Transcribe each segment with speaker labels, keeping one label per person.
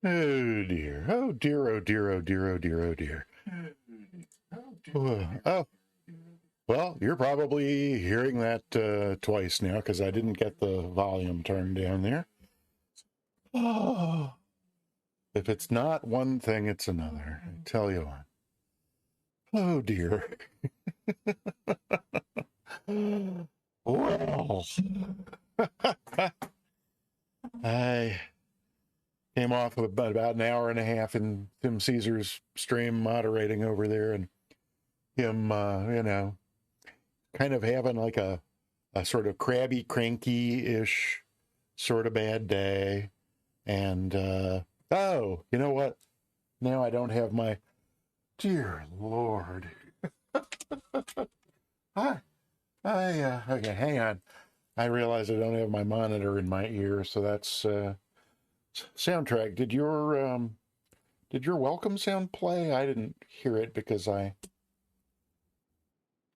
Speaker 1: Oh dear. Oh dear. Oh dear. Oh dear. Oh dear. Oh dear. Oh, well, you're probably hearing that twice now because I didn't get the volume turned down there. Oh, if it's not one thing, it's another. I tell you what. Oh dear. Well, I came off of about an hour and a half in Tim Caesar's stream moderating over there, and him, kind of having like a sort of crabby, cranky-ish sort of bad day. And, oh, you know what? Now I don't have my, dear Lord. Okay, hang on. I realize I don't have my monitor in my ear, so that's, soundtrack. Did your welcome sound play? I didn't hear it because I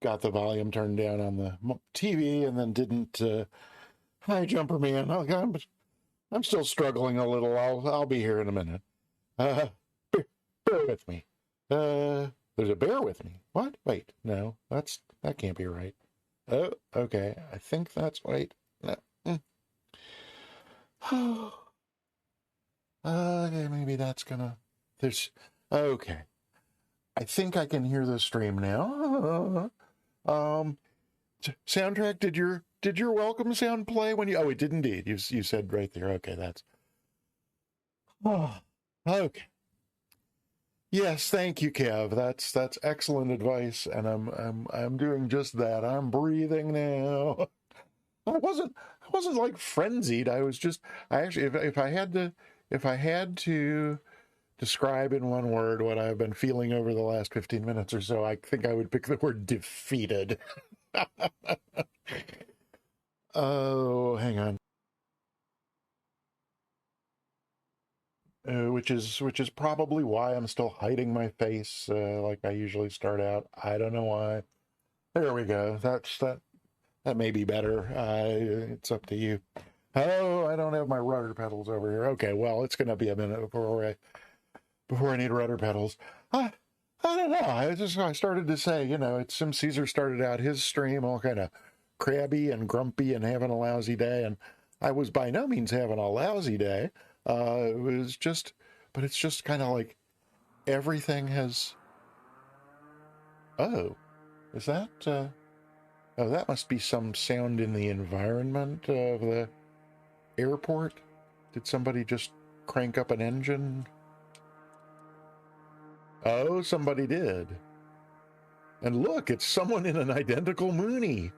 Speaker 1: got the volume turned down on the TV and then didn't, hi, Jumper Man. I'm still struggling a little. I'll be here in a minute. Bear with me. There's a bear with me. What? Wait, no, that can't be right. Oh, okay. I think that's right. No. Okay, maybe that's gonna. Okay. I think I can hear the stream now. Soundtrack. Did your welcome sound play when you? Oh, it did indeed. You said right there. Okay, that's. Oh, okay. Yes, thank you, Kev. That's excellent advice, and I'm doing just that. I'm breathing now. I wasn't like frenzied. I actually if I had to describe in one word what I've been feeling over the last 15 minutes or so, I think I would pick the word defeated. Oh, hang on. Which is probably why I'm still hiding my face like I usually start out. I don't know why. There we go. That may be better. It's up to you. Oh, I don't have my rudder pedals over here. Okay, well, it's going to be a minute before I need rudder pedals. I don't know. I started to say, Sim Caesar started out his stream all kind of crabby and grumpy and having a lousy day, and I was by no means having a lousy day. It was just, but it's just kind of like everything has. Oh, is that? Oh, that must be some sound in the environment of the airport. Did somebody just crank up an engine? Oh, somebody did. And look, it's someone in an identical Mooney.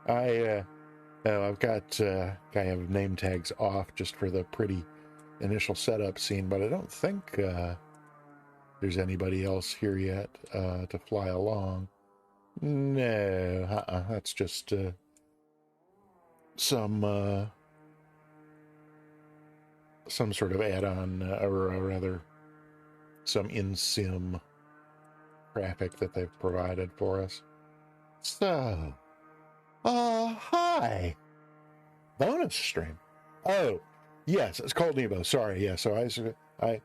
Speaker 1: I've got I have name tags off just for the pretty initial setup scene, but I don't think there's anybody else here yet to fly along. No, that's just some sort of add-on, or rather, some in-sim graphic that they've provided for us. So, hi, bonus stream. Oh, yes, it's called Nebo. Sorry, yeah. So hey,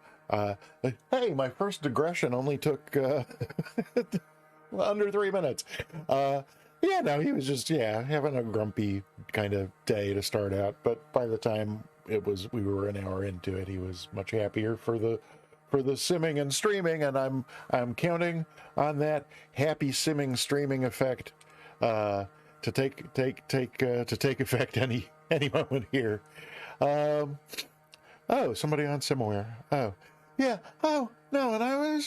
Speaker 1: my first digression only took under 3 minutes. Yeah, no, he was just having a grumpy kind of day to start out, but by the time we were an hour into it, he was much happier for the simming and streaming, and I'm counting on that happy simming streaming effect to take effect any moment here. Oh, somebody on Simware. Oh, yeah. Oh, no, and I was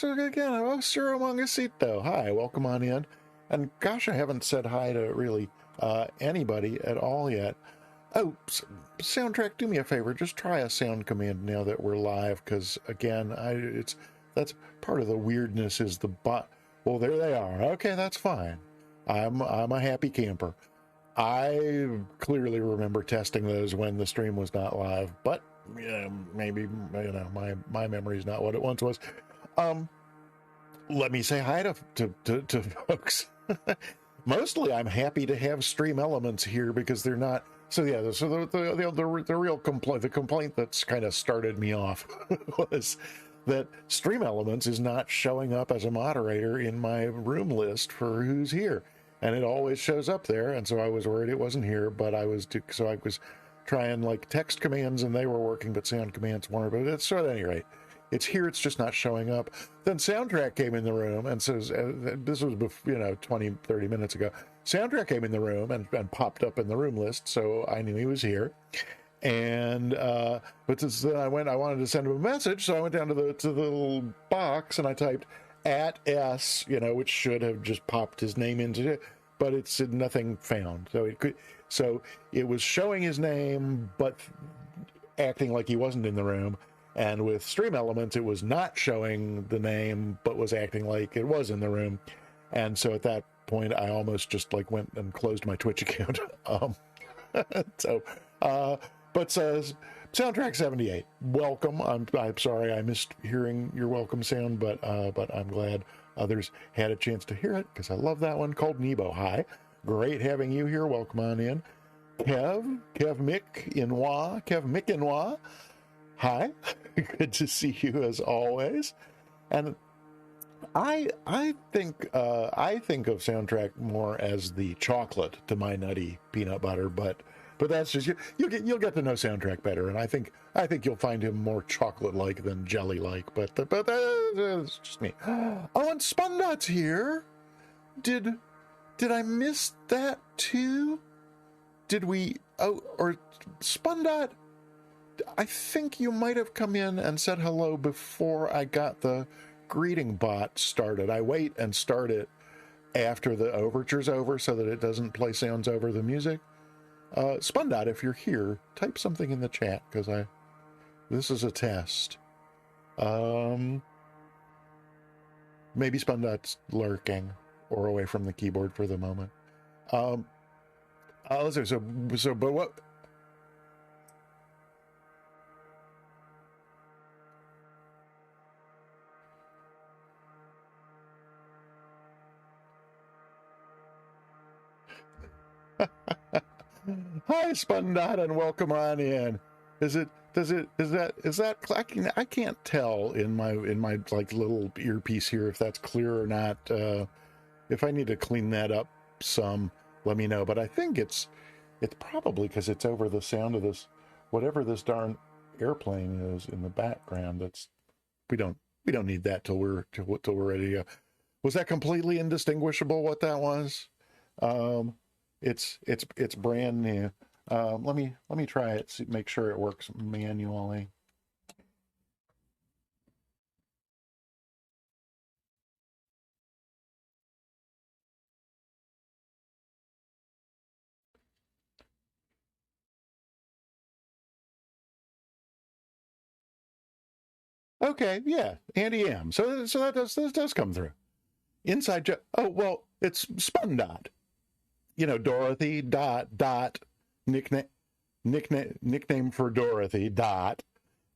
Speaker 1: Ciro Mongosito. Hi, welcome on in. And gosh, I haven't said hi to really anybody at all yet. Oh, Soundtrack, do me a favor. Just try a sound command now that we're live, because again, that's part of the weirdness is the bot. Well, there they are. Okay, that's fine. I'm a happy camper. I clearly remember testing those when the stream was not live, but maybe my memory is not what it once was. Let me say hi to folks. Mostly I'm happy to have stream elements here because they're not So yeah, so the real complaint, the complaint that's kind of started me off was that Stream Elements is not showing up as a moderator in my room list for who's here, and it always shows up there. And so I was worried it wasn't here, but I was trying like text commands and they were working, but sound commands weren't. But it's, so at any rate, it's here. It's just not showing up. Then Soundtrack came in the room and says, this was 20, 30 minutes ago. Soundtrack came in the room and popped up in the room list, so I knew he was here. And but then I wanted to send him a message, so I went down to the little box and I typed @s, which should have just popped his name into it, but it said nothing found. So it was showing his name, but acting like he wasn't in the room. And with Stream Elements, it was not showing the name, but was acting like it was in the room. And so at that point, I almost just like went and closed my Twitch account. But says Soundtrack 78, welcome. I'm sorry I missed hearing your welcome sound, but I'm glad others had a chance to hear it because I love that one. Called Nebo, hi, great having you here. Welcome on in. Kev Mick Inwa, hi, good to see you as always. And I think of Soundtrack more as the chocolate to my nutty peanut butter, but that's just you'll get to know Soundtrack better, and I think you'll find him more chocolate-like than jelly-like. But that's just me. Oh, and Spundot's here. Did I miss that too? Did we? Oh, or Spundot? I think you might have come in and said hello before I got the greeting bot started. I wait and start it after the overture's over so that it doesn't play sounds over the music. Spundot, if you're here, type something in the chat because this is a test. Maybe Spundot's lurking or away from the keyboard for the moment. Let's see. So, but what? Hi, Spundot, and welcome on in. Is that clacking? I can't tell in my like little earpiece here if that's clear or not. If I need to clean that up some, let me know. But I think it's probably because it's over the sound of this, whatever this darn airplane is in the background. We don't need that till we're ready to go. Was that completely indistinguishable what that was? It's brand new. Let me try it, make sure it works manually. Okay, yeah, Andy M. So this does come through. Inside joke. Oh well, it's Spundot. Dorothy dot nickname for Dorothy dot,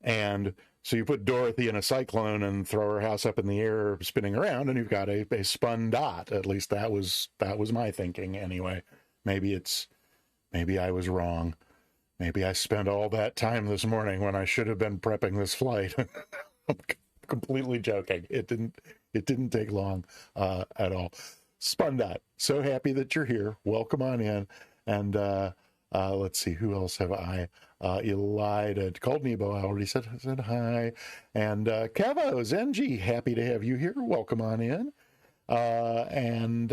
Speaker 1: and so you put Dorothy in a cyclone and throw her house up in the air spinning around and you've got a spun dot. At least that was my thinking anyway. Maybe I was wrong. Maybe I spent all that time this morning when I should have been prepping this flight. I'm completely joking. It didn't take long at all. Spundot, so happy that you're here. Welcome on in. And let's see, who else have I? Elida, called Nebo, I already said hi. And Kevo, Zenji, happy to have you here. Welcome on in. And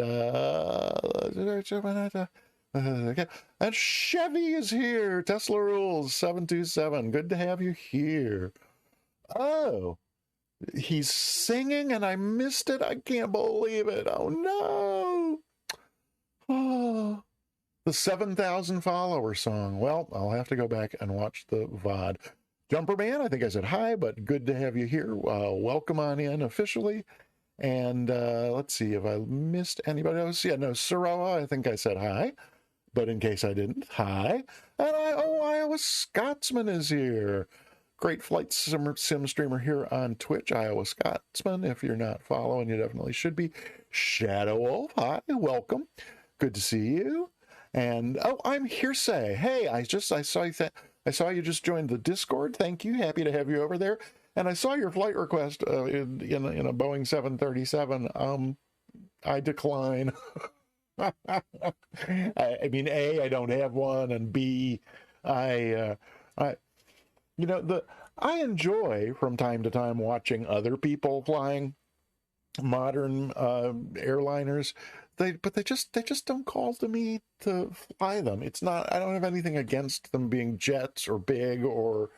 Speaker 1: Chevy is here. Tesla Rules 727. Good to have you here. Oh, he's singing and I missed it. I can't believe it. Oh no. Oh, the 7,000 follower song. Well, I'll have to go back and watch the VOD. Jumper Man, I think I said hi, but good to have you here. Welcome on in officially. And let's see if I missed anybody else. Yeah, no, Saroa, I think I said hi, but in case I didn't, hi. And Iowa Scotsman is here. Great flight sim streamer here on Twitch, Iowa Scotsman. If you're not following, you definitely should be. Shadow Wolf, hi, welcome. Good to see you. And oh, I'm Hearsay. Hey, I saw you just joined the Discord. Thank you. Happy to have you over there. And I saw your flight request in a Boeing 737. I decline. I mean, A, I don't have one, and B, I you know the I enjoy from time to time watching other people flying modern airliners. But they just don't call to me to fly them. It's not. I don't have anything against them being jets or big or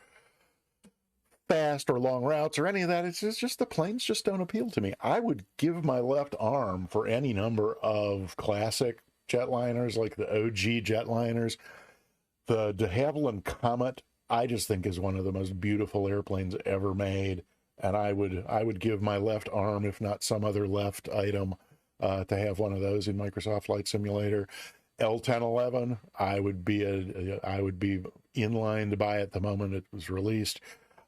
Speaker 1: fast or long routes or any of that. It's just the planes just don't appeal to me. I would give my left arm for any number of classic jetliners like the OG jetliners. The de Havilland Comet, I just think is one of the most beautiful airplanes ever made, and I would give my left arm, if not some other left item, to have one of those in Microsoft Flight Simulator. L1011, I would be in line to buy it the moment it was released.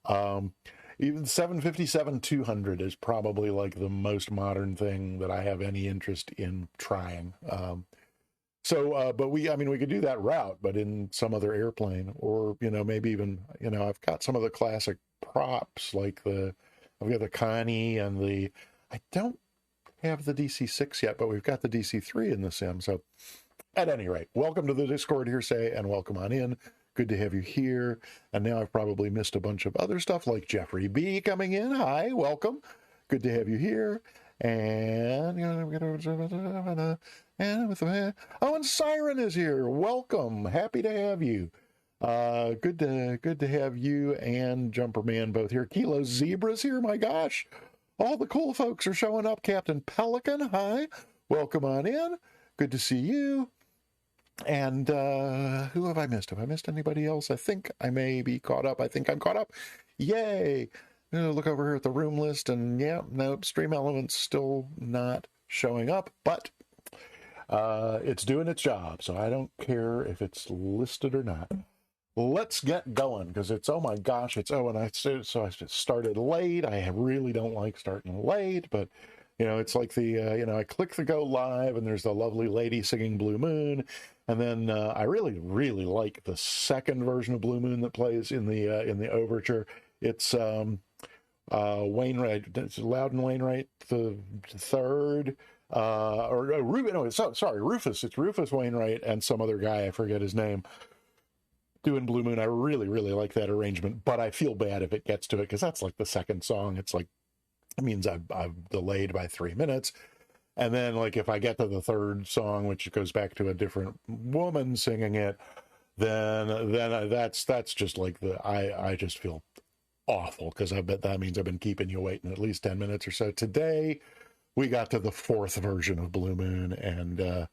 Speaker 1: Even 757-200 is probably like the most modern thing that I have any interest in trying. But we could do that route, but in some other airplane, or maybe even I've got some of the classic props like I've got the Connie and I don't have the DC-6 yet, but we've got the DC-3 in the sim. So at any rate, welcome to the Discord, Hearsay, and welcome on in. Good to have you here. And now I've probably missed a bunch of other stuff like Jeffrey B coming in. Hi, welcome. Good to have you here. And and Siren is here. Welcome. Happy to have you. Good to have you and Jumperman both here. Kilo Zebra's here. My gosh. All the cool folks are showing up. Captain Pelican, hi. Welcome on in. Good to see you. And who have I missed? Have I missed anybody else? I think I may be caught up. I think I'm caught up. Yay. Look over here at the room list, and yeah, nope, Stream Elements still not showing up, but it's doing its job, so I don't care if it's listed or not. Let's get going, because oh my gosh, and I started late. I really don't like starting late, but it's like I click the go live, and there's the lovely lady singing Blue Moon, and then I really, really like the second version of Blue Moon that plays in the overture. It's Wainwright, it's Loudon Wainwright the third, Rufus. It's Rufus Wainwright and some other guy, I forget his name, doing Blue Moon. I really, really like that arrangement, but I feel bad if it gets to it, because that's like the second song. It's like, it means I've delayed by 3 minutes. And then like if I get to the third song, which goes back to a different woman singing it, then that's just like I just feel awful, because I bet that means I've been keeping you waiting at least 10 minutes or so. Today we got to the fourth version of Blue Moon, and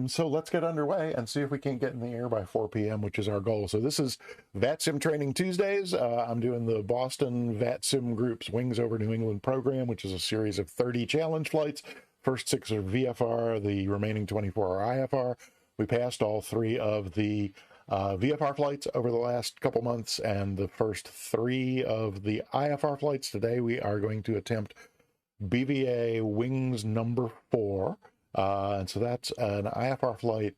Speaker 1: so let's get underway and see if we can't get in the air by 4 p.m., which is our goal. So this is VATSIM Training Tuesdays. I'm doing the Boston VATSIM Group's Wings Over New England program, which is a series of 30 challenge flights. First 6 are VFR, the remaining 24 are IFR. We passed all 3 of the VFR flights over the last couple months, and the first 3 of the IFR flights. Today we are going to attempt BVA Wings number 4. And so that's an IFR flight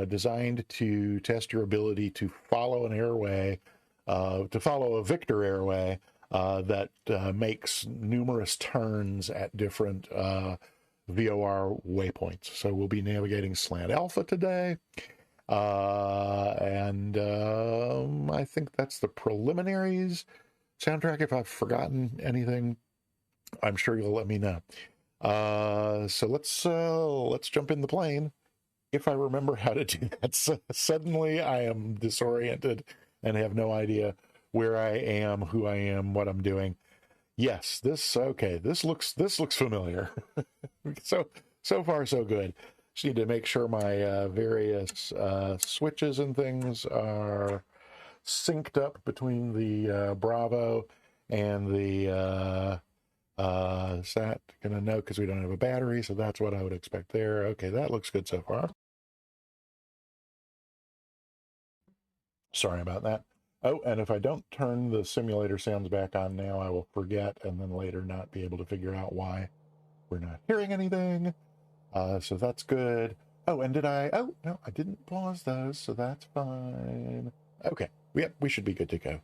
Speaker 1: designed to test your ability to follow an airway, to follow a Victor airway that makes numerous turns at different VOR waypoints. So we'll be navigating Slant Alpha today. And I think that's the preliminaries. Soundtrack, if I've forgotten anything, I'm sure you'll let me know. So let's jump in the plane, if I remember how to do that. So suddenly I am disoriented and have no idea where I am, who I am, what I'm doing. Yes, this looks familiar. So far so good. Just need to make sure my various switches and things are synced up between the Bravo and the SAT. Gonna know because we don't have a battery, so that's what I would expect there. Okay, that looks good so far. Sorry about that. Oh, and if I don't turn the simulator sounds back on now, I will forget and then later not be able to figure out why we're not hearing anything. So that's good. Oh, and oh, no, I didn't pause those, so that's fine. Okay, yep, we should be good to go.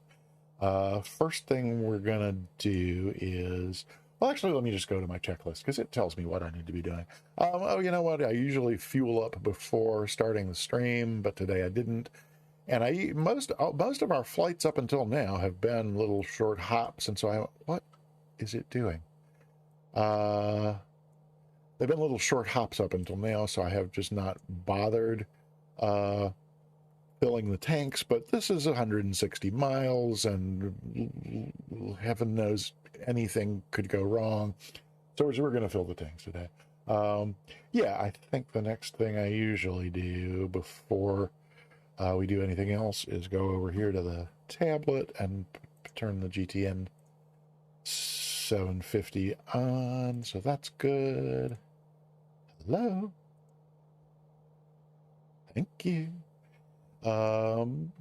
Speaker 1: First thing we're gonna do is, well, actually, let me just go to my checklist because it tells me what I need to be doing. Oh, you know what? I usually fuel up before starting the stream, but today I didn't. And most of our flights up until now have been little short hops, and so what is it doing? They've been little short hops up until now, so I have just not bothered filling the tanks. But this is 160 miles, and heaven knows anything could go wrong. So we're going to fill the tanks today. Yeah, I think the next thing I usually do before we do anything else is go over here to the tablet and turn the GTN 750 on. So that's good. Hello. Thank you. Then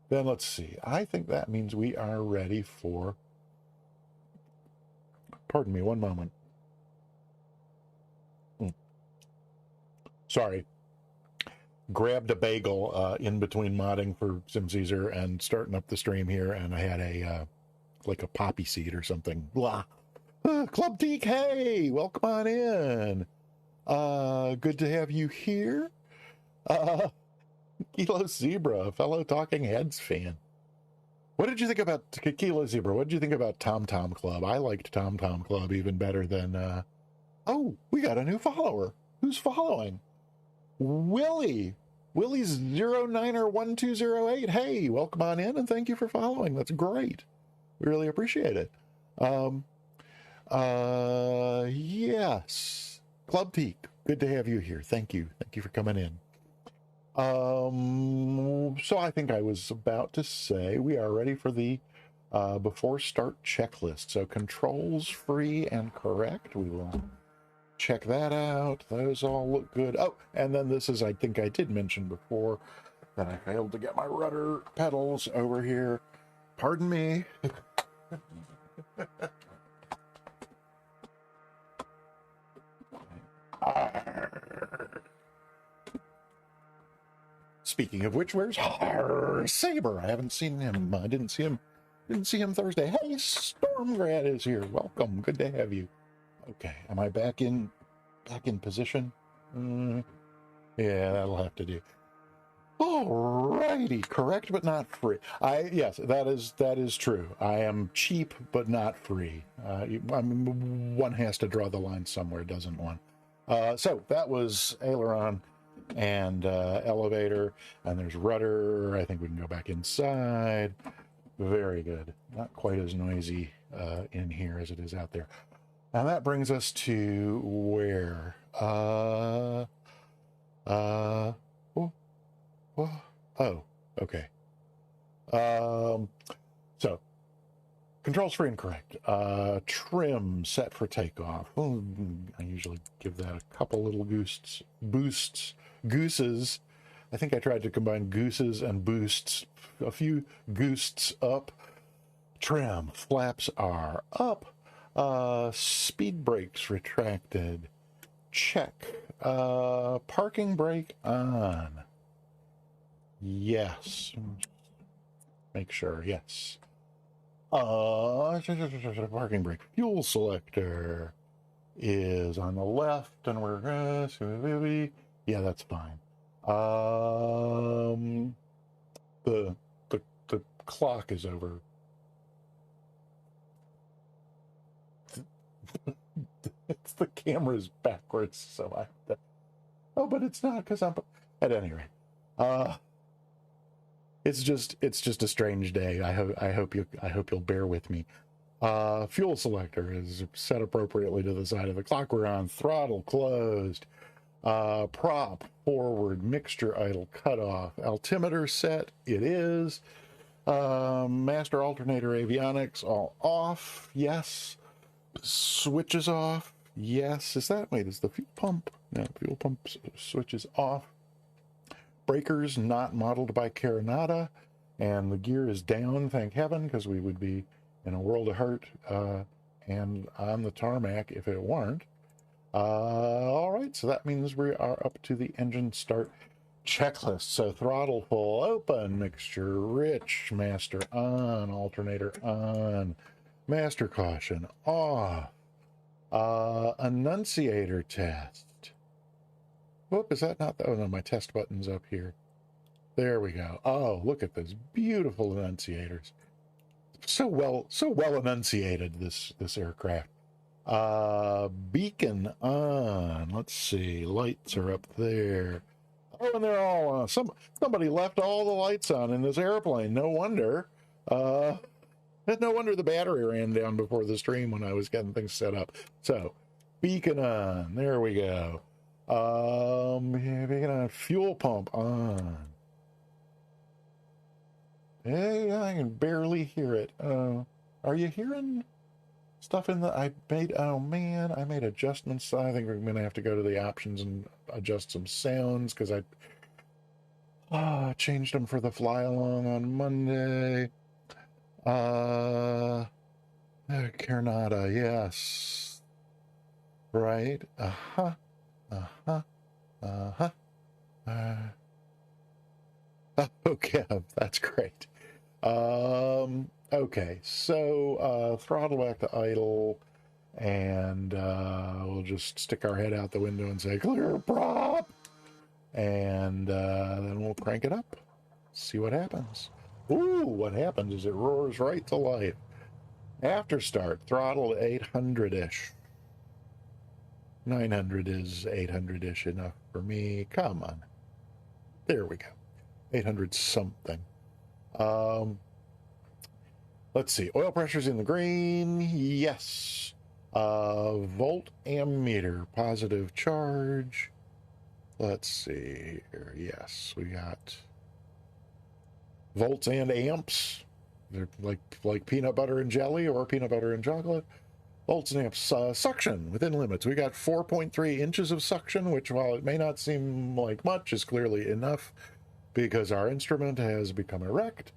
Speaker 1: let's see. I think that means we are ready for, pardon me, one moment. Sorry. Grabbed a bagel in between modding for SimCaesar and starting up the stream here, and I had a like a poppy seed or something. Blah. Club TK, welcome on in. Good to have you here. Kilo Zebra, fellow Talking Heads fan. What did you think about Kilo Zebra? What did you think about Tom Tom Club? I liked Tom Tom Club even better than. Oh, we got a new follower. Who's following? Willie. Willie's 09er1208. Hey, welcome on in and thank you for following. That's great. We really appreciate it. Yes. Club Teak, good to have you here. Thank you. Thank you for coming in. So I think I was about to say we are ready for the before start checklist. So controls free and correct. We will check that out. Those all look good. Oh, and then this is, I think I did mention before that I failed to get my rudder pedals over here. Pardon me. Speaking of which, where's Saber? I haven't seen him. I didn't see him Thursday. Hey, Stormgrad is here. Welcome. Good to have you. Okay, am I back in position? Yeah, that'll have to do. Alrighty, correct but not free. Yes, that is true. I am cheap but not free. One has to draw the line somewhere, doesn't one? So that was aileron and elevator, and there's rudder. I think we can go back inside. Very good. Not quite as noisy in here as it is out there. And that brings us to where? Oh, okay. So, controls free and correct. Trim set for takeoff. Well, I usually give that a couple little gooses. I think I tried to combine gooses and boosts. A few goosts up. Trim. Flaps are up. Speed brakes retracted. Check. Parking brake on. Yes. Make sure, yes. Parking brake. Fuel selector is on the left, and we're yeah, that's fine. The clock is over. It's the camera's backwards, so I have to. Oh, but it's not because I'm. At any rate, it's just a strange day. I hope you'll bear with me. Fuel selector is set appropriately to the side of the clock we're on. Throttle closed. Prop forward. Mixture idle cutoff. Altimeter set. It is. Master alternator avionics all off. Yes. Switches off. Yes. Is the fuel pump? No, fuel pump switches off. Breakers not modeled by Carinata. and the gear is down, thank heaven, because we would be in a world of hurt and on the tarmac if it weren't. All right, so that means we are up to the engine start checklist. So throttle full, open, mixture rich, master on, alternator on, master caution off, annunciator test. Whoop, is that not the, oh no, my test button's up here. There we go. Oh, look at those beautiful annunciators. So well enunciated, this aircraft. Beacon on. Let's see. Lights are up there. Oh, and they're all on. Somebody left all the lights on in this airplane. No wonder. No wonder the battery ran down before the stream when I was getting things set up. So, beacon on. There we go. Beacon on. Fuel pump on. Hey, I can barely hear it. Are you hearing stuff in the, I made adjustments. I think we're going to have to go to the options and adjust some sounds because I changed them for the fly along on Monday. Carnata, yes. Right. Okay, that's great. Okay, so throttle back to idle, and we'll just stick our head out the window and say clear prop, and then we'll crank it up, see what happens. Ooh, what happens is it roars right to life. After start, throttle 800-ish. 900 is 800-ish enough for me. Come on. There we go. 800 something. Let's see. Oil pressure's in the green. Yes. Volt ammeter, positive charge. Let's see here. Yes, we got volts and amps. They're like peanut butter and jelly or peanut butter and chocolate. Volts and amps. Suction within limits. We got 4.3 inches of suction, which, while it may not seem like much, is clearly enough because our instrument has become erect.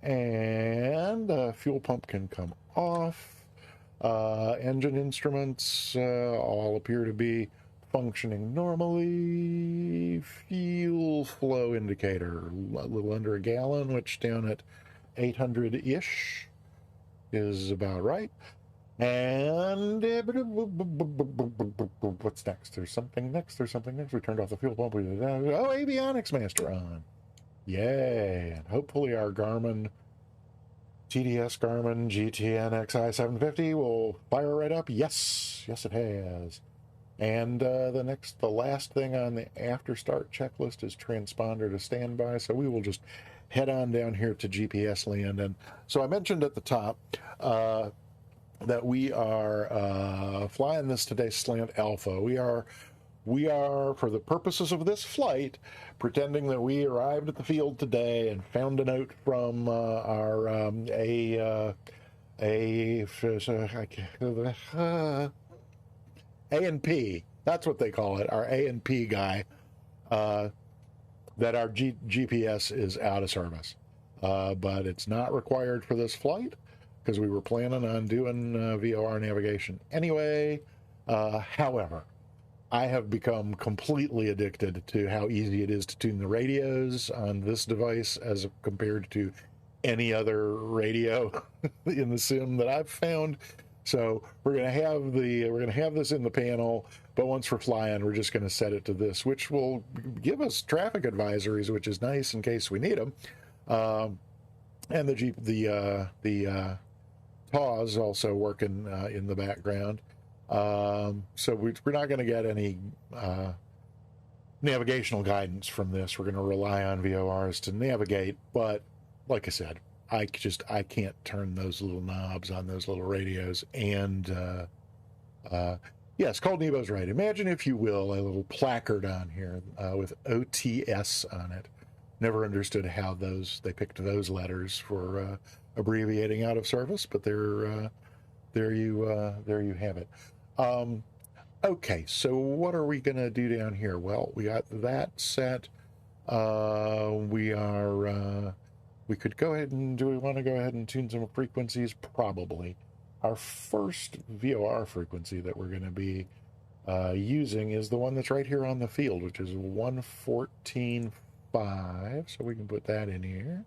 Speaker 1: And fuel pump can come off. Engine instruments all appear to be functioning normally. Fuel flow indicator, a little under a gallon, which down at 800-ish is about right. And what's next? There's something next. We turned off the fuel pump. Oh, avionics master on. Yay. And hopefully our TDS Garmin GTN XI 750 will fire right up. Yes, it has. And the last thing on the after start checklist is transponder to standby. So we will just head on down here to GPS land. And so I mentioned at the top that we are flying this today slant alpha. We are, for the purposes of this flight, pretending that we arrived at the field today and found a note from our A&P. That's what they call it, our A&P guy, that our GPS is out of service. But it's not required for this flight because we were planning on doing VOR navigation anyway. However, I have become completely addicted to how easy it is to tune the radios on this device as compared to any other radio in the sim that I've found. So we're gonna have this in the panel, but once we're flying, we're just gonna set it to this, which will give us traffic advisories, which is nice in case we need them. And the TAWs also working in the background. So we're not going to get any navigational guidance from this. We're going to rely on VORs to navigate. But like I said, I can't turn those little knobs on those little radios. And yes, Cold Nebo's right. Imagine, if you will, a little placard on here with OTS on it. Never understood how they picked those letters for abbreviating out of service, but there you have it. Okay, so what are we going to do down here? Well, we got that set. We are we could go ahead and, do we want to go ahead and tune some frequencies? Probably. Our first VOR frequency that we're going to be using is the one that's right here on the field, which is 114.5. So we can put that in here.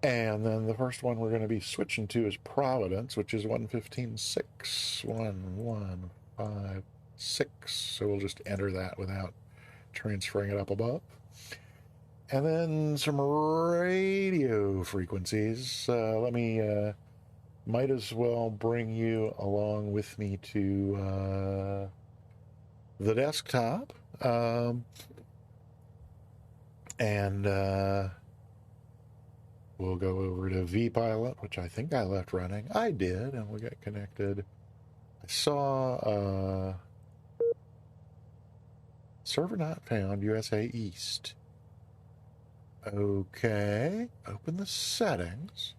Speaker 1: And then the first one we're going to be switching to is Providence, which is 115.6. 1156. So we'll just enter that without transferring it up above. And then some radio frequencies. Let me, might as well bring you along with me to the desktop. We'll go over to vPilot, which I think I left running. I did, and we'll get connected. I saw server not found, USA East. Okay, open the settings.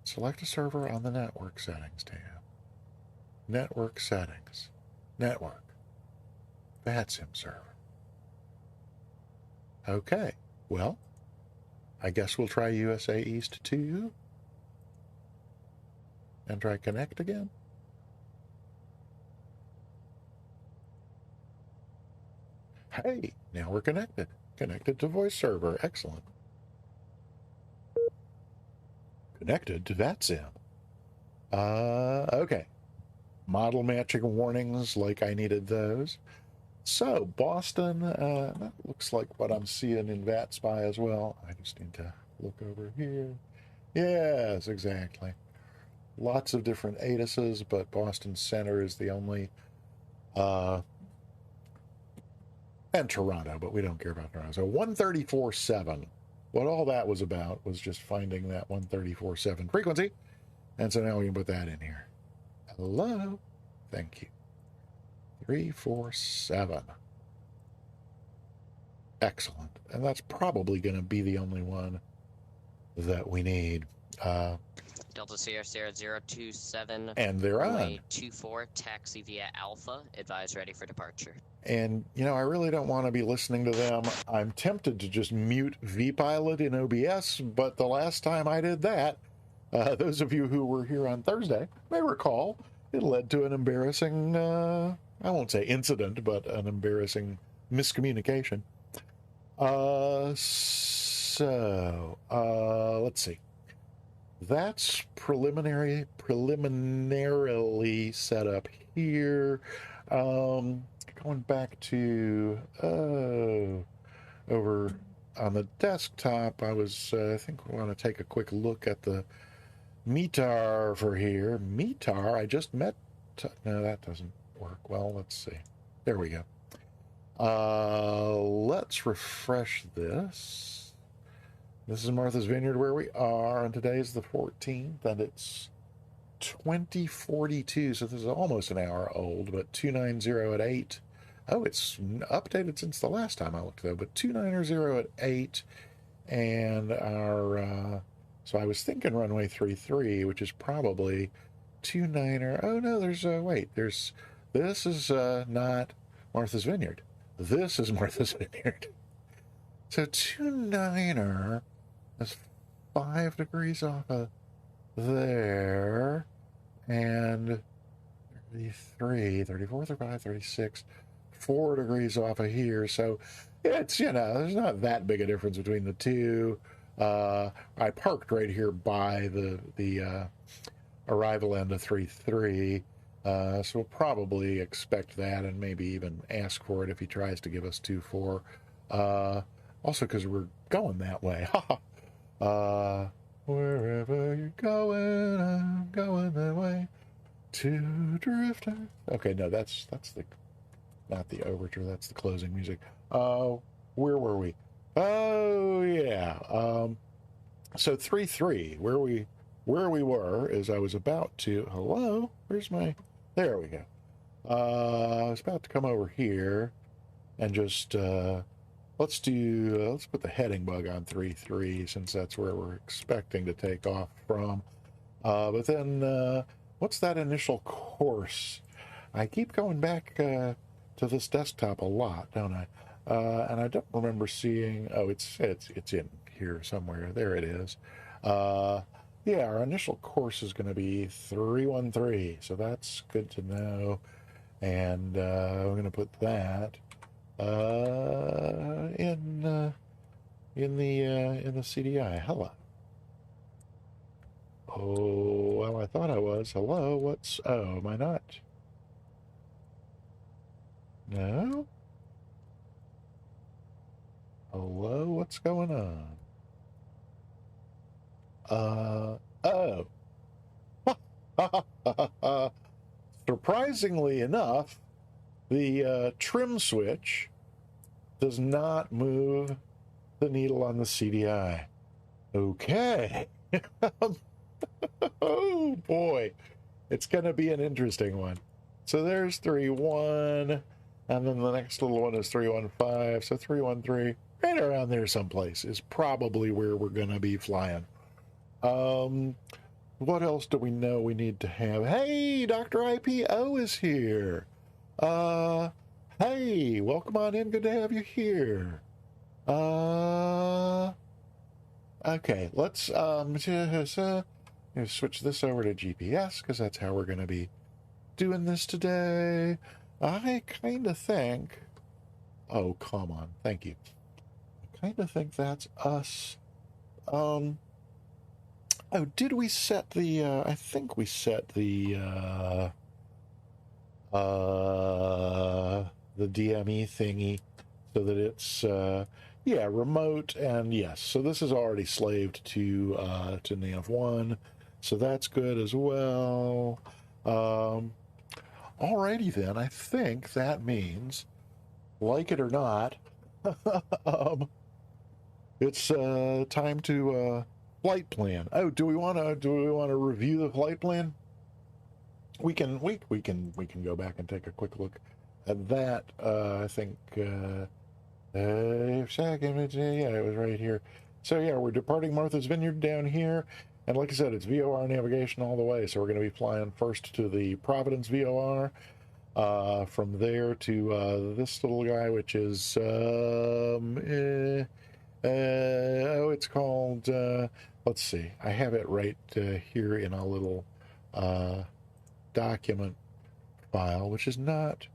Speaker 1: Select a server on the network settings tab. Network settings. Network. VATSIM server. Okay, well, I guess we'll try USA East 2 and try connect again. Hey, now we're connected. Connected to voice server. Excellent. Connected to VATSIM. Okay. Model matching warnings, like I needed those. So, Boston, that looks like what I'm seeing in VATSPY as well. I just need to look over here. Yes, exactly. Lots of different ATISs, but Boston Center is the only, and Toronto, but we don't care about Toronto. So 134.7. What all that was about was just finding that 134.7 frequency. And so now we can put that in here. Hello. Thank you. 347. Excellent. And that's probably going to be the only one that we need.
Speaker 2: Delta Sierra 027.
Speaker 1: And they're on.
Speaker 2: 24, taxi via Alpha. Advise ready for departure.
Speaker 1: And, you know, I really don't want to be listening to them. I'm tempted to just mute vPilot in OBS, but the last time I did that, those of you who were here on Thursday may recall, it led to an embarrassing, I won't say incident, but an embarrassing miscommunication. Let's see. That's preliminarily set up here. Going back to over on the desktop, I think we want to take a quick look at the METAR for here. METAR, I just met. No, that doesn't work. Well, let's see. There we go. Let's refresh this. This is Martha's Vineyard where we are, and today is the 14th, and it's 2042, so this is almost an hour old, but 290 at 8. Oh, it's updated since the last time I looked, though, but 290 at 8, and our, so I was thinking runway 33, which is probably 29er. Oh, no, this is not Martha's Vineyard. This is Martha's Vineyard. So 29er is 5 degrees off of there, and 33, 34, 35, 36, 4 degrees off of here. So it's, you know, there's not that big a difference between the two. I parked right here by the arrival end of 33. So we'll probably expect that and maybe even ask for it if he tries to give us 2-4. Also, because we're going that way. Wherever you're going, I'm going that way to Drifter. Okay, no, that's not the overture. That's the closing music. Where were we? Oh yeah. So 3-3. Where we were is I was about to. Hello. Where's my? There we go. I was about to come over here and just. Let's put the heading bug on 3-3 since that's where we're expecting to take off from. But then, what's that initial course? I keep going back to this desktop a lot, don't I? And I don't remember seeing. Oh, it's in here somewhere. There it is. Yeah, our initial course is going to be 313, so that's good to know. And we're going to put that in the CDI. Hello. Oh, well, I thought I was. Hello, what's... Oh, am I not? No? Hello, what's going on? Oh. Surprisingly enough, the trim switch does not move the needle on the CDI. Okay. Oh, boy. It's going to be an interesting one. So there's 3-1, and then the next little one is 3-1-5. So 3-1-3, right around there someplace is probably where we're going to be flying. What else do we know we need to have? Hey, Dr. IPO is here. Hey, welcome on in. Good to have you here. Okay, let's switch this over to GPS because that's how we're going to be doing this today. I kind of think... Oh, come on. Thank you. I kind of think that's us. Oh, did we set the... I think we set the DME thingy so that it's... yeah, remote, and yes. So this is already slaved to NAV1, so that's good as well. Alrighty then, I think that means, like it or not, it's time to flight plan. Oh, do we want to review the flight plan? We can go back and take a quick look at that. I think. Second, yeah, it was right here. So yeah, we're departing Martha's Vineyard down here, and like I said, it's VOR navigation all the way. So we're going to be flying first to the Providence VOR, from there to this little guy, which is oh, it's called. Let's see, I have it right here in a little document file, which is not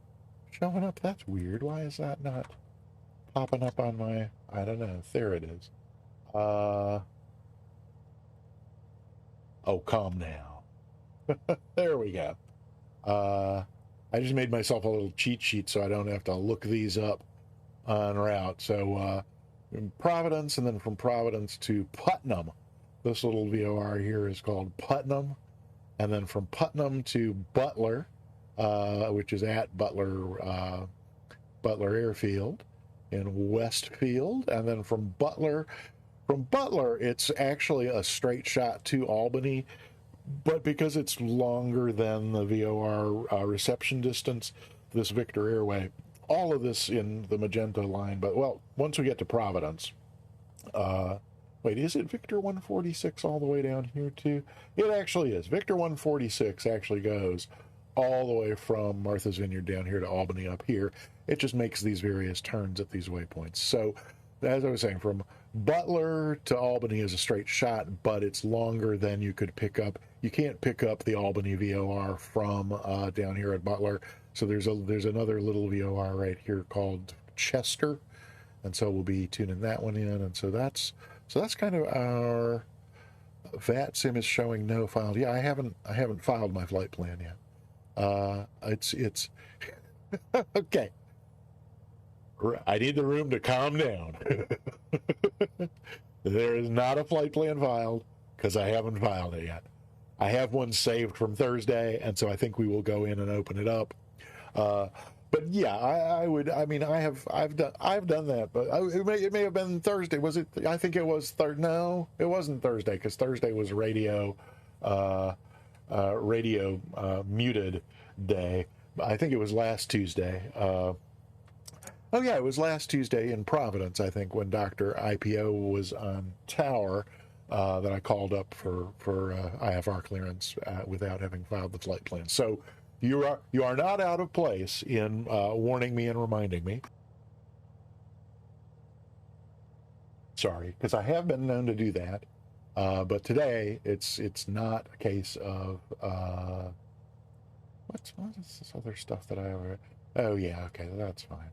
Speaker 1: showing up. That's weird. Why is that not popping up on my... I don't know. There it is. Oh, calm now. There we go. I just made myself a little cheat sheet so I don't have to look these up en route. So in Providence, and then from Providence to Putnam. This little VOR here is called Putnam. And then from Putnam to Butler, which is at Butler Airfield in Westfield, and then from Butler, it's actually a straight shot to Albany, but because it's longer than the VOR reception distance, this Victor Airway, all of this in the magenta line. But well, once we get to Providence, wait, is it Victor 146 all the way down here too? It actually is. Victor 146 actually goes all the way from Martha's Vineyard down here to Albany up here. It just makes these various turns at these waypoints. So, as I was saying, from Butler to Albany is a straight shot, but it's longer than you could pick up. You can't pick up the Albany VOR from down here at Butler. So there's another little VOR right here called Chester, and so we'll be tuning that one in. And so that's kind of our VATSIM is showing no filed. Yeah, I haven't filed my flight plan yet. It's okay. I need the room to calm down. There is not a flight plan filed because I haven't filed it yet. I have one saved from Thursday, and so I think we will go in and open it up. But yeah, I've done that, but it may have been Thursday. Was it? I think it was No, it wasn't Thursday because Thursday was radio muted day. I think it was last Tuesday. Oh yeah, it was last Tuesday in Providence, I think, when Dr. IPO was on tower, that I called up for IFR clearance without having filed the flight plan. So you are not out of place in warning me and reminding me. Sorry, because I have been known to do that. But today it's not a case of what is this other stuff that I ever? Oh yeah, okay, that's fine.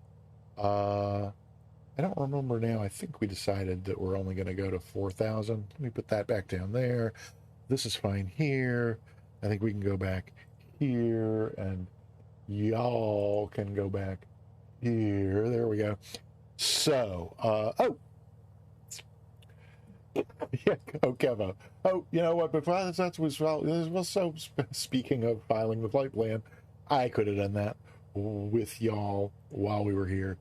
Speaker 1: I don't remember now. I think we decided that we're only going to go to 4,000. Let me put that back down there. This is fine here. I think we can go back here, and y'all can go back here. There we go. So, oh, yeah, oh, Kevo. Oh, you know what? Before that was well. So speaking of filing the flight plan, I could have done that with y'all while we were here,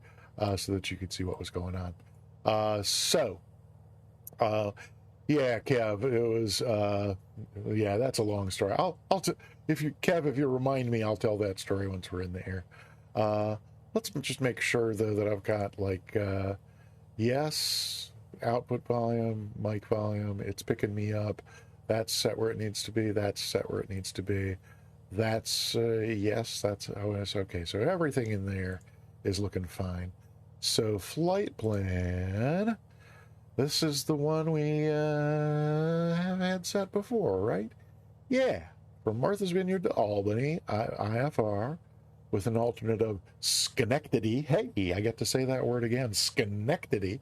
Speaker 1: so that you could see what was going on. Yeah, Kev, it was yeah, that's a long story. If you remind me, I'll tell that story once we're in the air. Let's just make sure though that I've got like yes, output volume, mic volume, it's picking me up. That's set where it needs to be. That's set where it needs to be. That's yes, that's OS. Okay, so everything in there is looking fine. So flight plan. This is the one we have had set before, right? Yeah, from Martha's Vineyard to Albany, IFR, with an alternate of Schenectady. Hey, I get to say that word again, Schenectady.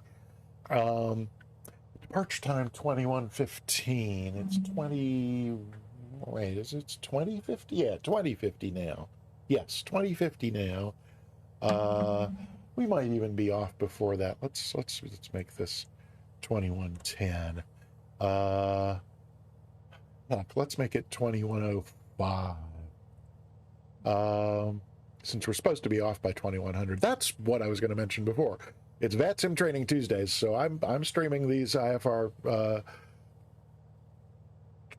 Speaker 1: Departure time 21:15. It's 20. Wait, is it 2050? Yeah, 2050 now. Yes, 2050 now. We might even be off before that. Let's make this 2110. Let's make it 2105. Since we're supposed to be off by 2100. That's what I was going to mention before. It's VATSIM Training Tuesdays, so I'm streaming these IFR.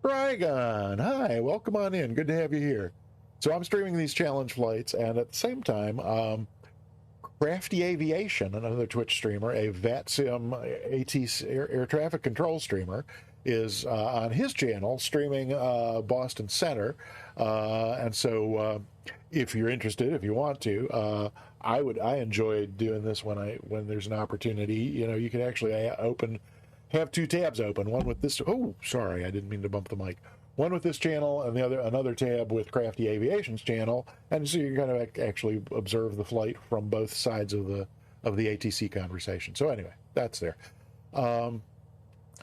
Speaker 1: Trigon, hi, welcome on in. Good to have you here. So I'm streaming these challenge flights, and at the same time, Crafty Aviation, another Twitch streamer, a VATSIM ATC air traffic control streamer, is on his channel streaming Boston Center. And so if you're interested, if you want to, I enjoy doing this when there's an opportunity. You know, you can actually have two tabs open, one with this. Oh, sorry, I didn't mean to bump the mic. One with this channel and another tab with Crafty Aviation's channel, and so you kind of actually observe the flight from both sides of the ATC conversation. So anyway, that's there. Hour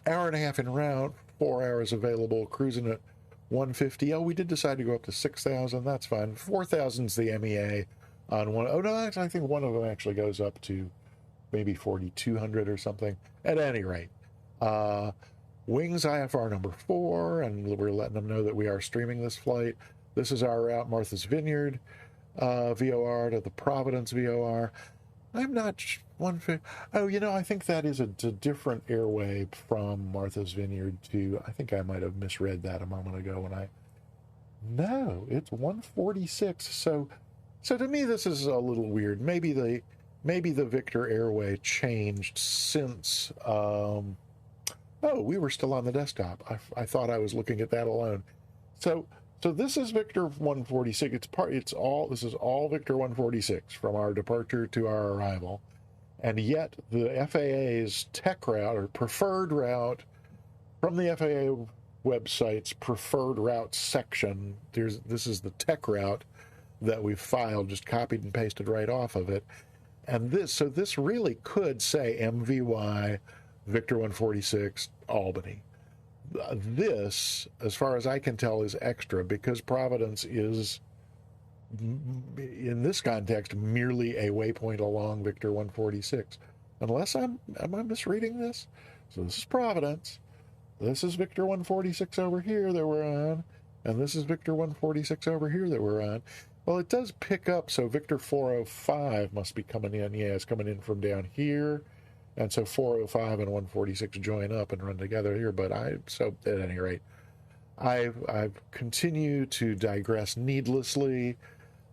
Speaker 1: and a half en route, 4 hours available, cruising at 150. Oh, we did decide to go up to 6,000. That's fine. 4,000's the MEA on one. Oh no, I think one of them actually goes up to maybe 4,200 or something. At any rate. Wings IFR number 4, and we're letting them know that we are streaming this flight. This is our route, Martha's Vineyard VOR to the Providence VOR. I'm not 150. Oh, you know, I think that is a different airway from Martha's Vineyard to. I think I might have misread that a moment ago when No, it's 146. So to me, this is a little weird. Maybe the Victor airway changed since. Oh, we were still on the desktop. I thought I was looking at that alone. So this is Victor 146. This is all Victor 146 from our departure to our arrival. And yet the FAA's tech route or preferred route from the FAA website's preferred route section, this is the tech route that we've filed, just copied and pasted right off of it. And this really could say MVY Victor 146 Albany. This, as far as I can tell, is extra because Providence is, in this context, merely a waypoint along Victor 146. Unless am I misreading this? So this is Providence. This is Victor 146 over here that we're on. And this is Victor 146 over here that we're on. Well, it does pick up, so Victor 405 must be coming in. Yeah, it's coming in from down here. And so 405 and 146 join up and run together here. But at any rate, I've continued to digress needlessly.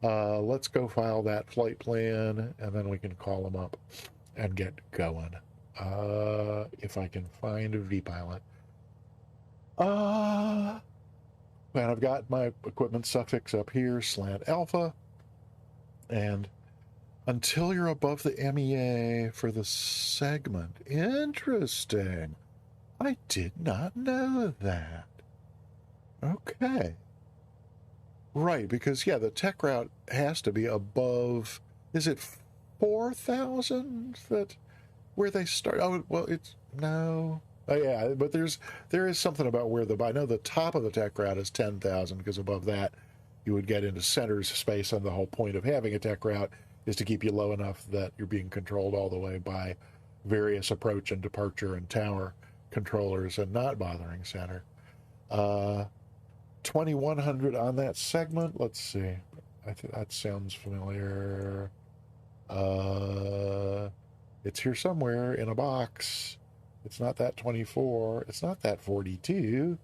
Speaker 1: Let's go file that flight plan, and then we can call them up and get going. If I can find a vPilot. And I've got my equipment suffix up here, slant alpha, and Until you're above the MEA for the segment. Interesting. I did not know that. Okay. Right, because, yeah, the tech route has to be above, is it 4,000 that where they start? Oh, well, it's, no. Oh, yeah, but there is something about where I know the top of the tech route is 10,000, because above that you would get into centers space, and the whole point of having a tech route is to keep you low enough that you're being controlled all the way by various approach and departure and tower controllers and not bothering center. 2100 on that segment. Let's see. I think that sounds familiar. It's here somewhere in a box. It's not that 24. It's not that 42.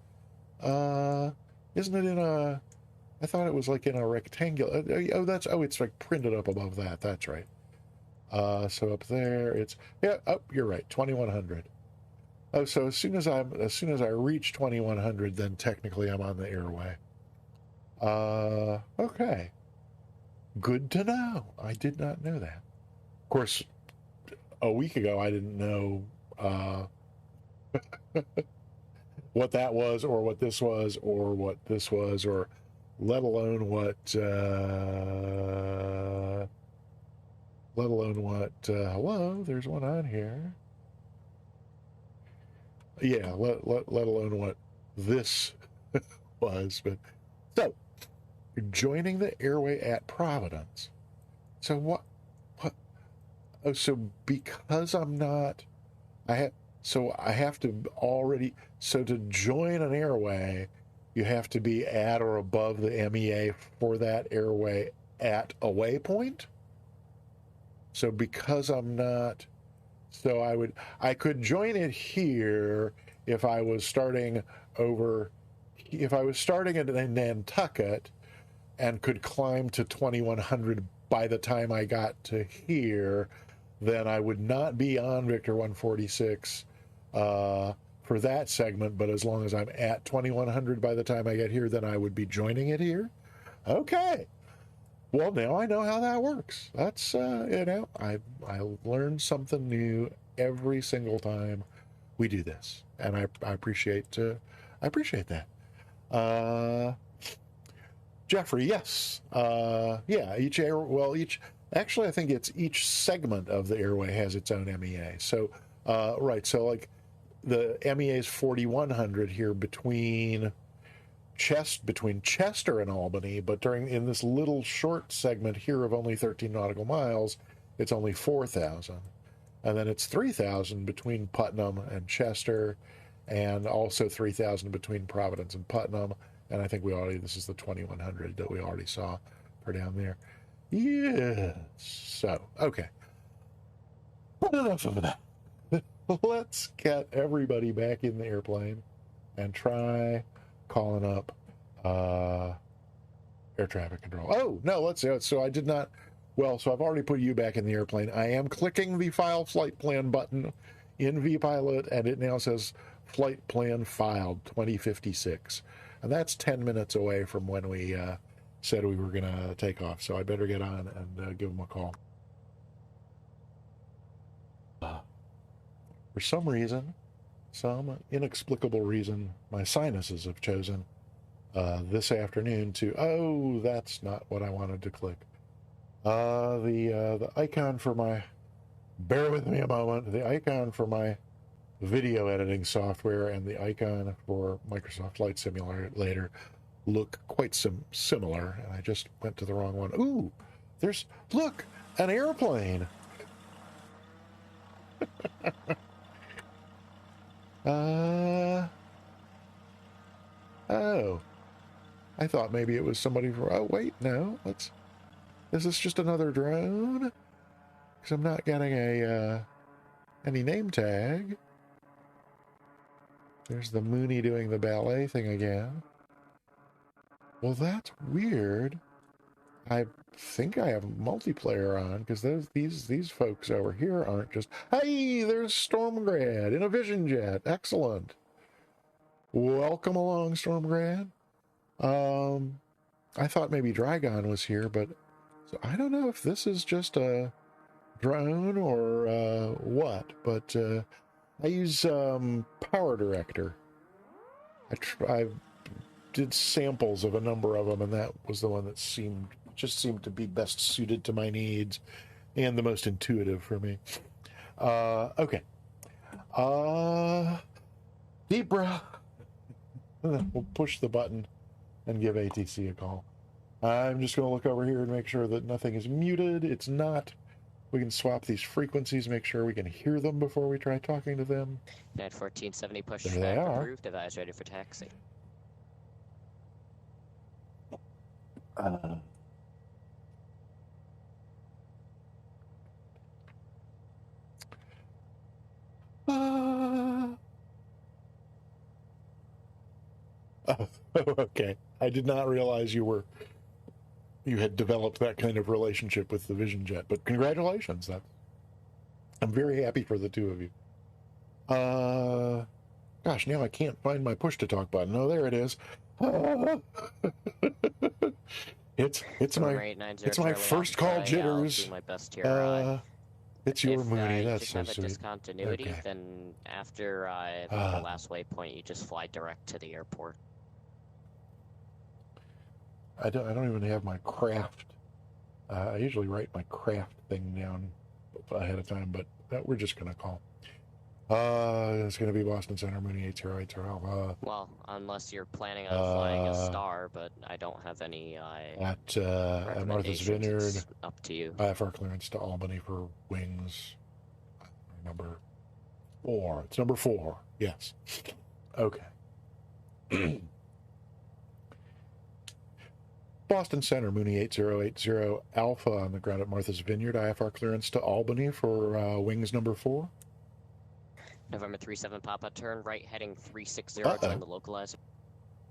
Speaker 1: Isn't it in a? I thought it was like in a rectangular. Oh, it's like printed up above that. That's right. So up there, it's, yeah. Oh, you're right. 2100. Oh, so as soon as I reach 2100, then technically I'm on the airway. Okay. Good to know. I did not know that. Of course, a week ago I didn't know what that was, or what this was, or what this was, or let alone what hello, there's one on here. Yeah, let alone what this was. But so joining the airway at Providence. So what oh, so because I'm not, I have to already, so to join an airway you have to be at or above the MEA for that airway at a waypoint. So because I'm not, so I could join it here if I was starting in Nantucket and could climb to 2100 by the time I got to here, then I would not be on Victor 146 for that segment. But as long as I'm at 2100 by the time I get here, then I would be joining it here. Okay. Well, now I know how that works. That's I learn something new every single time we do this, and I appreciate that. Jeffrey, yes, yeah. Actually, I think it's each segment of the airway has its own MEA. So, right. So, like the MEA is 4100 here between Chester and Albany, but in this little short segment here of only 13 nautical miles, it's only 4,000. And then it's 3,000 between Putnam and Chester, and also 3,000 between Providence and Putnam. And I think this is the 2,100 that we already saw for down there. Yes. So, okay. But enough of that. Let's get everybody back in the airplane and try calling up air traffic control. Oh, no, let's see. So I did not. Well, so I've already put you back in the airplane. I am clicking the file flight plan button in vPilot, and it now says flight plan filed 2056. And that's 10 minutes away from when we said we were going to take off. So I better get on and give them a call. For some reason, some inexplicable reason, my sinuses have chosen this afternoon to, oh, that's not what I wanted to click. The icon for my, bear with me a moment, the icon for my video editing software and the icon for Microsoft Flight Simulator look quite similar, and I just went to the wrong one. Ooh, look, an airplane. Oh, I thought maybe it was somebody from, oh, wait, no, is this just another drone? Because I'm not getting any name tag. There's the Mooney doing the ballet thing again. Well, that's weird. I think I have multiplayer on, because these folks over here aren't just, hey, there's Stormgrad in a Vision Jet. Excellent. Welcome along, Stormgrad. I thought maybe Dragon was here, but So I don't know if this is just a drone or what, but I use Power Director. I did samples of a number of them, and that was the one that seemed to be best suited to my needs and the most intuitive for me. Okay. Deep breath. We'll push the button and give ATC a call. I'm just going to look over here and make sure that nothing is muted. It's not. We can swap these frequencies, make sure we can hear them before we try talking to them.
Speaker 2: 91470 push
Speaker 1: There they
Speaker 2: back
Speaker 1: are.
Speaker 2: approved. Device ready for taxi.
Speaker 1: Okay. I did not realize you had developed that kind of relationship with the Vision Jet, but congratulations. I'm very happy for the two of you. Gosh, now I can't find my push to talk button. Oh, there it is. It's my first call jitters.
Speaker 2: My best here.
Speaker 1: It's your Mooney. That's
Speaker 2: just
Speaker 1: so
Speaker 2: have a
Speaker 1: sweet.
Speaker 2: discontinuity,
Speaker 1: Okay.
Speaker 2: then after the last waypoint, you just fly direct to the airport.
Speaker 1: I don't even have my craft. I usually write my craft thing down ahead of time, but we're just gonna call. It's gonna be Boston Center, Mooney 8080 Alpha.
Speaker 2: Well, unless you're planning on flying a star, but I don't have any
Speaker 1: at Martha's
Speaker 2: recommendations.
Speaker 1: Vineyard.
Speaker 2: It's up to you.
Speaker 1: IFR clearance to Albany for wings. Number 4. It's number 4. Yes. Okay. Boston Center, Mooney 8080 Alpha on the ground at Martha's Vineyard. IFR clearance to Albany for wings number 4.
Speaker 2: November 37 Papa, turn right heading 360, join the localizer.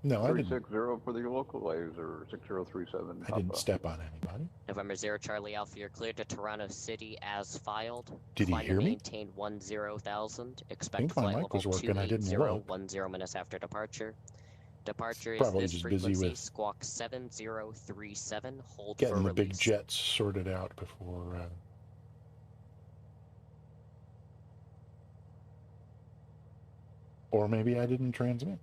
Speaker 1: No, I didn't.
Speaker 3: 360 for the localizer, 6037 Papa.
Speaker 1: I didn't step on anybody.
Speaker 2: November 0 Charlie Alpha, you're cleared to Toronto City as filed.
Speaker 1: Did he hear me?
Speaker 2: Maintain 10,000. Expect
Speaker 1: I think my
Speaker 2: flight
Speaker 1: mic
Speaker 2: level
Speaker 1: was working. I didn't
Speaker 2: 280, 10 minutes after departure. Departure is
Speaker 1: Probably
Speaker 2: this
Speaker 1: just busy
Speaker 2: frequency,
Speaker 1: with
Speaker 2: squawk 7037, hold
Speaker 1: getting
Speaker 2: for
Speaker 1: the
Speaker 2: release.
Speaker 1: big jets sorted out before. Or maybe I didn't transmit.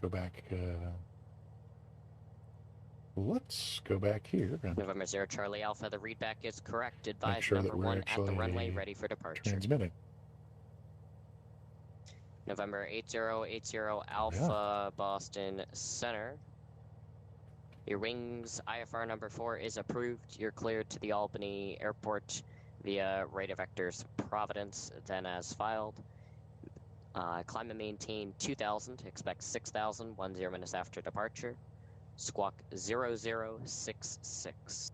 Speaker 1: Go back. Let's go back here.
Speaker 2: November 0 Charlie Alpha, the readback is correct. Advise
Speaker 1: sure that
Speaker 2: number
Speaker 1: we're
Speaker 2: 1 at the
Speaker 1: actually
Speaker 2: runway, ready for departure.
Speaker 1: Transmitting.
Speaker 2: November 8080 Alpha, Boston Center. Your wings IFR number 4 is approved. You're cleared to the Albany Airport via radar vectors Providence, then as filed. Climb and maintain 2000, expect 6000, 10 minutes after departure. Squawk 0066.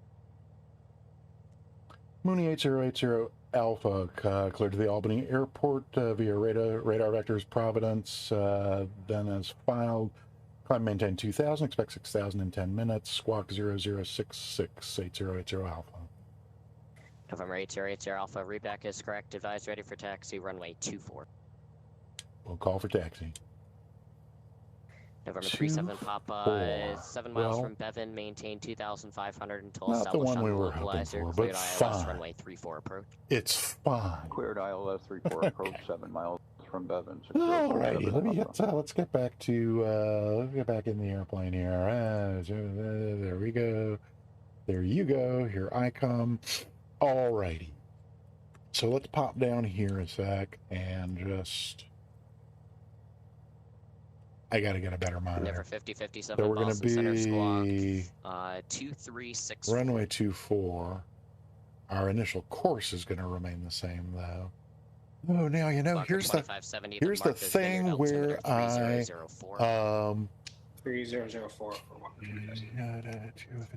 Speaker 1: Mooney 8080 Alpha, cleared to the Albany Airport via radar vectors Providence, then as filed. Climb maintain 2000, expect 6000 in 10 minutes. Squawk 0066 8080 Alpha.
Speaker 2: November 8080 Alpha, readback is correct. Advise ready for taxi, runway 24.
Speaker 1: We'll call for taxi.
Speaker 2: November 37 Papa is 7 miles from Bevan, maintain 2,500 until
Speaker 1: Not the
Speaker 2: established
Speaker 1: one
Speaker 2: on
Speaker 1: we
Speaker 2: the
Speaker 1: were hoping
Speaker 2: localizer.
Speaker 1: for,
Speaker 2: Cleared
Speaker 1: but
Speaker 2: ILS
Speaker 1: fine.
Speaker 2: runway 34 approach.
Speaker 1: It's fine.
Speaker 3: Cleared ILS 34 approach, 7 miles from Bevan.
Speaker 1: Alrighty, let's get back to let's get back in the airplane here. There we go. There you go. Here I come. Alrighty. So let's pop down here a sec and just. I gotta get a better monitor.
Speaker 2: Never 5057
Speaker 1: So we're
Speaker 2: Boston Center squawk
Speaker 1: be
Speaker 2: 2364.
Speaker 1: runway 24. Our initial course is gonna remain the same though. Oh, now you know. Here's the thing where I
Speaker 4: 3004 for 1.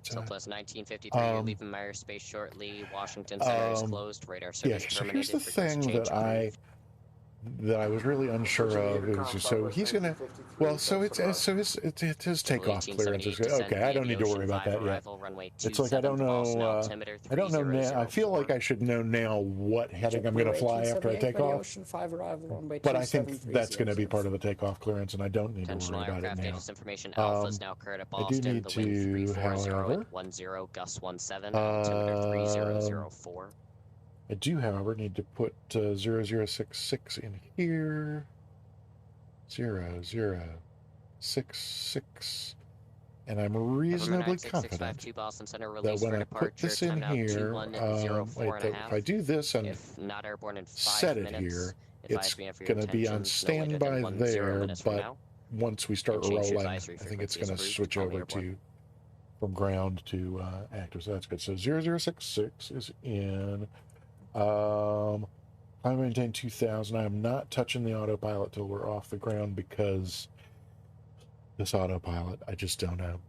Speaker 2: So plus 1953, you're leaving Meyer Space shortly. Washington Center is closed. Radar service terminated.
Speaker 1: Here's the thing that that I was really unsure of. It was just, so he's gonna. Well, so it's his takeoff clearance is good. Okay, I don't need to worry about that yet. It's like I don't know. I don't know now. I feel like I should know now what heading I'm going to fly after I take off. But I think that's going to be part of the takeoff clearance, and I don't need to worry about it now. I do need to, however. I do, however, need to put 0066 in here. 0066. And I'm reasonably confident that when I put this in here, if I do this and set it here, it's going to be on standby there, but once we start rolling, I think it's going to switch over to from ground to active, so that's good. So 0066 is in. I maintain 2000. I am not touching the autopilot till we're off the ground because this autopilot, I just don't know.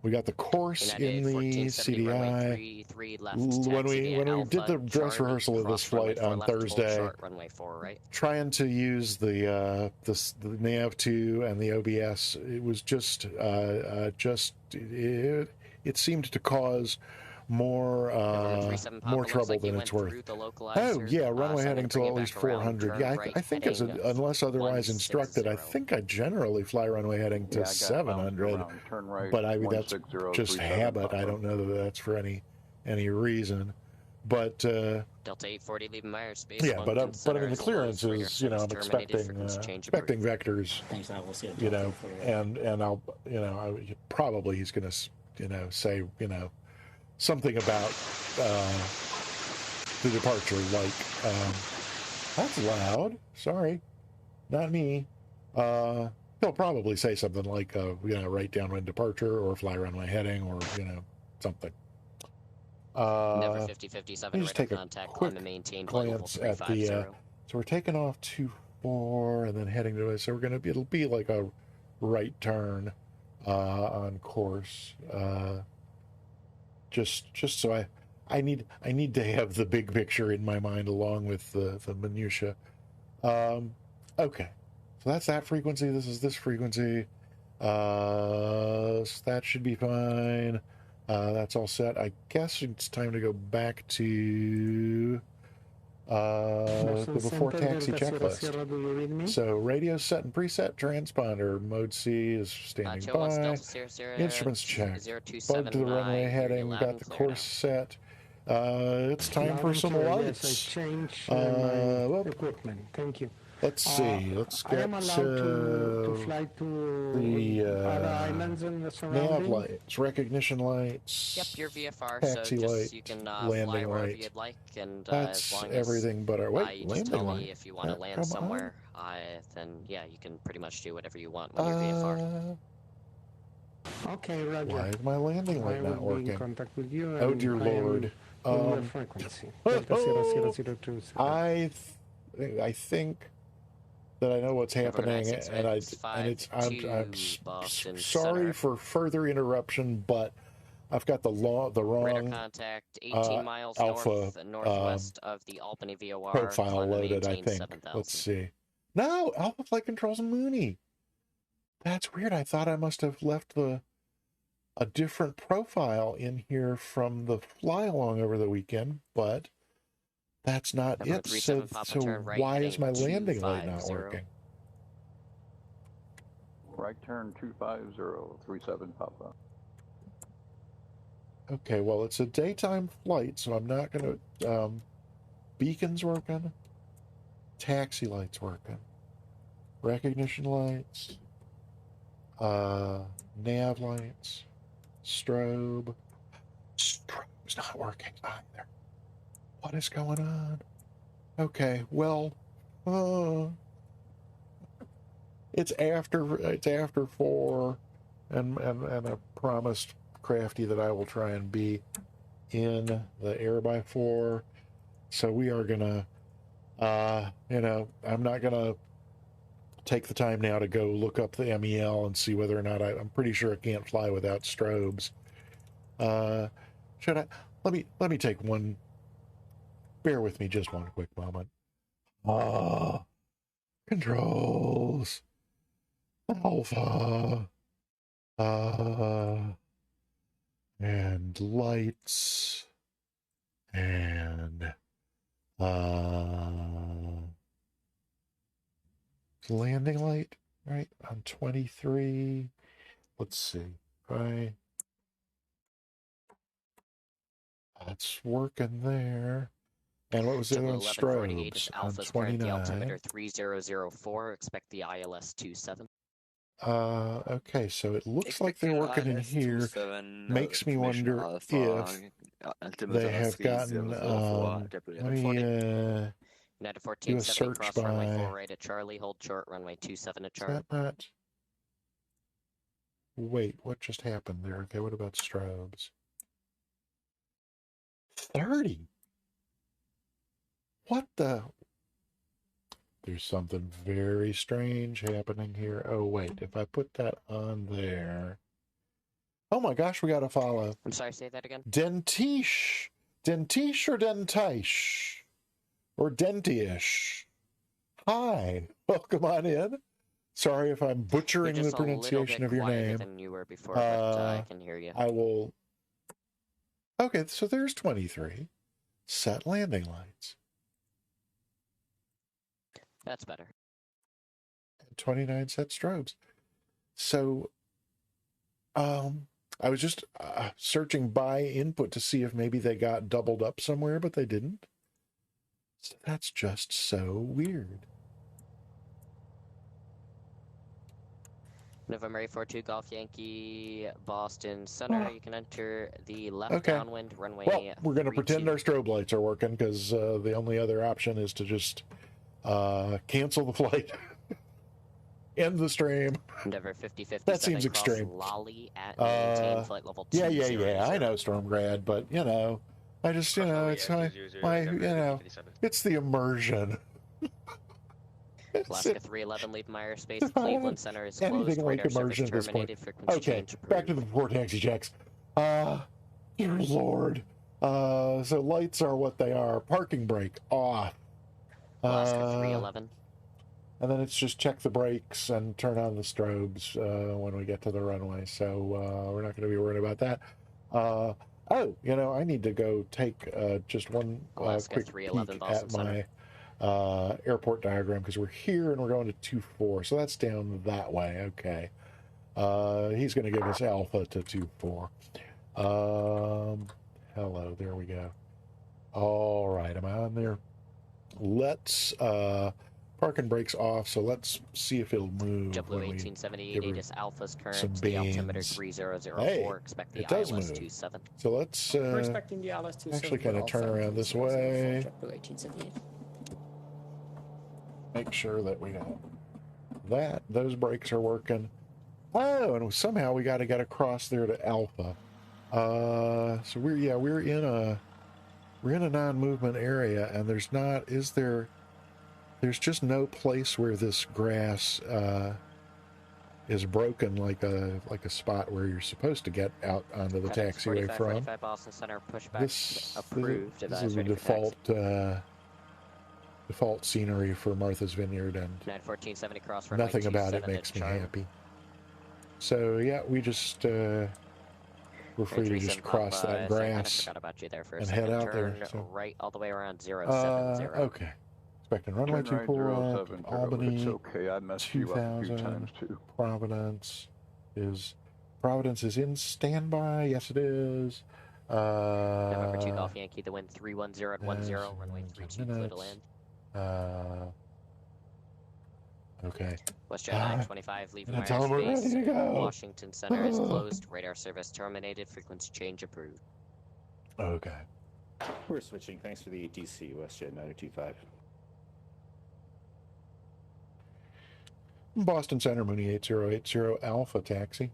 Speaker 1: We got the course in the CDI. When we did the dress rehearsal of this flight on Thursday, trying to use the nav 2 and the OBS, it was just it seemed to cause more trouble than it's worth. Oh yeah, runway heading to at least 400. Yeah, I think unless otherwise instructed, I think I generally fly runway heading to 700. But that's just habit. I don't know that that's for any reason. But
Speaker 2: Delta 840 leaving my airspace.
Speaker 1: Yeah, but I mean the clearance is, I'm expecting vectors, and I'll, probably he's going to, say, something about the departure, like, that's loud. Sorry, not me. He'll probably say something like, right downwind departure or fly runway heading or, something.
Speaker 2: Never 5057
Speaker 1: just take a quick glance at the, so we're taking off 24 and then heading to it. So it'll be like a right turn on course. Just so I need to have the big picture in my mind along with the minutia. Okay, so that's that frequency. This is this frequency. So that should be fine. That's all set. I guess it's time to go back to the before taxi checklist. So radio set and preset, transponder mode C is standing by. Instruments checked. Bug to the runway heading. Got the course set. It's time for some lights.
Speaker 5: Equipment. Thank you.
Speaker 1: Let's see. Let's get
Speaker 5: to fly to
Speaker 1: the
Speaker 5: other islands in the
Speaker 1: nav
Speaker 5: surroundings.
Speaker 1: lights, recognition lights.
Speaker 2: Yep, your VFR.
Speaker 1: Taxi
Speaker 2: so
Speaker 1: light,
Speaker 2: you can
Speaker 1: landing
Speaker 2: fly wherever
Speaker 1: light.
Speaker 2: you'd like, and
Speaker 1: That's
Speaker 2: as long
Speaker 1: everything
Speaker 2: as,
Speaker 1: but our
Speaker 2: you
Speaker 1: landing
Speaker 2: just tell
Speaker 1: light.
Speaker 2: me if you want to land
Speaker 1: Come
Speaker 2: somewhere, then yeah, you can pretty much do whatever you want with your VFR.
Speaker 5: Okay, Roger.
Speaker 1: Why is my landing light not
Speaker 5: I will be in
Speaker 1: working?
Speaker 5: contact with you.
Speaker 1: Oh
Speaker 5: and
Speaker 1: dear
Speaker 5: I am
Speaker 1: Lord.
Speaker 5: in your frequency. Delta 0027.
Speaker 1: I think that I know what's happening, and I'm sorry for further interruption, but I've got the wrong
Speaker 2: contact 18 miles
Speaker 1: alpha
Speaker 2: northwest of the Albany VOR
Speaker 1: profile loaded. I think. Let's see. No, Alpha Flight Control's Mooney. That's weird. I thought I must have left a different profile in here from the fly along over the weekend, but that's not it. So why is my landing light not working?
Speaker 3: Right turn 25037 Papa.
Speaker 1: Okay, well, it's a daytime flight, so I'm not going to... beacons working. Taxi lights working. Recognition lights. Nav lights. Strobe. Strobe's not working either. What is going on? Okay, well... It's after 4, and I promised Crafty that I will try and be in the air by 4. So we are gonna, I'm not gonna take the time now to go look up the MEL and see whether or not I'm pretty sure I can't fly without strobes. Should I? Let me take one. Bear with me just one quick moment. Controls. Alpha. And lights. And landing light, right? On 23. Let's see. Right. That's working there. And what was the other one?
Speaker 2: 1148 is
Speaker 1: Strobes on
Speaker 2: Alpha's current, the
Speaker 1: 29.
Speaker 2: altimeter 3004. Expect the ILS 27.
Speaker 1: Okay, so it looks like they're working in here. Makes me wonder if they have gotten, let me
Speaker 2: United
Speaker 1: do a
Speaker 2: 1470,
Speaker 1: search
Speaker 2: cross runway 4
Speaker 1: by,
Speaker 2: right at Charlie, hold short runway 27 at
Speaker 1: is
Speaker 2: Charlie.
Speaker 1: that not, wait, what just happened there? Okay, what about strobes? 30? What the? There's something very strange happening here. Oh, wait, if I put that on there. Oh my gosh, we got to follow.
Speaker 2: I'm sorry, say that again?
Speaker 1: Dentiche. Dentiche or dentiche? Or dentish? Hi, welcome on in. Sorry if I'm butchering the pronunciation of your name.
Speaker 2: Than you were before, but I can hear you.
Speaker 1: I will. Okay, so there's 23. Set landing lights.
Speaker 2: That's better.
Speaker 1: 29 set strobes. So, I was just searching by input to see if maybe they got doubled up somewhere, but they didn't. So that's just so weird.
Speaker 2: November 842 Golf Yankee, Boston Center. You can enter the left downwind runway.
Speaker 1: Well, we're going to pretend our strobe lights are working because the only other option is to just cancel the flight. End the stream.
Speaker 2: Endeavor 50-50.
Speaker 1: That seems extreme.
Speaker 2: Lolly at maintain flight level 2.
Speaker 1: Yeah. I know Stormgrad, but you know, I just it's my it's the immersion.
Speaker 2: Alaska 311, leave my airspace. Cleveland Center is closed.
Speaker 1: Anything like
Speaker 2: Radar
Speaker 1: immersion
Speaker 2: service
Speaker 1: at this point.
Speaker 2: terminated. Frequency
Speaker 1: Okay,
Speaker 2: change
Speaker 1: back to the before taxi checks. Dear Lord. So lights are what they are. Parking brake off.
Speaker 2: Alaska 311.
Speaker 1: And then it's just check the brakes and turn on the strobes when we get to the runway. So we're not going to be worried about that. I need to go take just one quick peek at my airport diagram because we're here and we're going to 2-4. So that's down that way. Okay. He's going to give us alpha to 2-4. Hello, there we go. All right, am I on there? Let's parking brakes off, so let's see if it'll move.
Speaker 2: W1878 is Alpha's current, the altimeter 3004.
Speaker 1: Hey,
Speaker 2: Expect the
Speaker 1: it does
Speaker 2: ILS
Speaker 1: move.
Speaker 2: 27.
Speaker 1: So let's
Speaker 6: We're expecting the ILS 27
Speaker 1: actually kind of turn around this way.
Speaker 6: W1878.
Speaker 1: Make sure that we have those brakes are working. Oh, and somehow we got to get across there to Alpha. So we're in a non-movement area, and there's just no place where this grass is broken like a spot where you're supposed to get out onto the taxiway from.
Speaker 2: Boston Center,
Speaker 1: This
Speaker 2: approved.
Speaker 1: is the default scenery for Martha's Vineyard, and
Speaker 2: 1470 cross
Speaker 1: nothing about it makes me happy. So yeah, we just we're free to just cross that grass and head out there. So.
Speaker 2: Right all the way around 070.
Speaker 1: Okay. Expecting runway 24 at Albany.
Speaker 3: It's okay, I messed you up a few times too.
Speaker 1: Providence is in standby. Yes, it is.
Speaker 2: November 2 Golf Yankee, the wind 310 at 10, runway 32, clear to land.
Speaker 1: Okay.
Speaker 2: WestJet 925, leave my
Speaker 1: tell them we're ready to
Speaker 2: airspace.
Speaker 1: go.
Speaker 2: Washington Center is closed. Radar service terminated. Frequency change approved.
Speaker 1: Okay.
Speaker 7: We're switching. Thanks for the ATC, WestJet 925.
Speaker 1: Boston Center, Mooney 8080 Alpha taxi.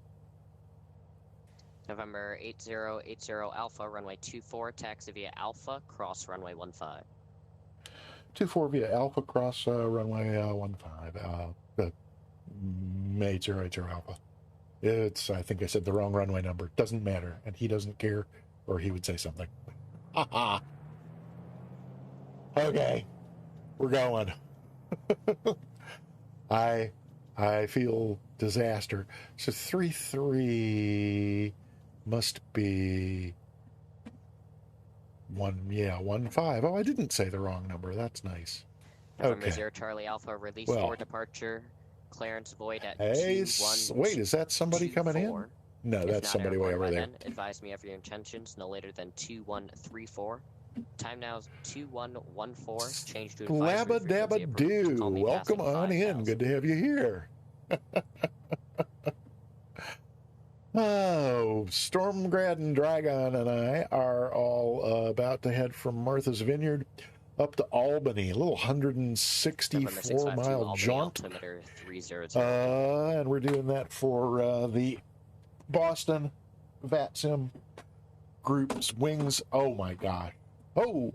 Speaker 2: November 8080 Alpha, runway 24, taxi via Alpha, cross runway 15.
Speaker 1: 24 via Alpha, cross runway 15. 8080 Alpha. I think I said the wrong runway number. Doesn't matter, and he doesn't care, or he would say something. Okay. We're going. I feel disaster. So 3-3 must be 1-5. Oh, I didn't say the wrong number. That's nice.
Speaker 2: November
Speaker 1: Okay.
Speaker 2: 0 Charlie Alpha, release
Speaker 1: Well.
Speaker 2: for departure. Clearance void at
Speaker 1: Hey,
Speaker 2: 2-1.
Speaker 1: wait, is that somebody coming in?
Speaker 2: 24.
Speaker 1: No,
Speaker 2: If
Speaker 1: that's
Speaker 2: not
Speaker 1: somebody way
Speaker 2: airborne
Speaker 1: over
Speaker 2: by
Speaker 1: there.
Speaker 2: then, advise me of your intentions no later than 2134. Time now is 2114. Change to advisory
Speaker 1: Labba
Speaker 2: frequency
Speaker 1: dabba
Speaker 2: approved.
Speaker 1: do.
Speaker 2: Call me
Speaker 1: Welcome
Speaker 2: passing
Speaker 1: on in.
Speaker 2: 5000.
Speaker 1: Good to have you here. Oh, Stormgrad and Dragon and I are all about to head from Martha's Vineyard up to Albany, a little
Speaker 2: November 652
Speaker 1: 164-mile
Speaker 2: Albany,
Speaker 1: jaunt.
Speaker 2: altimeter 300.
Speaker 1: And we're doing that for the Boston VATSIM group's wings. Oh my gosh. Oh,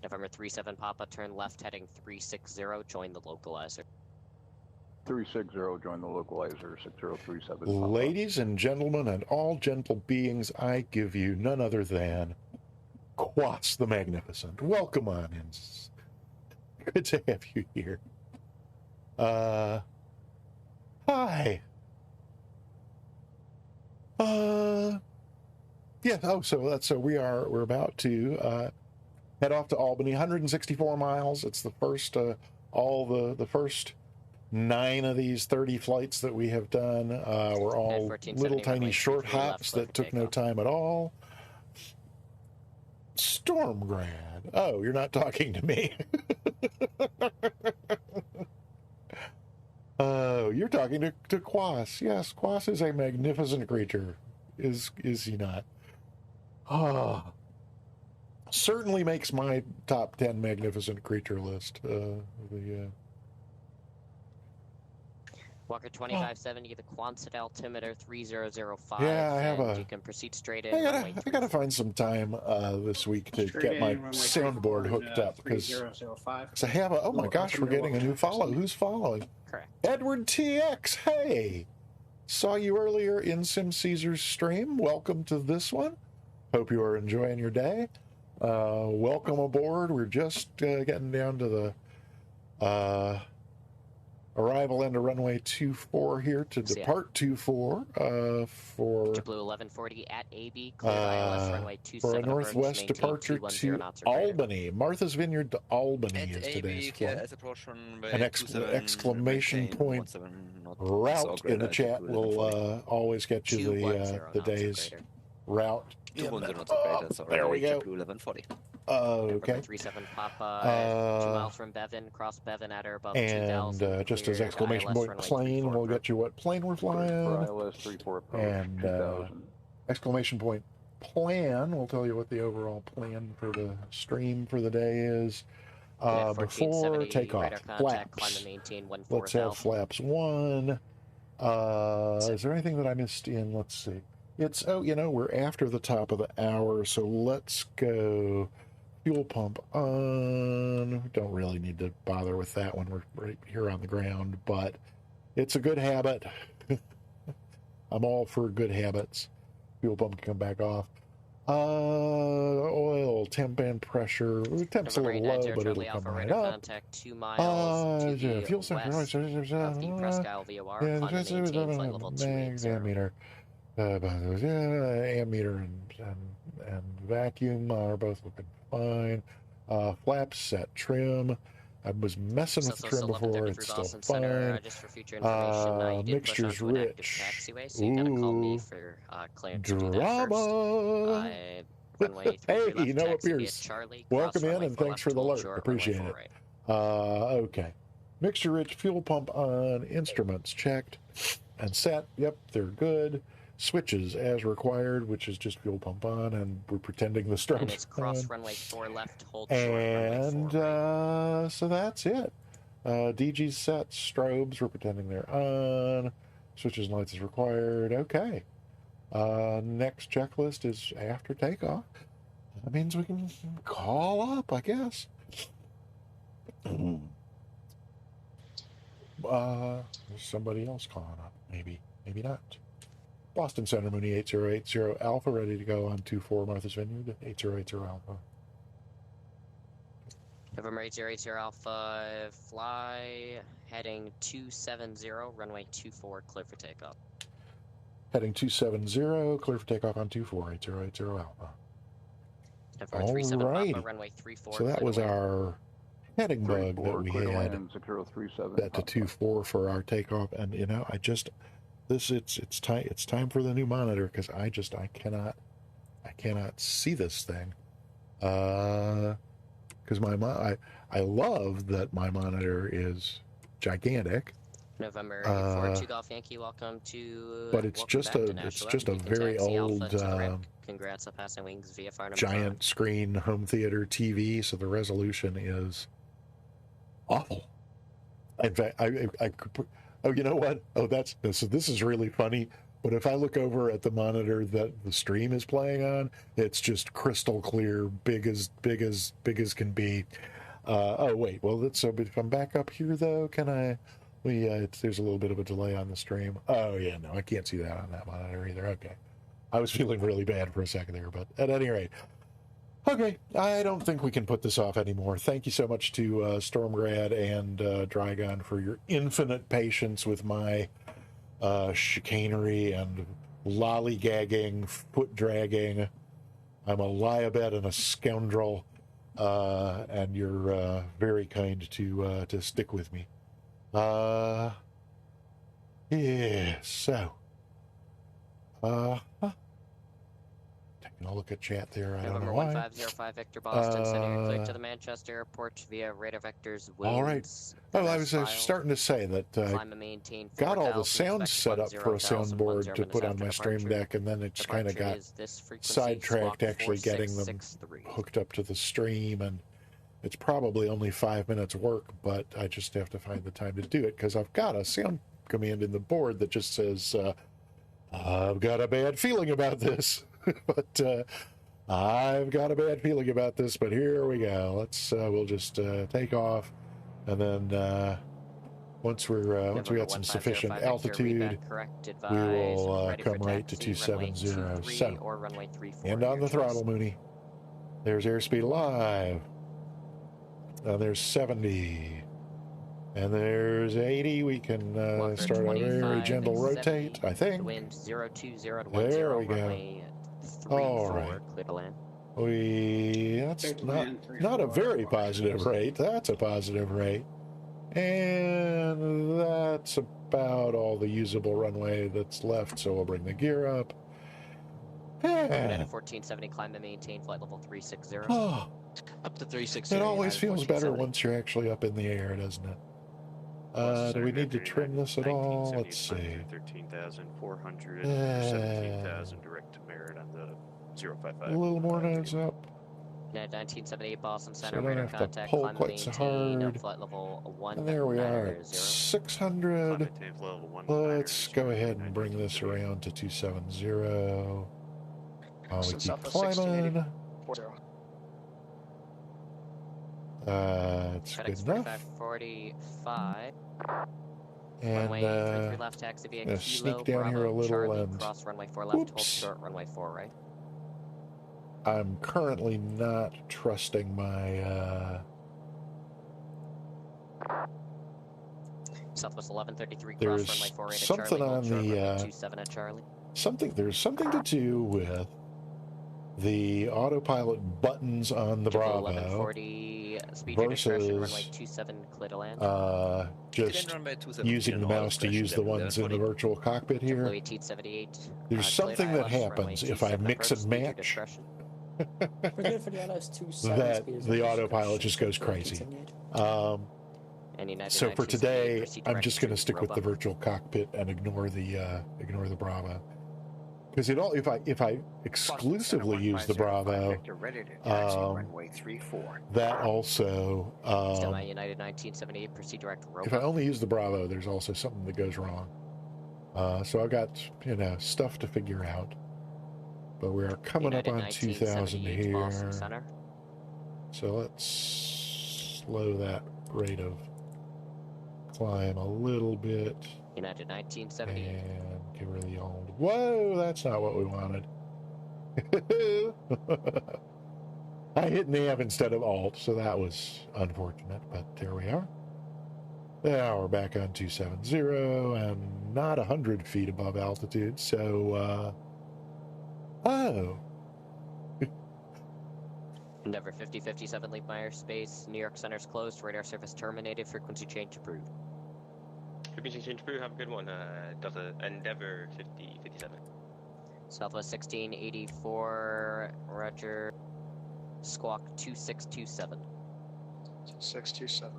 Speaker 2: November 37 Papa, turn left heading 360, join the localizer.
Speaker 3: 360, join the localizer, 6037. Papa.
Speaker 1: ladies and gentlemen, and all gentle beings, I give you none other than Quas the Magnificent. Welcome on in. Good to have you here. Hi. Yeah, so we're about to head off to Albany, 164 miles. It's the first the first 9 of these 30 flights that we have done were all
Speaker 2: 1470
Speaker 1: little tiny
Speaker 2: runway
Speaker 1: short
Speaker 2: 23 left,
Speaker 1: hops
Speaker 2: clear
Speaker 1: that
Speaker 2: for
Speaker 1: took no
Speaker 2: takeoff.
Speaker 1: time at all. Stormgrad. Oh, you're not talking to me. Oh, you're talking to Quas. Yes, Quas is a magnificent creature. Is he not? Ah, certainly makes my top 10 magnificent creature list.
Speaker 2: Walker 2570, the Quonset altimeter 3005.
Speaker 1: Yeah, I have
Speaker 2: and
Speaker 1: a-
Speaker 2: you can proceed straight in.
Speaker 1: I
Speaker 2: runway
Speaker 1: gotta
Speaker 2: 34.
Speaker 1: find some time this week to
Speaker 4: Straight
Speaker 1: get
Speaker 4: in,
Speaker 1: my
Speaker 4: runway
Speaker 1: soundboard
Speaker 4: 34
Speaker 1: hooked up because
Speaker 4: 3005.
Speaker 1: I have a. Oh my
Speaker 4: Lower
Speaker 1: gosh, we're
Speaker 4: altimeter,
Speaker 1: getting a new
Speaker 4: walk
Speaker 1: follow.
Speaker 4: taxi.
Speaker 1: Who's following?
Speaker 2: Correct.
Speaker 1: Edward TX. Hey, saw you earlier in Sim Caesar's stream. Welcome to this one. Hope you are enjoying your day. Welcome aboard. We're just getting down to the arrival end of runway 24 here to
Speaker 2: See ya.
Speaker 1: depart 24 for
Speaker 2: JetBlue 1140 at AB, cleared ILS runway
Speaker 1: for a
Speaker 2: 27
Speaker 1: northwest
Speaker 2: approach, maintain
Speaker 1: departure
Speaker 2: 210
Speaker 1: to
Speaker 2: knots or greater.
Speaker 1: Albany. Martha's Vineyard to Albany
Speaker 8: At
Speaker 1: is
Speaker 8: AB,
Speaker 1: today's
Speaker 8: clear
Speaker 1: flight.
Speaker 8: as approach runway
Speaker 1: An
Speaker 8: 27,
Speaker 1: exclamation
Speaker 8: maintain
Speaker 1: point
Speaker 8: 17 knots or
Speaker 1: Route in the
Speaker 8: greater,
Speaker 1: chat
Speaker 8: JetBlue
Speaker 1: will
Speaker 8: 1140.
Speaker 1: always get you
Speaker 2: 210
Speaker 1: the
Speaker 2: knots or
Speaker 1: day's
Speaker 2: greater.
Speaker 1: route.
Speaker 8: 210 knots or greater, sorry.
Speaker 1: There we go.
Speaker 8: JetBlue 1140.
Speaker 1: Okay.
Speaker 2: November 37 Papa, 2 miles from Bevan, cross Bevan at or above
Speaker 1: And
Speaker 2: 2000.
Speaker 1: just as
Speaker 2: cleared
Speaker 1: exclamation
Speaker 2: ILS
Speaker 1: point
Speaker 2: runway
Speaker 1: plane,
Speaker 2: 34
Speaker 1: we'll get you what plane we're
Speaker 3: For
Speaker 1: flying.
Speaker 3: ILS 34 approach,
Speaker 1: And
Speaker 3: 2000.
Speaker 1: Exclamation point plan will tell you what the overall plan for the stream for the day is.
Speaker 2: Yeah,
Speaker 1: Before
Speaker 2: 1470,
Speaker 1: takeoff,
Speaker 2: radar contact, climb
Speaker 1: flaps.
Speaker 2: and maintain
Speaker 1: Let's have
Speaker 2: 14,000.
Speaker 1: flaps 1. Is there anything that I missed in? Let's see. It's, we're after the top of the hour, so let's go fuel pump on. We don't really need to bother with that when we're right here on the ground, but it's a good habit. I'm all for good habits. Fuel pump can come back off. Oil, temp and pressure. Temp's a
Speaker 2: November
Speaker 1: little
Speaker 2: 890
Speaker 1: low, but it'll
Speaker 2: Charlie
Speaker 1: come
Speaker 2: Alpha,
Speaker 1: right
Speaker 2: radar
Speaker 1: up.
Speaker 2: contact 2 miles to the
Speaker 1: Fuel
Speaker 2: west
Speaker 1: sensor,
Speaker 2: of the Presque Isle VOR, climb and maintain flight level 280.
Speaker 1: ammeter, ammeter and vacuum are both looking fine. Flaps set, trim. I was messing with the trim before. It's still
Speaker 2: Boston Center,
Speaker 1: fine.
Speaker 2: just for future information, you did push
Speaker 1: Mixture's
Speaker 2: onto an active
Speaker 1: rich.
Speaker 2: taxiway, so you gotta call me
Speaker 1: Ooh,
Speaker 2: for clearance to do that first.
Speaker 1: drama.
Speaker 2: Runway 33
Speaker 1: Hey,
Speaker 2: left,
Speaker 1: you know what,
Speaker 2: taxi via
Speaker 1: Pierce?
Speaker 2: Charlie,
Speaker 1: Welcome
Speaker 2: cross
Speaker 1: in
Speaker 2: runway
Speaker 1: and
Speaker 2: 4
Speaker 1: thanks
Speaker 2: left,
Speaker 1: for the
Speaker 2: hold
Speaker 1: alert.
Speaker 2: short,
Speaker 1: Appreciate
Speaker 2: runway
Speaker 1: it.
Speaker 2: 4 right.
Speaker 1: Okay. Mixture rich, fuel pump on, instruments checked and set. Yep, they're good. Switches as required, which is just fuel pump on, and we're pretending the
Speaker 2: And
Speaker 1: strobes
Speaker 2: it's cross
Speaker 1: on.
Speaker 2: runway 4 left, hold short, runway
Speaker 1: And
Speaker 2: 4 right.
Speaker 1: so that's it. DG's set, strobes, we're pretending they're on. Switches and lights is required. Okay. Next checklist is after takeoff. That means we can call up, I guess. There's somebody else calling up. Maybe not. Boston Center, Mooney 8080 Alpha, ready to go on 24 Martha's Vineyard, 8080 Alpha.
Speaker 2: November 8080 Alpha, fly, heading 270, runway 24, clear for takeoff.
Speaker 1: Heading 270, clear for takeoff on 24, 8080 Alpha.
Speaker 2: November 37 Papa,
Speaker 1: Alrighty.
Speaker 2: runway 34,
Speaker 1: So that
Speaker 2: clear
Speaker 1: was
Speaker 2: to land.
Speaker 1: our heading bug that
Speaker 3: 34,
Speaker 1: we
Speaker 3: clear to
Speaker 1: had
Speaker 3: land, 6037.
Speaker 1: set to 24 for our takeoff. And you know, it's time for the new monitor, because I cannot see this thing. Because I love that my monitor is gigantic.
Speaker 2: November 42 Golf Yankee, welcome to.
Speaker 1: But it's
Speaker 2: welcome
Speaker 1: just
Speaker 2: back
Speaker 1: a
Speaker 2: to Nashua.
Speaker 1: just a
Speaker 2: You can
Speaker 1: very
Speaker 2: taxi Alpha
Speaker 1: old
Speaker 2: to the ramp. Congrats on passing wings, VFR number 5.
Speaker 1: giant screen home theater TV, so the resolution is awful. In fact, I could put, oh, you know what? Oh, so this is really funny. But if I look over at the monitor that the stream is playing on, it's just crystal clear, big as can be. Oh wait, well so if I'm back up here though, can I? There's a little bit of a delay on the stream. Oh yeah, no, I can't see that on that monitor either. Okay, I was feeling really bad for a second there, but at any rate, okay, I don't think we can put this off anymore. Thank you so much to Stormgrad and Drygon for your infinite patience with my chicanery and lollygagging, foot dragging. I'm a lie-a-bed and a scoundrel, and you're very kind to stick with me. Yeah, so taking a look at chat there. I don't
Speaker 2: November
Speaker 1: know why.
Speaker 2: 1505 Victor Boston, sending you clear to the Manchester Airport via radar vectors.
Speaker 1: All right. Oh, I was starting to say that got all the sounds set up for a soundboard to put on my stream deck, and then it just kind of got sidetracked actually getting them hooked up to the stream, and it's probably only 5 minutes work, but I just have to find the time to do it, because I've got a sound command in the board that just says, I've got a bad feeling about this. But I've got a bad feeling about this, but here we go. We'll just take off, and then once we got some sufficient altitude, we will come right to 270. So, and on the throttle, Mooney. There's airspeed alive. There's 70. And there's 80. We can start a very gentle rotate, I think.
Speaker 2: Wind 020 to 10.
Speaker 1: There we go. All right.
Speaker 2: Clear to land.
Speaker 1: That's not a very positive rate. That's a positive rate. And that's about all the usable runway that's left, so we'll bring the gear up.
Speaker 2: United 1470, climb and maintain flight level 360.
Speaker 1: Oh,
Speaker 8: Up to 360.
Speaker 1: it always feels better once you're actually up in the air, doesn't it? Do we need to trim this at all? Let's see.
Speaker 9: 13,400 and 17,000 direct to merit on the 055.
Speaker 1: A little more nose up.
Speaker 2: United 1978 Boston
Speaker 1: So I
Speaker 2: Center,
Speaker 1: don't
Speaker 2: radar
Speaker 1: have to
Speaker 2: contact,
Speaker 1: pull
Speaker 2: climb and
Speaker 1: quite so
Speaker 2: maintain
Speaker 1: hard.
Speaker 2: flight level 1.
Speaker 1: And there we are at 600. Let's go ahead and bring this around to 270. While we keep climbing. It's good enough.
Speaker 2: 45.
Speaker 1: And
Speaker 2: runway 33 left, taxi via
Speaker 1: gonna
Speaker 2: Kilo,
Speaker 1: sneak down
Speaker 2: Bravo,
Speaker 1: here a little
Speaker 2: Charlie,
Speaker 1: and
Speaker 2: cross runway 4 left, hold
Speaker 1: oops.
Speaker 2: short runway 4 right.
Speaker 1: I'm currently not trusting my
Speaker 2: Southwest 1133 cross
Speaker 1: there's
Speaker 2: runway 4 right at
Speaker 1: something
Speaker 2: Charlie,
Speaker 1: on
Speaker 2: hold short
Speaker 1: the
Speaker 2: runway 27 at Charlie.
Speaker 1: there's something to do with the autopilot buttons on the Bravo
Speaker 2: 1140 speed discretion runway
Speaker 1: versus
Speaker 2: 27 clear to land.
Speaker 1: just using the mouse to use the ones in the virtual cockpit here.
Speaker 2: 1878.
Speaker 1: There's something that happens if I mix and match
Speaker 6: We're good for the LS27
Speaker 1: that
Speaker 6: speed,
Speaker 1: the autopilot just goes crazy. So for today, I'm just going to stick with the virtual cockpit and ignore the Bravo, because if I exclusively use the Bravo, that also
Speaker 2: Still at United 1978, proceed direct
Speaker 1: if I only use the Bravo, there's also something that goes wrong. So I've got stuff to figure out. But we are coming up on 2,000 here. So let's slow that rate of climb a little bit.
Speaker 2: United 1978.
Speaker 1: And get rid of the old. Whoa, that's not what we wanted. I hit nav instead of alt, so that was unfortunate, but there we are. Now we're back on 270 and not 100 feet above altitude, so, oh.
Speaker 2: Endeavor 5057, leave my airspace. New York Center's closed. Radar service terminated. Frequency change approved.
Speaker 10: Frequency change approved. Have a good one. Delta Endeavor 5057.
Speaker 2: Southwest 1684, Roger. Squawk 2627.
Speaker 4: 627.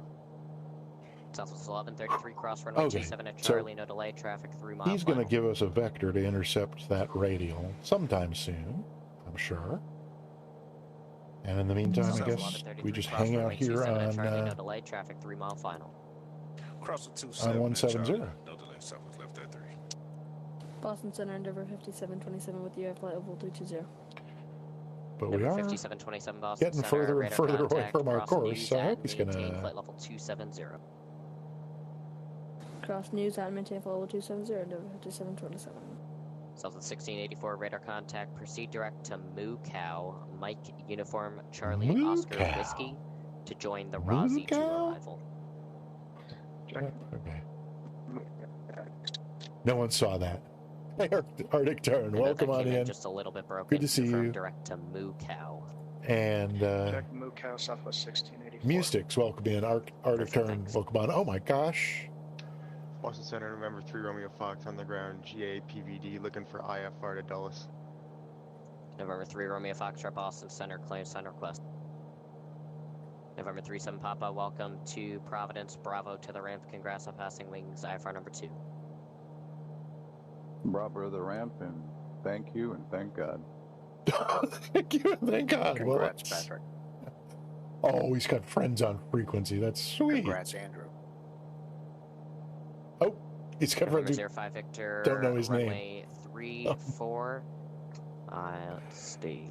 Speaker 2: Southwest 1133, cross runway
Speaker 1: Okay,
Speaker 2: 27 at
Speaker 1: so
Speaker 2: Charlie, no delay, traffic 3 miles.
Speaker 1: He's going to give us a vector to intercept that radial sometime soon, I'm sure. And in the meantime, I guess we just hang out here on
Speaker 2: Charlie, no delay, traffic 3 mile final.
Speaker 11: Cross the 27
Speaker 1: on 170.
Speaker 11: No delay, southwest left 33.
Speaker 6: Boston Center, Endeavor 5727 with you, flight level 220.
Speaker 1: But we are
Speaker 2: 5727 Boston
Speaker 1: getting
Speaker 2: Center,
Speaker 1: further and
Speaker 2: radar
Speaker 1: further away
Speaker 2: contact,
Speaker 1: from our
Speaker 2: cross
Speaker 1: course,
Speaker 2: news
Speaker 1: so I
Speaker 2: at
Speaker 1: hope he's going
Speaker 2: maintain
Speaker 1: to...
Speaker 2: flight level 270.
Speaker 6: Cross news at maintain flight level 270, Endeavor 5727.
Speaker 2: Southwest 1684, radar contact, proceed direct to Moo Cow, Mike Uniform Charlie
Speaker 1: Moo
Speaker 2: Oscar
Speaker 1: Cow?
Speaker 2: Whiskey to join the
Speaker 1: Moo
Speaker 2: Razi 2
Speaker 1: Cow?
Speaker 2: arrival.
Speaker 1: Okay. No one saw that. Hey, Arctic Turn,
Speaker 2: I know
Speaker 1: welcome
Speaker 2: that
Speaker 1: on
Speaker 2: came
Speaker 1: in.
Speaker 2: Just a little bit broken.
Speaker 1: Good to see
Speaker 2: Confirm
Speaker 1: you.
Speaker 2: Direct to Moo Cow.
Speaker 1: And
Speaker 4: Check Moo Cow, Southwest 1684.
Speaker 1: Mystics, welcome in. Arctic
Speaker 2: Perfect,
Speaker 1: Turn,
Speaker 2: thanks.
Speaker 1: welcome on. Oh my gosh.
Speaker 12: Boston Center, November 3 Romeo Fox on the ground, GA PVD, looking for IFR to Dulles.
Speaker 2: November 3 Romeo Foxtrot, Boston Center, claim sign request. November 37 Papa, welcome to Providence, Bravo to the ramp, congrats on passing wings, IFR number 2.
Speaker 3: Bravo to the ramp, and thank you and thank God.
Speaker 1: Thank you, thank God.
Speaker 11: Congrats,
Speaker 1: Well,
Speaker 11: Patrick.
Speaker 1: oh, he's got friends on frequency. That's sweet.
Speaker 11: Congrats, Andrew.
Speaker 1: Oh, he's got
Speaker 2: November
Speaker 1: friends.
Speaker 2: 05 Victor,
Speaker 1: Don't know his name.
Speaker 2: runway 34. Let's see.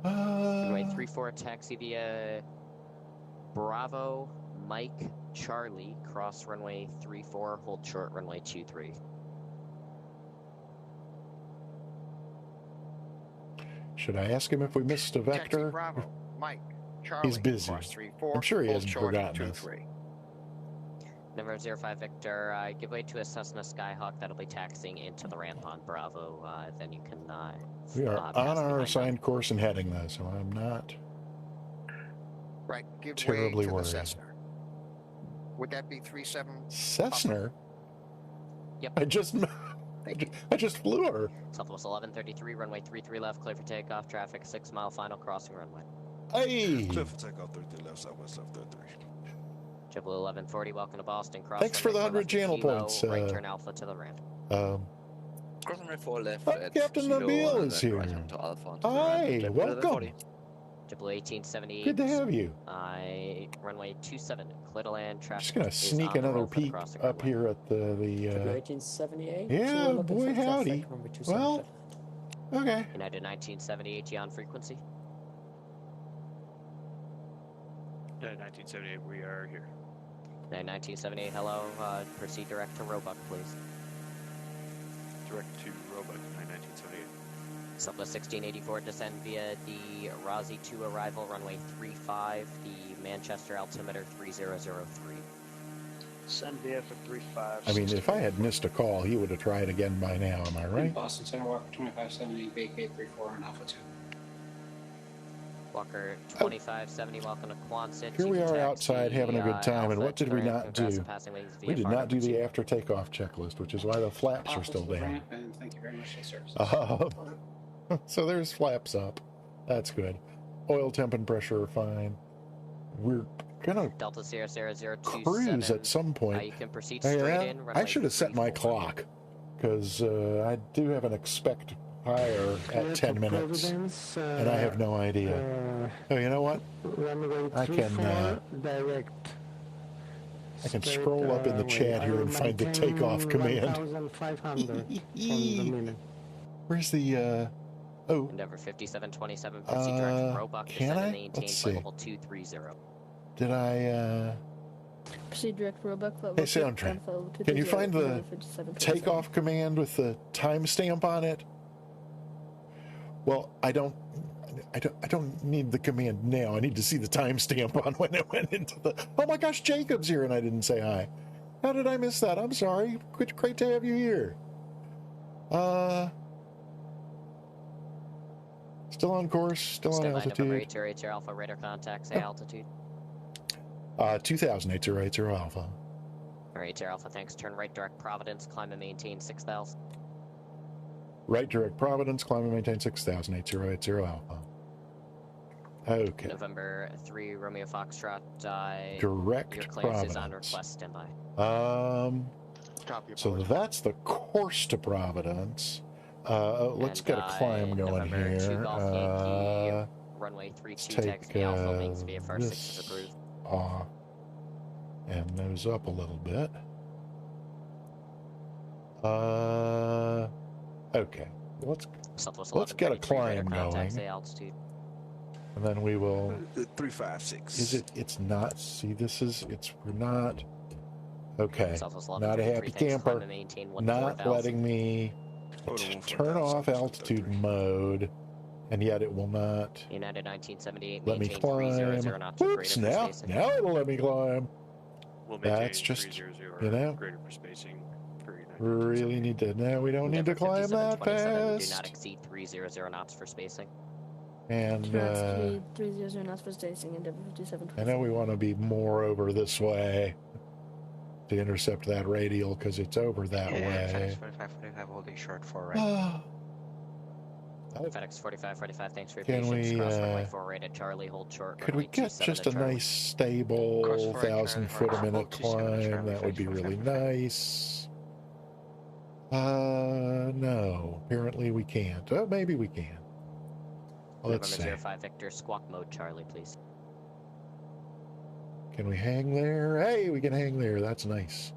Speaker 2: Runway 34, taxi via Bravo, Mike, Charlie, cross runway 34, hold short runway 23.
Speaker 1: Should I ask him if we missed a
Speaker 11: Taxi
Speaker 1: vector?
Speaker 11: Bravo, Mike, Charlie.
Speaker 1: He's busy.
Speaker 11: Cross 34,
Speaker 1: I'm sure he
Speaker 11: hold
Speaker 1: hasn't
Speaker 11: short,
Speaker 1: forgotten this.
Speaker 11: 23.
Speaker 2: Number 05 Victor, give way to a Cessna Skyhawk that'll be taxiing into the ramp on Bravo. Then you can.
Speaker 1: We are
Speaker 2: pass
Speaker 1: on our
Speaker 2: behind
Speaker 1: assigned course and heading, though, so I'm not
Speaker 11: Right, give
Speaker 1: terribly
Speaker 11: way to
Speaker 1: worried.
Speaker 11: the Cessna. Would that be 37?
Speaker 1: Cessna?
Speaker 2: Yep.
Speaker 1: I just flew her.
Speaker 2: Southwest 1133, runway 33 left, clear for takeoff. Traffic 6 mile final crossing runway.
Speaker 1: Hey!
Speaker 11: Clear for takeoff 33 left, southwest left 33.
Speaker 2: JetBlue 1140, welcome to Boston. Cross
Speaker 1: Thanks for the
Speaker 2: runway
Speaker 1: 100
Speaker 2: 4 left
Speaker 1: channel
Speaker 2: Kilo,
Speaker 1: points,
Speaker 2: right turn Alpha to the ramp.
Speaker 8: Cross runway 4 left
Speaker 1: Oh,
Speaker 8: at
Speaker 1: Captain
Speaker 8: Kilo
Speaker 1: Nabil
Speaker 8: and
Speaker 1: is
Speaker 8: then
Speaker 1: here.
Speaker 8: right onto Alpha onto the
Speaker 1: Hi,
Speaker 8: ramp. JetBlue
Speaker 1: welcome.
Speaker 8: 1140.
Speaker 2: JetBlue 1878.
Speaker 1: Good to have you.
Speaker 2: Runway 27, clear to land.
Speaker 1: I'm
Speaker 2: Traffic
Speaker 1: just gonna
Speaker 2: is
Speaker 1: sneak
Speaker 2: on the
Speaker 1: another
Speaker 2: roll for the
Speaker 1: peek
Speaker 2: crossing
Speaker 1: up
Speaker 2: runway.
Speaker 1: here at the
Speaker 6: 1878.
Speaker 1: yeah, boy, howdy. Well, okay.
Speaker 2: United 1978, you on frequency?
Speaker 9: Yeah, 1978, we are here.
Speaker 2: 1978, hello. Proceed direct to Roebuck, please.
Speaker 9: Direct to Roebuck, 1978.
Speaker 2: Southwest 1684, descend via the Razi 2 arrival, runway 35, the Manchester altimeter 3003.
Speaker 4: Send VF for 35.
Speaker 1: I mean, if I had missed a call, he would have tried again by now. Am I right?
Speaker 13: Boston Center, Walker 2570, vacate 34 on Alpha 2.
Speaker 2: Walker 2570, welcome to Quonset.
Speaker 1: Here we are outside having a good time, and
Speaker 2: Alpha
Speaker 1: what did we
Speaker 2: to the
Speaker 1: not
Speaker 2: ramp,
Speaker 1: do?
Speaker 2: congrats on passing wings
Speaker 1: We did
Speaker 2: VFR
Speaker 1: not do
Speaker 2: number
Speaker 1: the
Speaker 2: 2.
Speaker 1: after takeoff checklist, which is why the flaps are
Speaker 13: Office
Speaker 1: still
Speaker 13: of the
Speaker 1: down.
Speaker 13: ramp, and thank you very much for the service.
Speaker 1: So there's flaps up. That's good. Oil temp and pressure are fine. We're gonna
Speaker 2: Delta Sierra Sierra 027.
Speaker 1: cruise at some point.
Speaker 2: You can proceed
Speaker 1: Hey,
Speaker 2: straight in.
Speaker 1: I
Speaker 2: runway
Speaker 1: should have set my
Speaker 2: 34.
Speaker 1: clock because I do have an expect higher at 10 minutes, and I have no idea. Oh, you know what?
Speaker 5: Runway
Speaker 1: I can
Speaker 5: 34, direct.
Speaker 1: I can
Speaker 5: Straight
Speaker 1: scroll up in the
Speaker 5: away.
Speaker 1: chat here and find the
Speaker 5: maintain
Speaker 1: takeoff command.
Speaker 5: 1,500 from the minute.
Speaker 1: Where's the oh?
Speaker 2: Endeavor 5727, proceed direct to Roebuck,
Speaker 1: can
Speaker 2: descend
Speaker 1: I?
Speaker 2: and maintain
Speaker 1: Let's
Speaker 2: flight
Speaker 1: see.
Speaker 2: level 230.
Speaker 1: Did I
Speaker 6: Proceed direct to Roebuck, flight
Speaker 1: Hey,
Speaker 6: level
Speaker 1: Soundtrack,
Speaker 6: 220,
Speaker 1: can you find the
Speaker 6: 5727.
Speaker 1: takeoff command with the timestamp on it? Well, I don't. I don't need the command now. I need to see the timestamp on when it went into the. Oh my gosh, Jacob's here and I didn't say hi. How did I miss that? I'm sorry. Great to have you here. Still on course. Still on altitude.
Speaker 2: November Alpha radar contact. Say altitude.
Speaker 1: 2000 8080 Alpha.
Speaker 2: Alright, Alpha. Thanks. Turn right direct Providence. Climb and maintain 6000.
Speaker 1: Right direct Providence. Climb and maintain 6000 8080 Alpha. Okay.
Speaker 2: November 3 Romeo Foxtrot.
Speaker 1: Direct
Speaker 2: your clearance
Speaker 1: Providence.
Speaker 2: is on request. Standby.
Speaker 1: So that's the course to Providence. Let's get a climb going
Speaker 2: November 2
Speaker 1: here.
Speaker 2: Golf Yankee, runway 32 taxi Alpha wings VFR 6 is approved.
Speaker 1: Off and nose up a little bit. Okay. Let's get a climb going.
Speaker 2: Altitude.
Speaker 1: And then we will
Speaker 11: 356.
Speaker 1: It's not, we're not. Okay. Not a happy camper. Not letting me turn off altitude mode, and yet it will not
Speaker 2: United 1978
Speaker 1: let me climb. Oops, now it'll let me climb.
Speaker 9: We'll
Speaker 1: That's just,
Speaker 9: 300 greater for spacing.
Speaker 1: Really need to, now we don't need to climb that fast.
Speaker 2: Do not exceed 300 knots for spacing.
Speaker 1: And
Speaker 6: 300 knots for spacing, Endeavor 57.
Speaker 1: I know we want to be more over this way to intercept that radial because it's over that way.
Speaker 8: FedEx 4545 holding short 4 right.
Speaker 2: FedEx 4545, thanks for your
Speaker 1: Can
Speaker 2: patience.
Speaker 1: we,
Speaker 2: Cross runway 4 right at Charlie, hold short.
Speaker 1: Could we get just a nice stable 1,000 foot a minute climb? That would be really nice. No, apparently we can't. Oh, maybe we can. Let's see.
Speaker 2: November 05 Victor, squawk mode Charlie, please.
Speaker 1: Can we hang there? Hey, we can hang there. That's nice.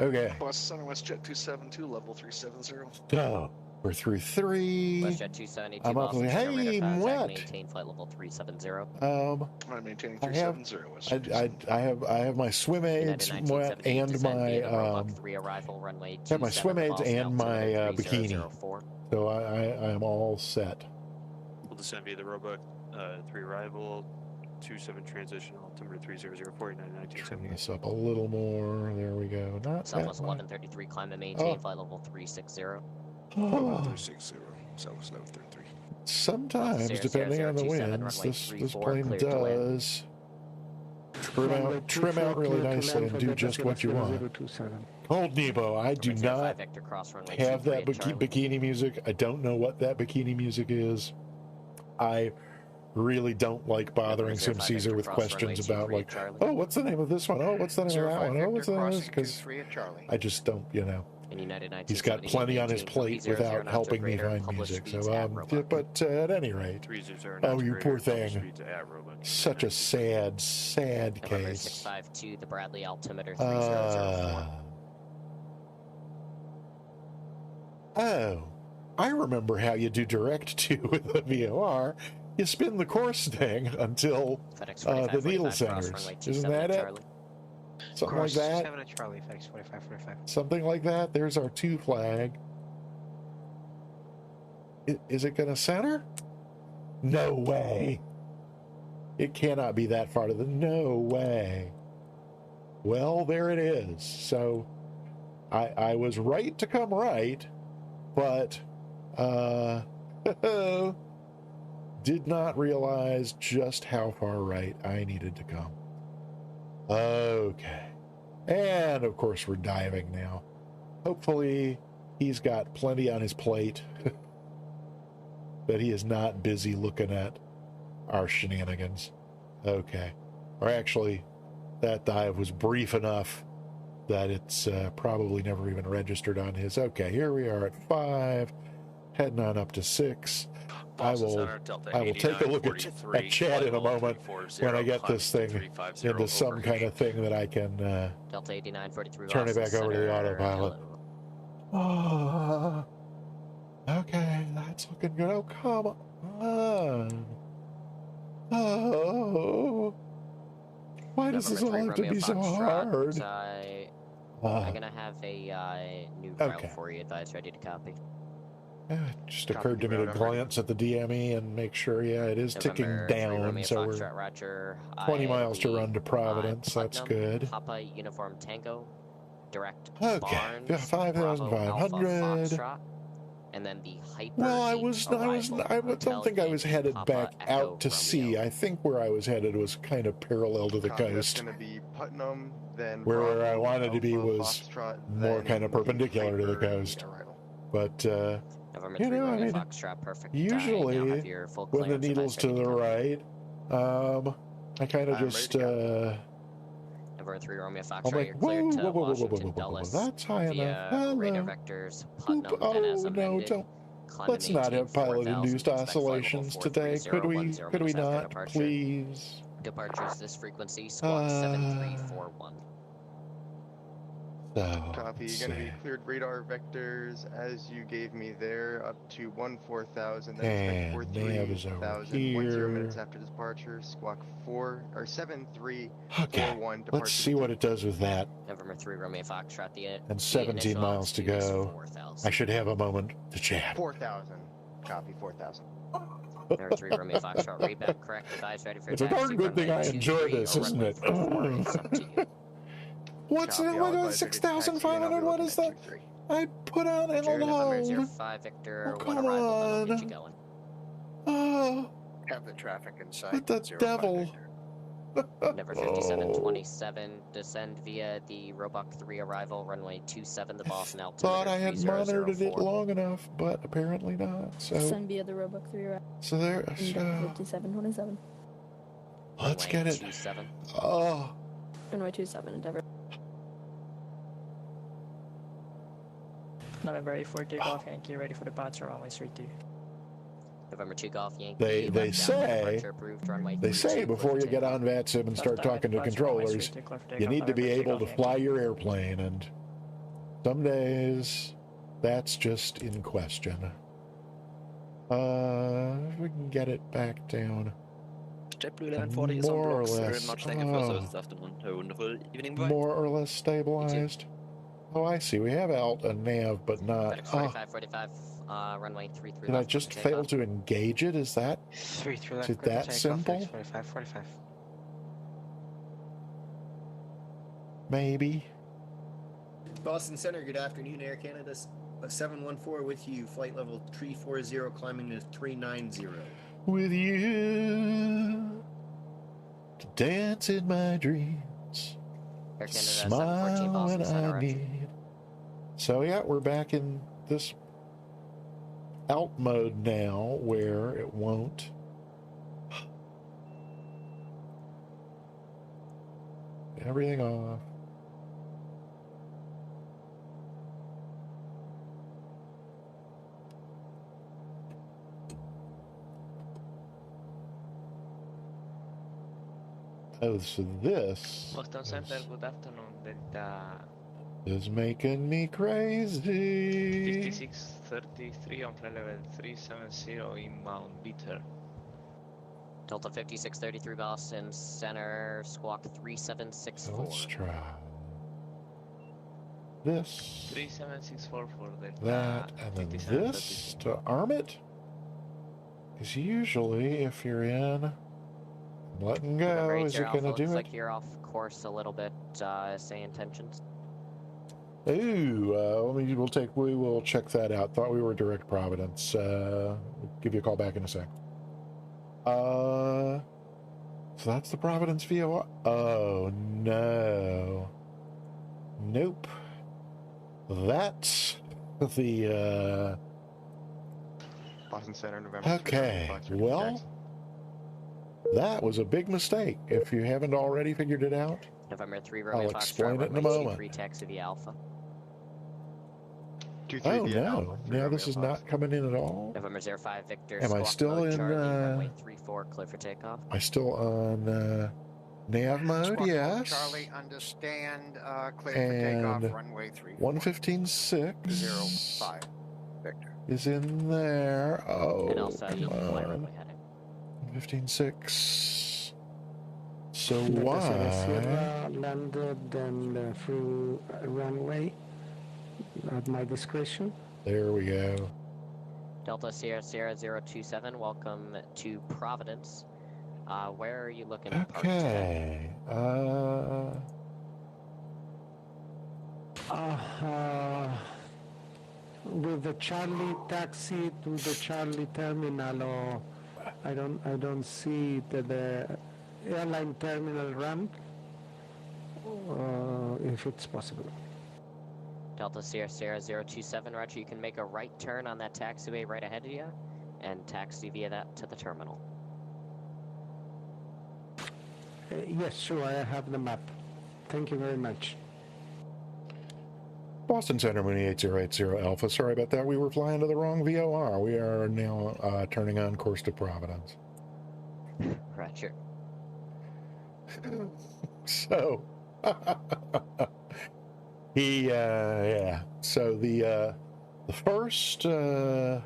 Speaker 1: Okay.
Speaker 4: Boston Center, WestJet 272, level 370.
Speaker 1: Oh, we're through 3.
Speaker 2: WestJet 272,
Speaker 1: I'm up. Hey, what?
Speaker 2: Maintain flight level 370.
Speaker 4: I'm maintaining 370.
Speaker 1: I have my swim aids and my have my swim aids and my bikini. So I am all set.
Speaker 9: We'll descend via the rowboat 3 arrival, 27 transition, altimeter 300
Speaker 1: Turn this up a little more. There we go. Not
Speaker 2: Southwest
Speaker 1: that
Speaker 2: 1133, climb and maintain flight level 360.
Speaker 11: 360. Southwest 1133.
Speaker 1: Sometimes, depending on the winds, this plane does trim out really nicely and do just what you want. Old Nebo, I do not have that bikini music. I don't know what that bikini music is. I really don't like bothering Sim Caesar with questions about like, oh, what's the name of this one? Oh, what's the name of that one? Oh, what's the name of this? Because I just don't, he's got plenty on his plate without helping me find music. So, but at any rate, oh, you poor thing. Such a sad, sad case.
Speaker 2: 652, the Bradley altimeter 3004.
Speaker 1: Oh, I remember how you do direct to with the VOR. You spin the course thing until the needle centers. Isn't that it? Something like that?
Speaker 8: Charlie, FedEx 4545.
Speaker 1: Something like that. There's our 2 flag. Is it going to center? No way. It cannot be that far to the... No way. Well, there it is. So, I was right to come right, but... did not realize just how far right I needed to come. Okay. And, of course, we're diving now. Hopefully, he's got plenty on his plate. That he is not busy looking at our shenanigans. Okay. Or actually, that dive was brief enough that it's probably never even registered on his. Okay, here we are at 5, heading on up to 6. I will take a look at chat in a moment when I get this thing into some kind of thing that I can
Speaker 2: Delta 8943
Speaker 1: turn it back over to the autopilot. Oh, okay, that's looking good. Oh, come on. Oh, why does this all have to be so hard?
Speaker 2: I'm going to have a new route for you. Advise ready to copy.
Speaker 1: It just occurred to me to glance at the DME and make sure, yeah, it is ticking down. So we're
Speaker 2: Roger,
Speaker 1: 20 miles to run to Providence. That's good.
Speaker 2: Papa Uniform Tango, direct
Speaker 1: Okay,
Speaker 2: Barnes,
Speaker 1: yeah, 5,500.
Speaker 2: and then the Hyper.
Speaker 1: Well, I don't think I was headed back out to sea. I think where I was headed was kind of parallel to the coast.
Speaker 12: That's going to be Putnam, then
Speaker 1: where
Speaker 12: Bravo,
Speaker 1: I wanted to be
Speaker 12: Alpha,
Speaker 1: was
Speaker 12: Foxtrot,
Speaker 1: more kind of perpendicular to the
Speaker 12: Hyper
Speaker 1: coast.
Speaker 12: arrival.
Speaker 1: But,
Speaker 2: November
Speaker 1: you
Speaker 2: 3
Speaker 1: know, I mean,
Speaker 2: Foxtrot, perfect.
Speaker 1: usually
Speaker 2: now have your full
Speaker 1: when the
Speaker 2: clearance
Speaker 1: needle's
Speaker 2: advice
Speaker 1: to the
Speaker 2: ready
Speaker 1: right, I kind of
Speaker 12: I'm
Speaker 1: just,
Speaker 2: November 3 Romeo
Speaker 1: I'm
Speaker 2: Foxtrot,
Speaker 1: like,
Speaker 2: you're
Speaker 1: whoa,
Speaker 2: cleared to
Speaker 1: whoa, whoa, whoa, whoa, whoa,
Speaker 2: Washington
Speaker 1: whoa, whoa, whoa,
Speaker 2: Dulles
Speaker 1: that's high enough.
Speaker 2: via
Speaker 1: Hello.
Speaker 2: radar vectors
Speaker 1: Boop.
Speaker 2: Putnam,
Speaker 1: Oh,
Speaker 2: then as
Speaker 1: no,
Speaker 2: amended.
Speaker 1: don't.
Speaker 2: Climb
Speaker 1: Let's
Speaker 2: and
Speaker 1: not
Speaker 2: maintain
Speaker 1: have pilot-induced
Speaker 2: 4000, expect flight level
Speaker 1: oscillations today. Could we
Speaker 2: 43010
Speaker 1: not,
Speaker 2: minutes after departure.
Speaker 1: please?
Speaker 2: Departures this frequency, squawk 7341.
Speaker 1: So,
Speaker 12: Copy.
Speaker 1: let's
Speaker 12: You're going to
Speaker 1: see.
Speaker 12: be cleared radar vectors as you gave me there, up to 14,000. Then
Speaker 1: And
Speaker 12: expect
Speaker 1: nav is over
Speaker 12: 43,000. 10 minutes
Speaker 1: here.
Speaker 12: after departure, squawk 7341.
Speaker 1: Okay, let's see what it does with that.
Speaker 2: November 3 Romeo Foxtrot,
Speaker 1: And 17 miles to go. I should have a moment to chat.
Speaker 12: 4,000. Copy, 4,000.
Speaker 2: November 3 Romeo Foxtrot, rebound, correct, advise ready for
Speaker 1: It's a
Speaker 2: taxi,
Speaker 1: darn good thing I
Speaker 2: runway
Speaker 1: enjoy
Speaker 2: 23
Speaker 1: this,
Speaker 2: or
Speaker 1: isn't
Speaker 2: runway
Speaker 1: it?
Speaker 2: 44, it's up to you.
Speaker 1: What's
Speaker 12: Copy,
Speaker 1: that?
Speaker 12: I'll
Speaker 1: What
Speaker 12: advise you to taxi, and I'll
Speaker 1: 6,500?
Speaker 12: be
Speaker 1: What
Speaker 12: looking
Speaker 1: is
Speaker 12: at
Speaker 1: that?
Speaker 12: 23.
Speaker 1: I put on an
Speaker 2: November
Speaker 1: hold.
Speaker 2: 05 Victor,
Speaker 1: Oh,
Speaker 2: one
Speaker 1: come
Speaker 2: arrival, then we'll get
Speaker 1: on.
Speaker 2: you going.
Speaker 1: Oh,
Speaker 11: Have the traffic in sight.
Speaker 1: what the
Speaker 11: 05
Speaker 1: devil?
Speaker 11: Victor.
Speaker 2: Number 5727, descend via the Roebuck 3 arrival, runway 27, the Boston altimeter.
Speaker 1: Thought I had monitored it
Speaker 2: 3004.
Speaker 1: long enough, but apparently not. So,
Speaker 6: Send via the Roebuck 3 right.
Speaker 1: so there.
Speaker 6: Number
Speaker 1: So
Speaker 6: 5727.
Speaker 1: let's
Speaker 2: Runway
Speaker 1: get it.
Speaker 2: 27.
Speaker 1: Oh,
Speaker 6: Runway 27, Endeavor.
Speaker 14: November 84 takeoff, Yankee ready for departure, runway 32.
Speaker 2: November 2 Golf Yankee.
Speaker 1: they
Speaker 2: left down,
Speaker 1: say
Speaker 2: departure approved, runway
Speaker 1: they say
Speaker 2: 32,
Speaker 1: before
Speaker 2: clear
Speaker 1: you
Speaker 2: for
Speaker 1: get
Speaker 2: takeoff.
Speaker 1: on VATSIM and start talking to controllers, you need to be able to fly your airplane, and some days that's just in question. If we can get it back down.
Speaker 15: JetBlue 1140 is on
Speaker 1: More or
Speaker 15: blocks. Very
Speaker 1: less.
Speaker 15: much thank you for service this afternoon. Have a wonderful evening. Bye.
Speaker 1: More or less stabilized. Oh, I see. We have alt and nav, but not.
Speaker 2: FedEx 4545, runway 33.
Speaker 1: Did I
Speaker 2: left,
Speaker 1: just
Speaker 2: clear for
Speaker 1: fail
Speaker 2: takeoff.
Speaker 1: to engage it? Is that?
Speaker 8: 33
Speaker 1: Is
Speaker 8: left,
Speaker 1: it
Speaker 8: clear for
Speaker 1: that
Speaker 8: takeoff,
Speaker 1: simple?
Speaker 8: 45, 45.
Speaker 1: Maybe.
Speaker 16: Boston Center, good afternoon. Air Canada 714 with you. Flight level 340, climbing to 390.
Speaker 1: With you to dance in my dreams.
Speaker 2: Air Canada
Speaker 1: Smile
Speaker 2: 714 Boston
Speaker 1: when
Speaker 2: Center,
Speaker 1: I
Speaker 2: roger.
Speaker 1: need. So yeah, we're back in this alt mode now, where it won't. Everything off. Oh, so this
Speaker 17: Boston Center, good afternoon. Delta
Speaker 1: is making me crazy.
Speaker 17: 5633 on flight level 370 inbound bitter.
Speaker 2: Delta 5633 Boston Center, squawk 3764.
Speaker 1: Let's try this,
Speaker 17: 3764 for Delta.
Speaker 1: that, and then
Speaker 17: 5733.
Speaker 1: this to arm it. Because usually, if you're in, letting go,
Speaker 2: November 80
Speaker 1: is it
Speaker 2: Alpha,
Speaker 1: going to do
Speaker 2: looks
Speaker 1: it?
Speaker 2: like you're off course a little bit, say intentions.
Speaker 1: Ooh, we will check that out. Thought we were direct Providence. We'll give you a call back in a sec. So that's the Providence via. Oh no, nope. That's the.
Speaker 12: Boston Center, November.
Speaker 1: Okay, well, that was a big mistake. If you haven't already figured it out,
Speaker 2: November 3 Romeo
Speaker 1: I'll
Speaker 2: Foxtrot,
Speaker 1: explain it in a
Speaker 2: runway
Speaker 1: moment.
Speaker 2: 23 taxi via Alpha.
Speaker 1: Oh no, now this is not coming in at all.
Speaker 2: November 05 Victor,
Speaker 1: Am I
Speaker 2: squawk
Speaker 1: still
Speaker 2: mode
Speaker 1: in,
Speaker 2: Charlie, runway 34, clear for takeoff.
Speaker 1: Am I still on nav mode?
Speaker 11: Squawk
Speaker 1: Yes.
Speaker 11: Charlie, understand. Clear for takeoff. Runway
Speaker 1: 115.6
Speaker 11: 05. Victor.
Speaker 1: is in there. Oh,
Speaker 2: And also,
Speaker 1: come
Speaker 2: you'll be flight
Speaker 1: on.
Speaker 2: runway heading.
Speaker 1: 115.6. So
Speaker 5: Delta
Speaker 1: why?
Speaker 5: Sierra landed and through runway at my discretion.
Speaker 1: There we go.
Speaker 2: Delta Sierra Sierra 027, welcome to Providence. Where are you looking to park today?
Speaker 1: Okay.
Speaker 5: With the Charlie taxi to the Charlie terminal, or I don't see the airline terminal ramp, if it's possible.
Speaker 2: Delta Sierra Sierra 027, Roger, you can make a right turn on that taxiway right ahead of you and taxi via that to the terminal.
Speaker 5: Yes, sure, I have the map. Thank you very much.
Speaker 1: Boston Center, Mooney 8080 Alpha. Sorry about that. We were flying to the wrong VOR. We are now turning on course to Providence.
Speaker 2: Roger.
Speaker 1: So, yeah. So the first, wrong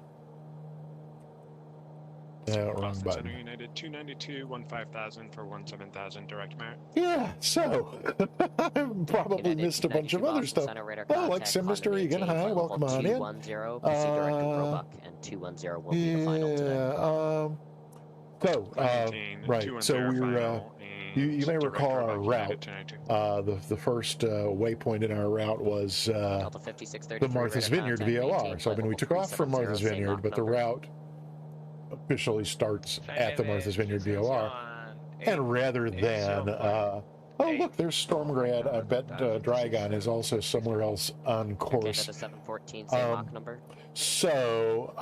Speaker 18: Boston
Speaker 1: button.
Speaker 18: Center United 292, 15,000 for 17,000 direct merit.
Speaker 1: Yeah, so I probably missed a bunch of other stuff. Oh, like Sim Mr. Regan, hi, welcome on in.
Speaker 2: 210, proceed direct to Roebuck, and 210 will be the final today.
Speaker 1: Right, so we're, you may recall our route. The first waypoint in our route was the Martha's Vineyard VOR. So, I mean, we took off from Martha's Vineyard, but the route officially starts at the Martha's Vineyard VOR. And rather than, oh, look, there's Stormgrad. I bet Drygon is also somewhere else on course.
Speaker 2: Canada 714, same Mach number.
Speaker 1: So,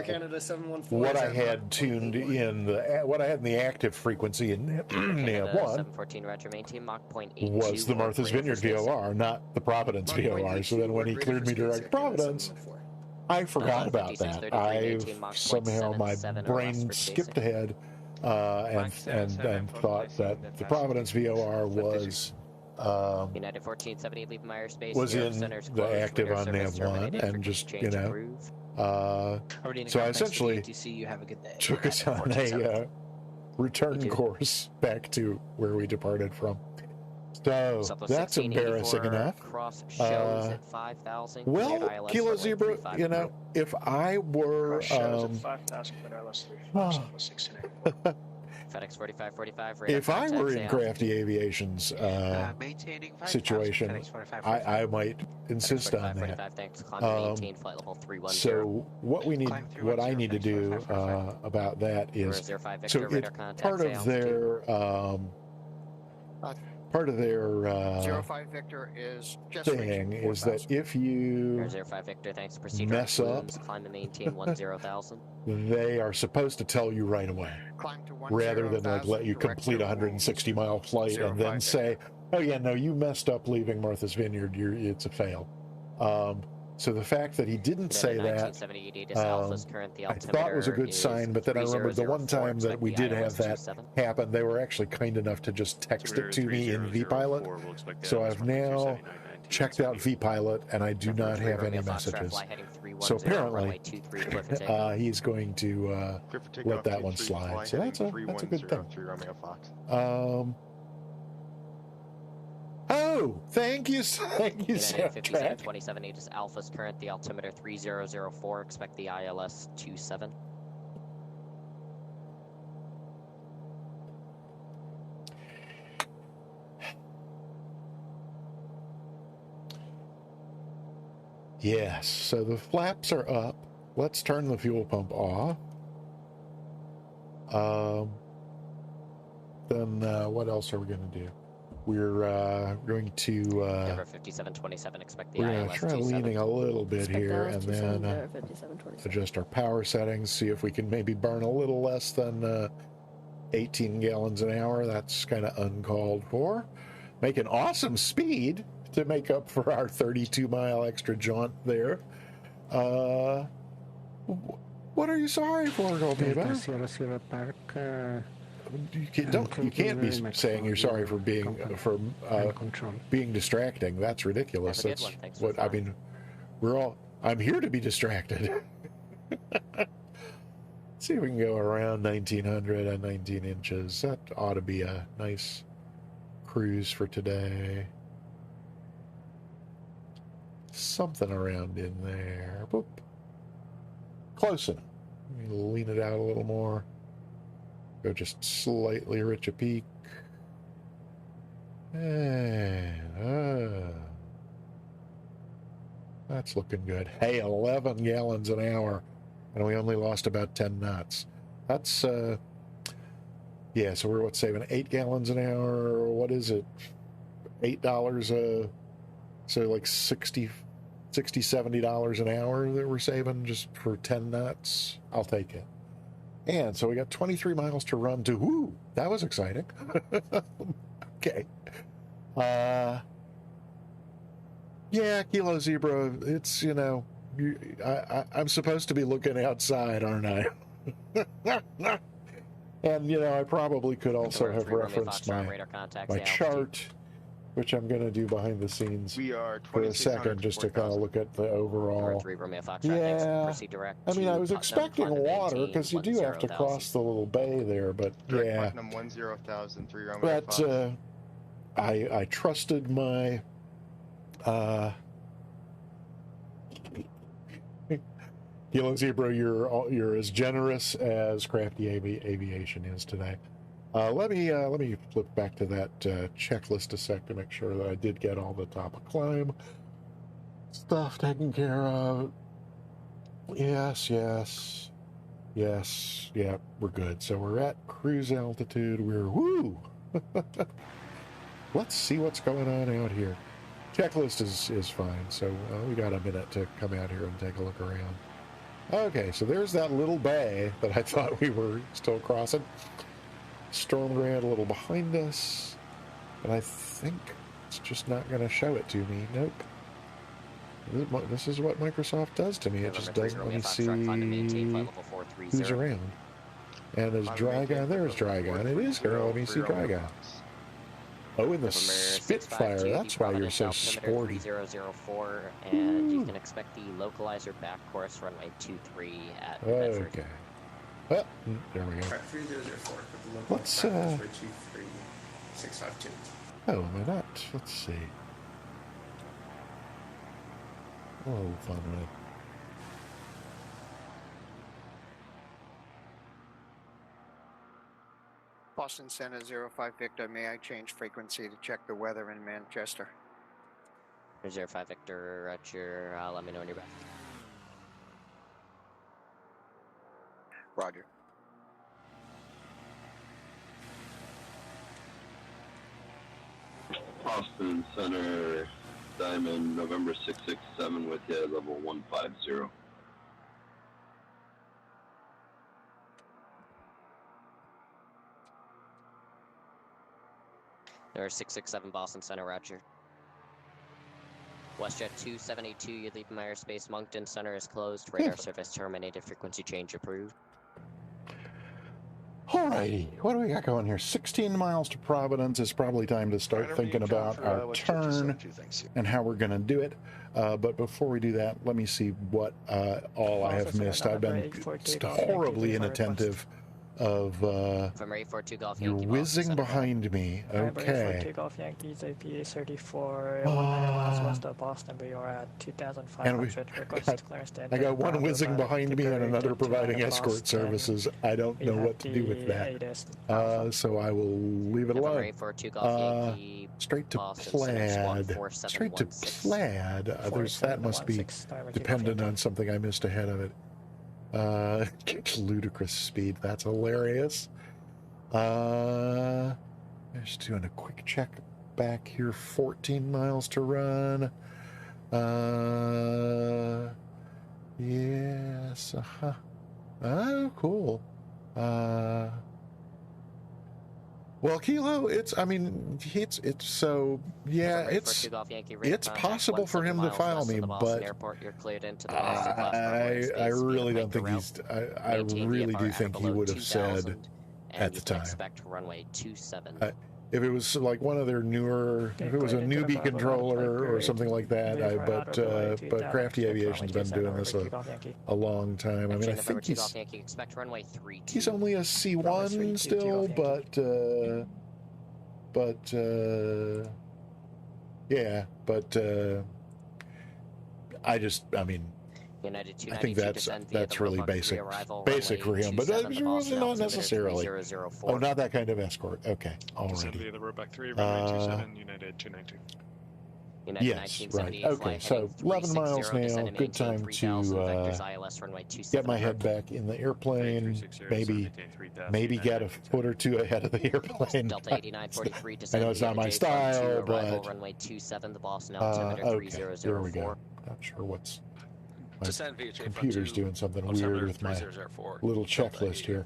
Speaker 16: Canada 714.
Speaker 1: what I had tuned in what I had in the active frequency in NAV1
Speaker 2: 714, Roger, maintain Mach 0.82
Speaker 1: was the Martha's Vineyard VOR, not the Providence VOR. So then when he cleared me direct Providence, I forgot about that. Somehow my brain skipped ahead and thought that the Providence VOR was
Speaker 2: United 1470, leave my airspace.
Speaker 1: was in the active on NAV1 and just, you know, so I essentially took us on a return course back to where we departed from. So that's embarrassing enough. Well, Kilo Zebra, you know, if I were
Speaker 2: FedEx 4545.
Speaker 1: If I were in Crafty Aviation's situation, I might insist on that. So what I need to do about that is, so it's part of their
Speaker 11: 05 Victor is just
Speaker 1: thing is that if you
Speaker 2: 05 Victor, thanks. Proceed
Speaker 1: mess up,
Speaker 2: climb to maintain 10,000.
Speaker 1: They are supposed to tell you right away, rather than like let you complete a 160-mile flight and then say, "Oh yeah, no, you messed up leaving Martha's Vineyard. It's a fail." So the fact that he didn't say that, I thought was a good sign, but then I remembered the one time that we did have that happen, they were actually kind enough to just text it to me in vPilot. So I've now checked out vPilot, and I do not have any messages. So apparently, he's going to let that one slide. So that's a good thing. Oh, thank you,
Speaker 2: United 5727 Aegis Alpha is current, the altimeter 3004, expect the ILS 27.
Speaker 1: Yes, so the flaps are up. Let's turn the fuel pump off. Then what else are we going to do? We're going to
Speaker 2: Denver 5727, expect the
Speaker 1: we're going
Speaker 2: ILS
Speaker 1: to try
Speaker 2: 27.
Speaker 1: leaning a little bit here and then adjust our power settings, see if we can maybe burn a little less than 18 gallons an hour. That's kind of uncalled for. Make an awesome speed to make up for our 32-mile extra jaunt there. What are you sorry for, Goldiva? You can't be saying you're sorry for being being distracting. That's ridiculous. That's what I mean. I'm here to be distracted. Let's see if we can go around 1900 and 19 inches. That ought to be a nice cruise for today. Something around in there. Boop. Close enough. Let me lean it out a little more. Go just slightly rich a peak. And, that's looking good. Hey, 11 gallons an hour, and we only lost about 10 knots. That's, yeah, so we're, saving 8 gallons an hour? What is it? $8 so like $60, $70 an hour that we're saving just for 10 knots. I'll take it. And so we got 23 miles to run to. Woo, that was exciting. Okay. Yeah, Kilo Zebra, it's, I'm supposed to be looking outside, aren't I? And, I probably could also have referenced my chart, which I'm going to do behind the scenes for a second, just to kind of look at the overall. Yeah, I mean, I was expecting water, because you do have to cross the little bay there, but yeah.
Speaker 12: Putnam 10,000, 3 Romeo
Speaker 1: But
Speaker 12: Fox.
Speaker 1: I trusted my Kilo Zebra, you're as generous as Crafty Aviation is today. Let me flip back to that checklist a sec to make sure that I did get all the top of climb stuff taken care of. Yes, yeah, we're good. So we're at cruise altitude. We're woo. Let's see what's going on out here. Checklist is fine, so we got a minute to come out here and take a look around. Okay, so there's that little bay that I thought we were still crossing. Storm Grant a little behind us, but I think it's just not going to show it to me. Nope. This is what Microsoft does to me. It just doesn't let me see who's around. And is Drygon? There's Drygon. It is here. Let me see Drygon. Oh, in the Spitfire. That's why you're so sporty.
Speaker 2: 004, and you can expect the localizer back course runway 23 at Bedford.
Speaker 1: Okay. Well, there we go.
Speaker 13: 3004.
Speaker 1: Let's,
Speaker 13: 23652.
Speaker 1: Oh, am I not? Let's see. Oh, fun ride.
Speaker 11: Boston Center 05 Victor, may I change frequency to check the weather in Manchester?
Speaker 2: 05 Victor, Roger, let me know when you're back.
Speaker 11: Roger.
Speaker 19: Boston Center, Diamond, November 667 with you, level 150.
Speaker 2: Number 667 Boston Center, Roger. WestJet 2782, you leave my airspace. Moncton Center is closed. Radar service terminated. Frequency change approved.
Speaker 1: Alrighty, what do we got going here? 16 miles to Providence. It's probably time to start thinking about our turn and how we're going to do it. But before we do that, let me see what all I have missed. I've been horribly inattentive of you're whizzing behind me. Okay.
Speaker 14: Takeoff Yankees APA 34, 100 miles west of Boston. We are at 2,500. Request clearance.
Speaker 1: I got one whizzing behind me and another providing escort services. I don't know what to do with that. So I will leave it alone. Straight to Plaid. Straight to Plaid. That must be dependent on something I missed ahead of it. Ludicrous speed. That's hilarious. Just doing a quick check back here. 14 miles to run. Yes. Oh, cool. Well, Kilo, it's so, yeah, it's possible for him to file me, but I really don't think I really do think he would have said at the time.
Speaker 2: Expect runway 27.
Speaker 1: If it was like one of their newer, if it was a newbie controller or something like that, but Crafty Aviation's been doing this a long time. I mean, I think he's only a C1 still,
Speaker 2: United
Speaker 1: I think
Speaker 2: 292
Speaker 1: that's really basic for him, but not necessarily. Oh, not that kind of escort. Okay, all
Speaker 18: Descend
Speaker 1: righty.
Speaker 18: via the roadback 3, runway 27, United 292.
Speaker 1: Yes, right. Okay, so 11 miles now. Good time to get my head back in the airplane. Maybe get a foot or two ahead of the airplane.
Speaker 2: Delta 8943
Speaker 1: I know it's not my style, but
Speaker 2: runway 27, the Boston altimeter
Speaker 1: okay, here we go. Not sure what's my computer's doing something weird with my little checklist here.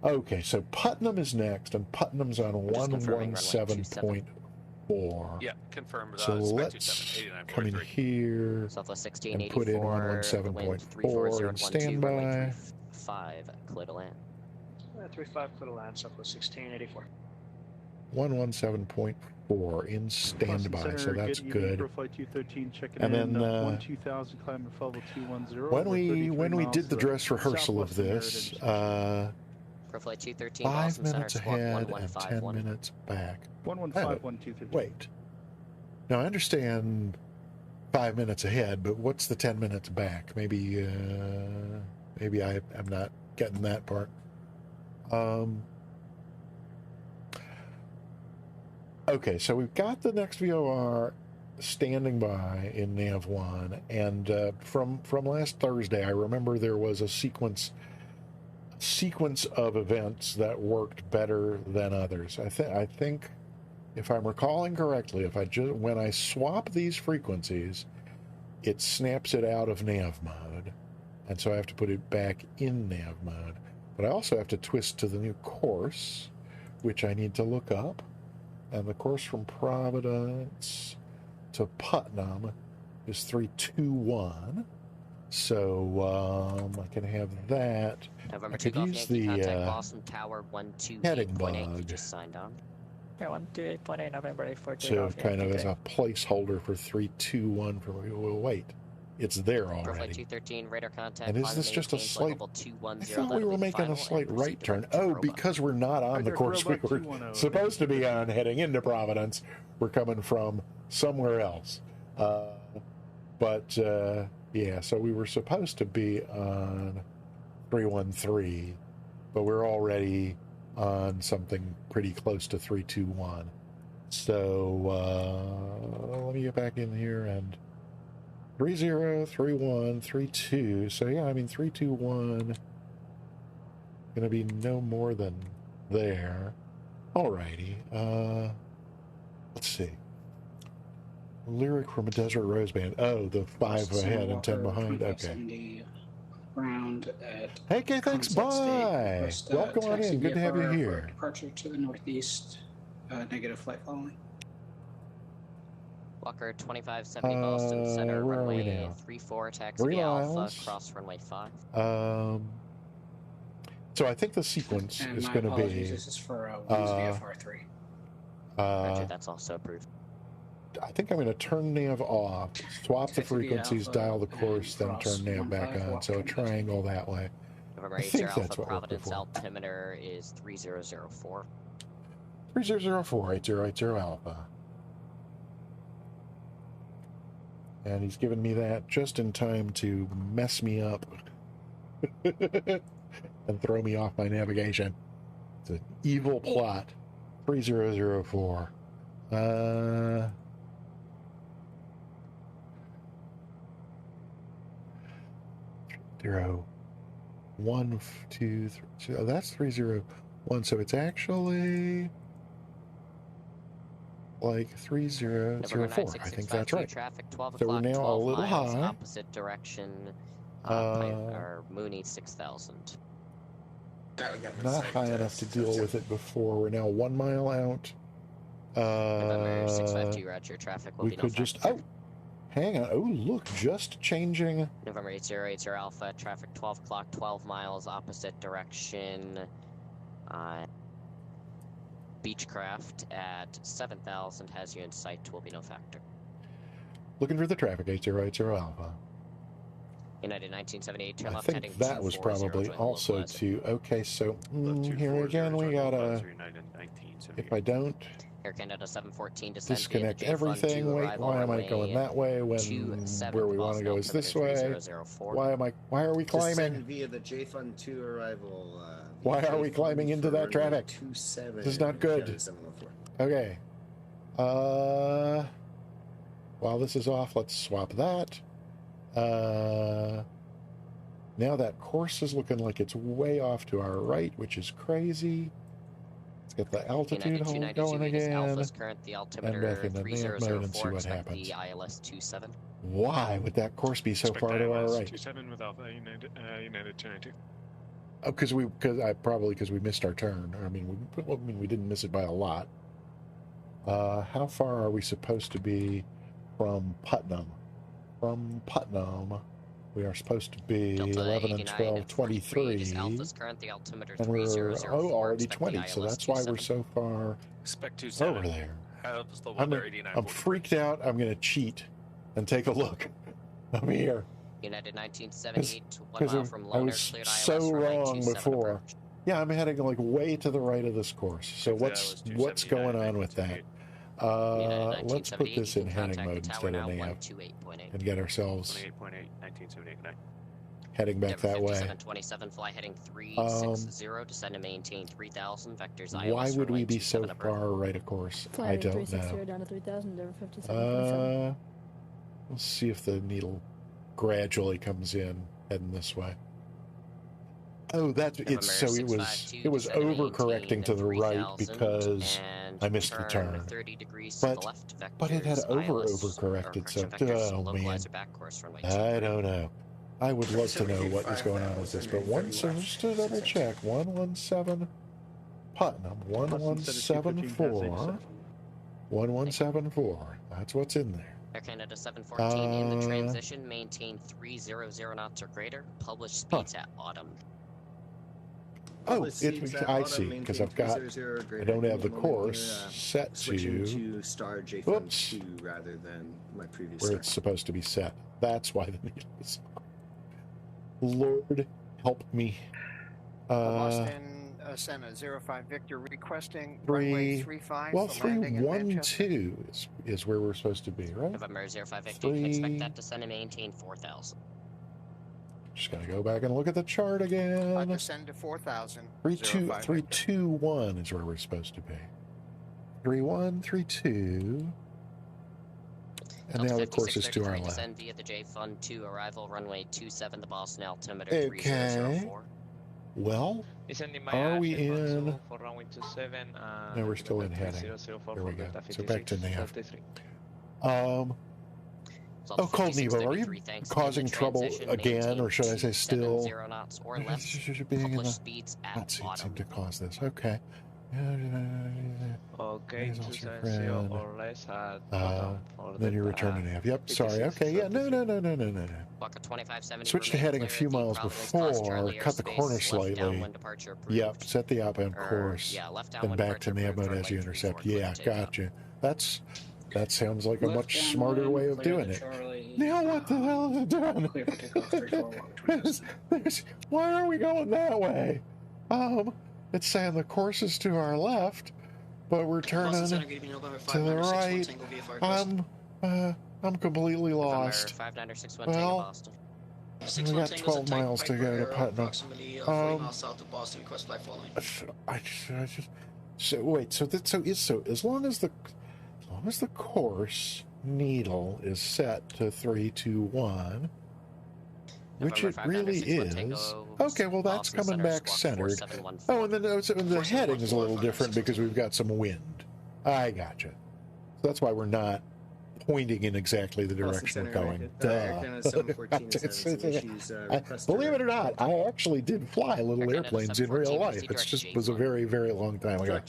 Speaker 1: Okay, so Putnam is next, and Putnam's on 117.4.
Speaker 9: Yeah, confirmed.
Speaker 1: So let's come in here and put in 117.4 and standby.
Speaker 2: 5, clear to land.
Speaker 14: 35 clear to land, Southwest 1684.
Speaker 1: 117.4 in standby, so that's good. And then when we did the dress rehearsal of this, 5 minutes ahead and 10 minutes back.
Speaker 5: 115-123.
Speaker 1: Wait. Now I understand 5 minutes ahead, but what's the 10 minutes back? Maybe I'm not getting that part. Okay, so we've got the next VOR standing by in NAV1, and from last Thursday, I remember there was a sequence of events that worked better than others. I think, if I'm recalling correctly, when I swap these frequencies, it snaps it out of nav mode, and so I have to put it back in nav mode. But I also have to twist to the new course, which I need to look up. And the course from Providence to Putnam is 321. So I can have that.
Speaker 2: November
Speaker 1: I could
Speaker 2: 2
Speaker 1: use the
Speaker 2: Boston Tower
Speaker 1: heading
Speaker 2: 128.8. You
Speaker 1: bug.
Speaker 2: just signed on.
Speaker 14: Yeah, 128.8 November 842.
Speaker 1: So kind of as a placeholder for 321 for wait. It's there already.
Speaker 2: 213 radar contact.
Speaker 1: And is this just a slight? I thought we were making a slight right turn. Oh, because we're not on the course we were supposed to be on heading into Providence. We're coming from somewhere else. Yeah, so we were supposed to be on 313, but we're already on something pretty close to 321. So let me get back in here and 30, 31, 32. So yeah, I mean 321 gonna be no more than there. Alrighty. Let's see. Lyric from a Desert Rose Band. Oh, the 5 ahead and 10 behind. Okay.
Speaker 13: Ground at
Speaker 1: Hey, Kay, thanks. Bye. Welcome on in. Good to have you here.
Speaker 13: Departure to the northeast. Negative flight following.
Speaker 2: Walker 2570 Boston Center, runway 34, taxi Alpha, cross runway 5.
Speaker 1: So I think the sequence is going to be.
Speaker 13: This is for VFR3.
Speaker 2: Roger, that's also approved.
Speaker 1: I think I'm going to turn nav off, swap the frequencies, dial the course, then turn nav back on. So a triangle that way.
Speaker 2: November 80 Alpha, Providence altimeter is 3004.
Speaker 1: 3004, 8080 Alpha. And he's given me that just in time to mess me up and throw me off my navigation. It's an evil plot. 3004. 0, 1, 2, 3. So that's 301. So it's actually like 3004. I think that's right.
Speaker 2: Traffic, 12
Speaker 1: so we're now a little high.
Speaker 2: Opposite direction. Or Mooney 6000.
Speaker 1: Not high enough to deal with it before. We're now 1 mile out.
Speaker 2: November 652, roger. Traffic will
Speaker 1: we
Speaker 2: be
Speaker 1: could
Speaker 2: no
Speaker 1: just.
Speaker 2: factor.
Speaker 1: Oh, hang on. Oh, look, just changing.
Speaker 2: November 8080 Alpha, traffic 12 o'clock, 12 miles, opposite direction. Beechcraft at 7,000 has you in sight, will be no factor.
Speaker 1: Looking for the traffic, 8080 Alpha.
Speaker 2: United 1978, turn
Speaker 1: I
Speaker 2: left
Speaker 1: think
Speaker 2: heading
Speaker 1: that was probably also to. Okay, so here again we gotta. If I don't
Speaker 2: Air Canada 714 descend
Speaker 1: disconnect
Speaker 2: via the J-Fund
Speaker 1: everything.
Speaker 2: to
Speaker 1: Wait,
Speaker 2: arrival
Speaker 1: why am I
Speaker 2: runway
Speaker 1: going that way when
Speaker 2: 27
Speaker 1: where we want to go is this way?
Speaker 2: 3004.
Speaker 1: Why are we climbing?
Speaker 16: Descend via the J-Fund 2 arrival.
Speaker 1: Why are we climbing into that traffic?
Speaker 16: 27,
Speaker 1: This is not good.
Speaker 16: Canada 704.
Speaker 1: Okay. While this is off, let's swap that. Now that course is looking like it's way off to our right, which is crazy. Let's get the altitude hold going again.
Speaker 2: Alpha's current, the altimeter
Speaker 1: and back into nav mode and see what happens.
Speaker 2: The ILS 27.
Speaker 1: Why would that course be so far to our right?
Speaker 18: 27 with Alpha United 292.
Speaker 1: Oh, because we missed our turn. I mean, we didn't miss it by a lot. How far are we supposed to be from Putnam? From Putnam, we are supposed to be
Speaker 2: Delta
Speaker 1: 11 and 12, 23.
Speaker 2: Alpha's current, the altimeter
Speaker 1: And we're
Speaker 2: 3004.
Speaker 1: already 20, so that's why we're so far
Speaker 20: Expect 27.
Speaker 1: over there.
Speaker 20: How's the weather? 89.
Speaker 1: I'm freaked out. I'm going to cheat and take a look. I'm here.
Speaker 2: United 1978, 1 mile from
Speaker 1: I
Speaker 2: Loner,
Speaker 1: was
Speaker 2: cleared
Speaker 1: so
Speaker 2: ILS runway
Speaker 1: wrong
Speaker 2: 27
Speaker 1: before.
Speaker 2: approach.
Speaker 1: Yeah, I'm heading like way to the right of this course. So what's going on with that? Let's put this in heading mode instead of nav and get ourselves
Speaker 9: 28.8, 1978.
Speaker 1: heading back that way.
Speaker 2: 727, fly heading 360, descend and maintain 3000, vectors ILS
Speaker 1: Why would we be so
Speaker 2: 27
Speaker 1: far right of course?
Speaker 6: Fly
Speaker 1: I
Speaker 6: heading
Speaker 1: don't
Speaker 6: 360
Speaker 1: know.
Speaker 6: down to 3000, Endeavor 5727.
Speaker 1: Let's see if the needle gradually comes in heading this way. Oh, that's it's so it was overcorrecting to the right because I missed the turn.
Speaker 2: 30 degrees to the left,
Speaker 1: But it had
Speaker 2: vectors,
Speaker 1: overcorrected, so
Speaker 2: vectors,
Speaker 1: oh man,
Speaker 2: localizer back course runway
Speaker 1: I don't know. I would love to know what was going on with this, but just to double check, 117 Putnam, 1174, 1174. That's what's in there.
Speaker 2: Air Canada 714 in the transition, maintain 300 knots or greater. Published speeds at autumn.
Speaker 1: Oh, I see, because I don't have the course set
Speaker 16: to star J-Fund 2 rather than my previous
Speaker 1: where it's supposed to be set. That's why the needle is. Lord, help me.
Speaker 11: Boston Senna 05 Victor requesting runway 35.
Speaker 1: Well, 312 is where we're supposed to be, right?
Speaker 2: November 05 Victor, expect that to send and maintain 4000.
Speaker 1: Just gotta go back and look at the chart again.
Speaker 11: Descend to 4000.
Speaker 1: 321 is where we're supposed to be. 3132. And now the course is to our left.
Speaker 2: Descend via the J-Fund 2 arrival runway 27, the Boston altimeter
Speaker 1: Okay.
Speaker 2: 3004.
Speaker 1: Well, are we in?
Speaker 17: For runway 27,
Speaker 1: No, we're still in heading. There we go. So back to nav. Oh, Cold Nevo, are you causing trouble again, or should I say still? Being in the, that seemed to cause this. Okay.
Speaker 17: Okay, 270 or less at
Speaker 1: then you're returning nav. Yep, sorry. Okay, yeah, no. Switch to heading a few miles before, cut the corner slightly. Yep, set the outbound course, then back to nav mode as you intercept. Yeah, gotcha. That sounds like a much smarter way of doing it. Now what the hell is it doing? Why are we going that way? It's saying the course is to our left, but we're turning to the right. I'm completely lost. Well, we got 12 miles to go to Putnam. So as long as the course needle is set to 321, which it really is. Okay, well that's coming back centered. Oh, and then the heading is a little different because we've got some wind. I gotcha. So that's why we're not pointing in exactly the direction we're going. Believe it or not, I actually did fly little airplanes in real life. It just was a very, very long time ago.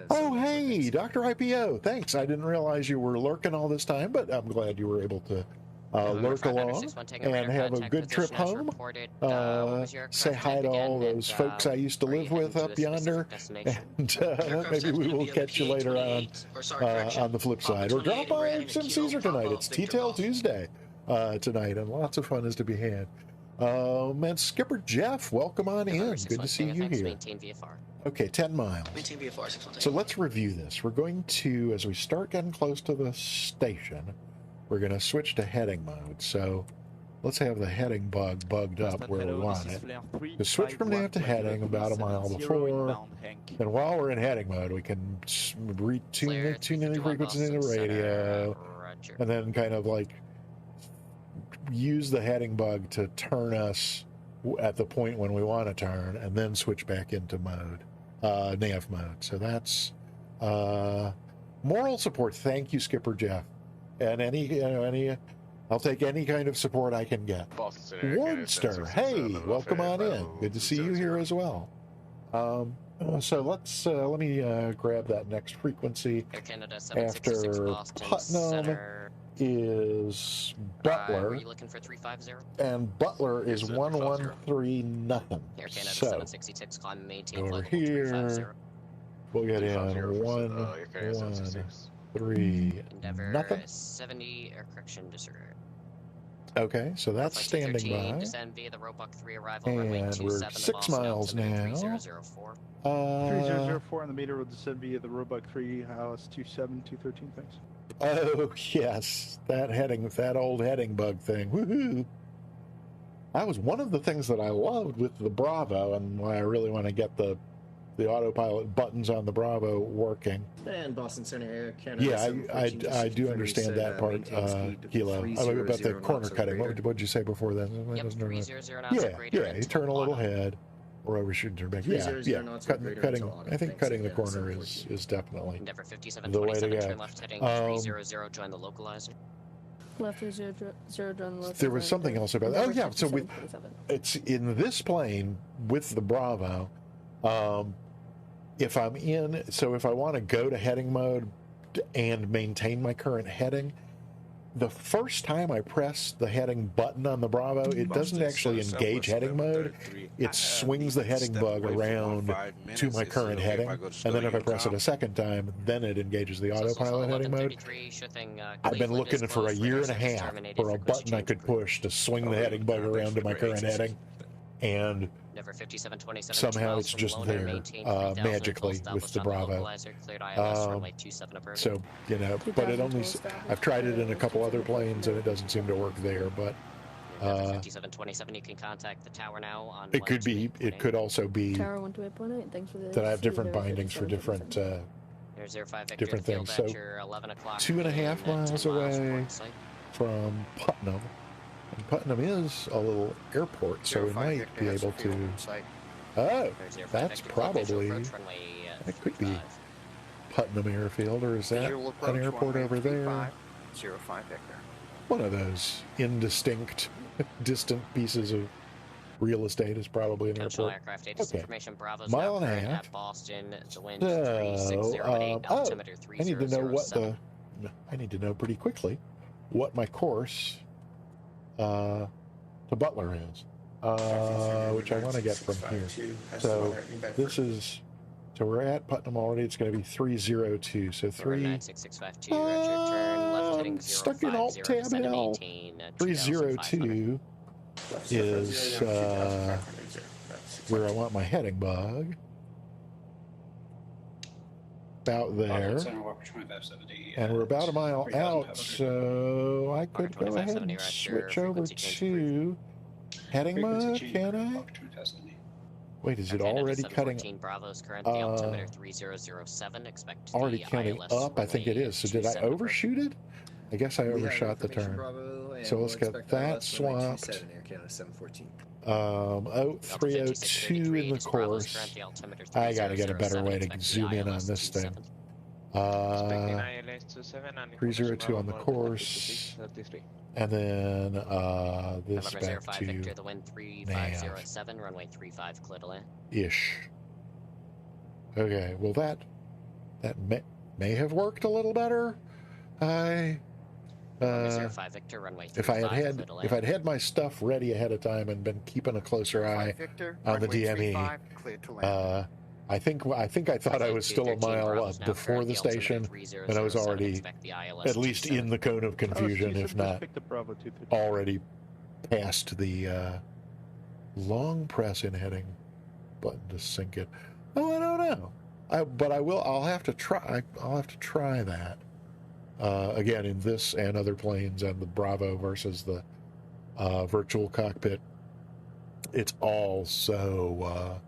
Speaker 1: Oh, hey, Dr. IPO. Thanks. I didn't realize you were lurking all this time, but I'm glad you were able to lurk along and have a good trip home. Say hi to all those folks I used to live with up yonder, and maybe we will catch you later on the flip side. Or drop by some Caesar tonight. It's Tea Tail Tuesday tonight, and lots of fun is to be had. And Skipper Jeff, welcome on in. Good to see you here.
Speaker 2: Maintain VFR.
Speaker 1: Okay, 10 miles.
Speaker 15: Maintain VFR 6
Speaker 1: So let's review this. We're going to, as we start getting close to the station, we're going to switch to heading mode. So let's have the heading bug bugged up where we want it. To switch from nav to heading about a mile before, and while we're in heading mode, we can tune in the frequency in the radio, and then kind of like use the heading bug to turn us at the point when we want to turn, and then switch back into mode, nav mode. So that's moral support. Thank you, Skipper Jeff, and any. I'll take any kind of support I can get. Wardster, hey, welcome on in. Good to see you here as well. So let me grab that next frequency.
Speaker 2: Air Canada
Speaker 1: After
Speaker 2: 766 Boston
Speaker 1: Putnam
Speaker 2: Center.
Speaker 1: Is Butler.
Speaker 2: Were you looking for 350?
Speaker 1: And Butler is 113 nothing.
Speaker 2: Air Canada
Speaker 1: So
Speaker 2: 766 climb maintain
Speaker 1: over
Speaker 2: flight level
Speaker 1: here,
Speaker 2: 350.
Speaker 1: we'll get in 113
Speaker 2: Endeavor
Speaker 1: nothing.
Speaker 2: 70 air correction disregard.
Speaker 1: Okay, so that's standing
Speaker 2: 13,
Speaker 1: by.
Speaker 2: Descend via the Roebuck 3 arrival runway
Speaker 1: And
Speaker 2: 27
Speaker 1: we're
Speaker 2: the
Speaker 1: 6
Speaker 2: Boston
Speaker 1: miles
Speaker 2: altimeter
Speaker 1: now.
Speaker 2: 3004.
Speaker 21: 3004 on the meter will descend via the Roebuck 3, Alice 27213, thanks.
Speaker 1: Oh, yes, that old heading bug thing. Woohoo! That was one of the things that I loved with the Bravo, and why I really want to get the autopilot buttons on the Bravo working.
Speaker 16: And Boston Center Air Canada.
Speaker 1: Yeah, I do understand that part, Kilo. About the corner cutting. What did you say before that?
Speaker 2: Yep, 300 knots or greater.
Speaker 1: Yeah, you turn a little head, or overshoot turn back. Yeah. Cutting. I think cutting the corner is definitely
Speaker 2: Endeavor
Speaker 1: the way
Speaker 2: 5727
Speaker 1: to
Speaker 2: turn
Speaker 1: go.
Speaker 2: left heading 300, join the localizer.
Speaker 6: Left is 0, join the localizer.
Speaker 1: There was something else about that. Oh yeah, so it's in this plane with the Bravo. If I want to go to heading mode and maintain my current heading, the first time I press the heading button on the Bravo, it doesn't actually engage heading mode. It swings the heading bug around to my current heading, and then if I press it a second time, then it engages the autopilot heading mode. I've been looking for a year and a half for a button I could push to swing the heading bug around to my current heading, and somehow it's just there magically with the Bravo. So, but it only, I've tried it in a couple other planes and it doesn't seem to work there, but
Speaker 2: 5727, you can contact the tower now on
Speaker 1: it could also be
Speaker 6: Tower 128.8, thanks for the
Speaker 1: that I have different bindings for different different things. So 2.5 miles away from Putnam. And Putnam is a little airport, so we might be able to. Oh, that's probably. That could be Putnam Airfield, or is that an airport over there?
Speaker 11: 05 Victor.
Speaker 1: One of those indistinct, distant pieces of real estate is probably an airport. Okay, mile and a half.
Speaker 2: Boston, the wind
Speaker 1: So,
Speaker 2: 3608, altimeter
Speaker 1: I need to know I need to know pretty quickly what my course to Butler is, which I want to get from here. So we're at Putnam already. It's going to be 302. So 3. Stuck in Alt Tab L. 302 is where I want my heading bug. About there. And we're about a mile out, so I could go ahead and switch over to heading mode, can I? Wait, is it already cutting? Already counting up? I think it is. So did I overshoot it? I guess I overshot the turn. So let's get that swapped. 302 in the course. I gotta get a better way to zoom in on this thing. 302 on the course, and then this back to nav ish. Okay, well that may have worked a little better. If I'd had my stuff ready ahead of time and been keeping a closer eye on the DME, I thought I was still a mile up before the station, and I was already at least in the cone of confusion, if not already past the Long press in heading button to sync it. Oh, I don't know. But I will. I'll have to try. I'll have to try that again in this and other planes and the Bravo versus the virtual cockpit. It's all so.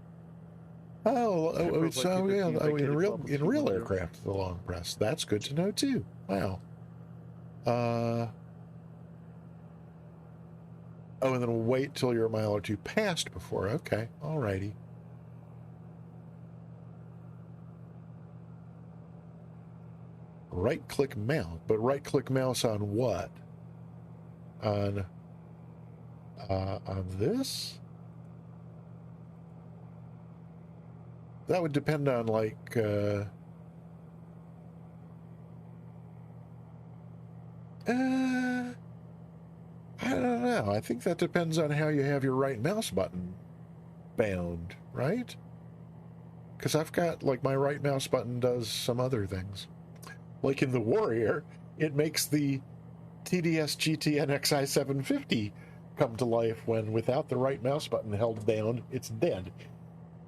Speaker 1: In real aircraft, the long press. That's good to know too. Wow. And then we'll wait till you're a mile or two past before. Okay, alrighty. Right-click mount, but right-click mouse on what? On this? That would depend on like. I don't know. I think that depends on how you have your right mouse button bound, right? Because I've got, like, my right mouse button does some other things. Like in the Warrior, it makes the TDS GTN XI 750 come to life when, without the right mouse button held down, it's dead.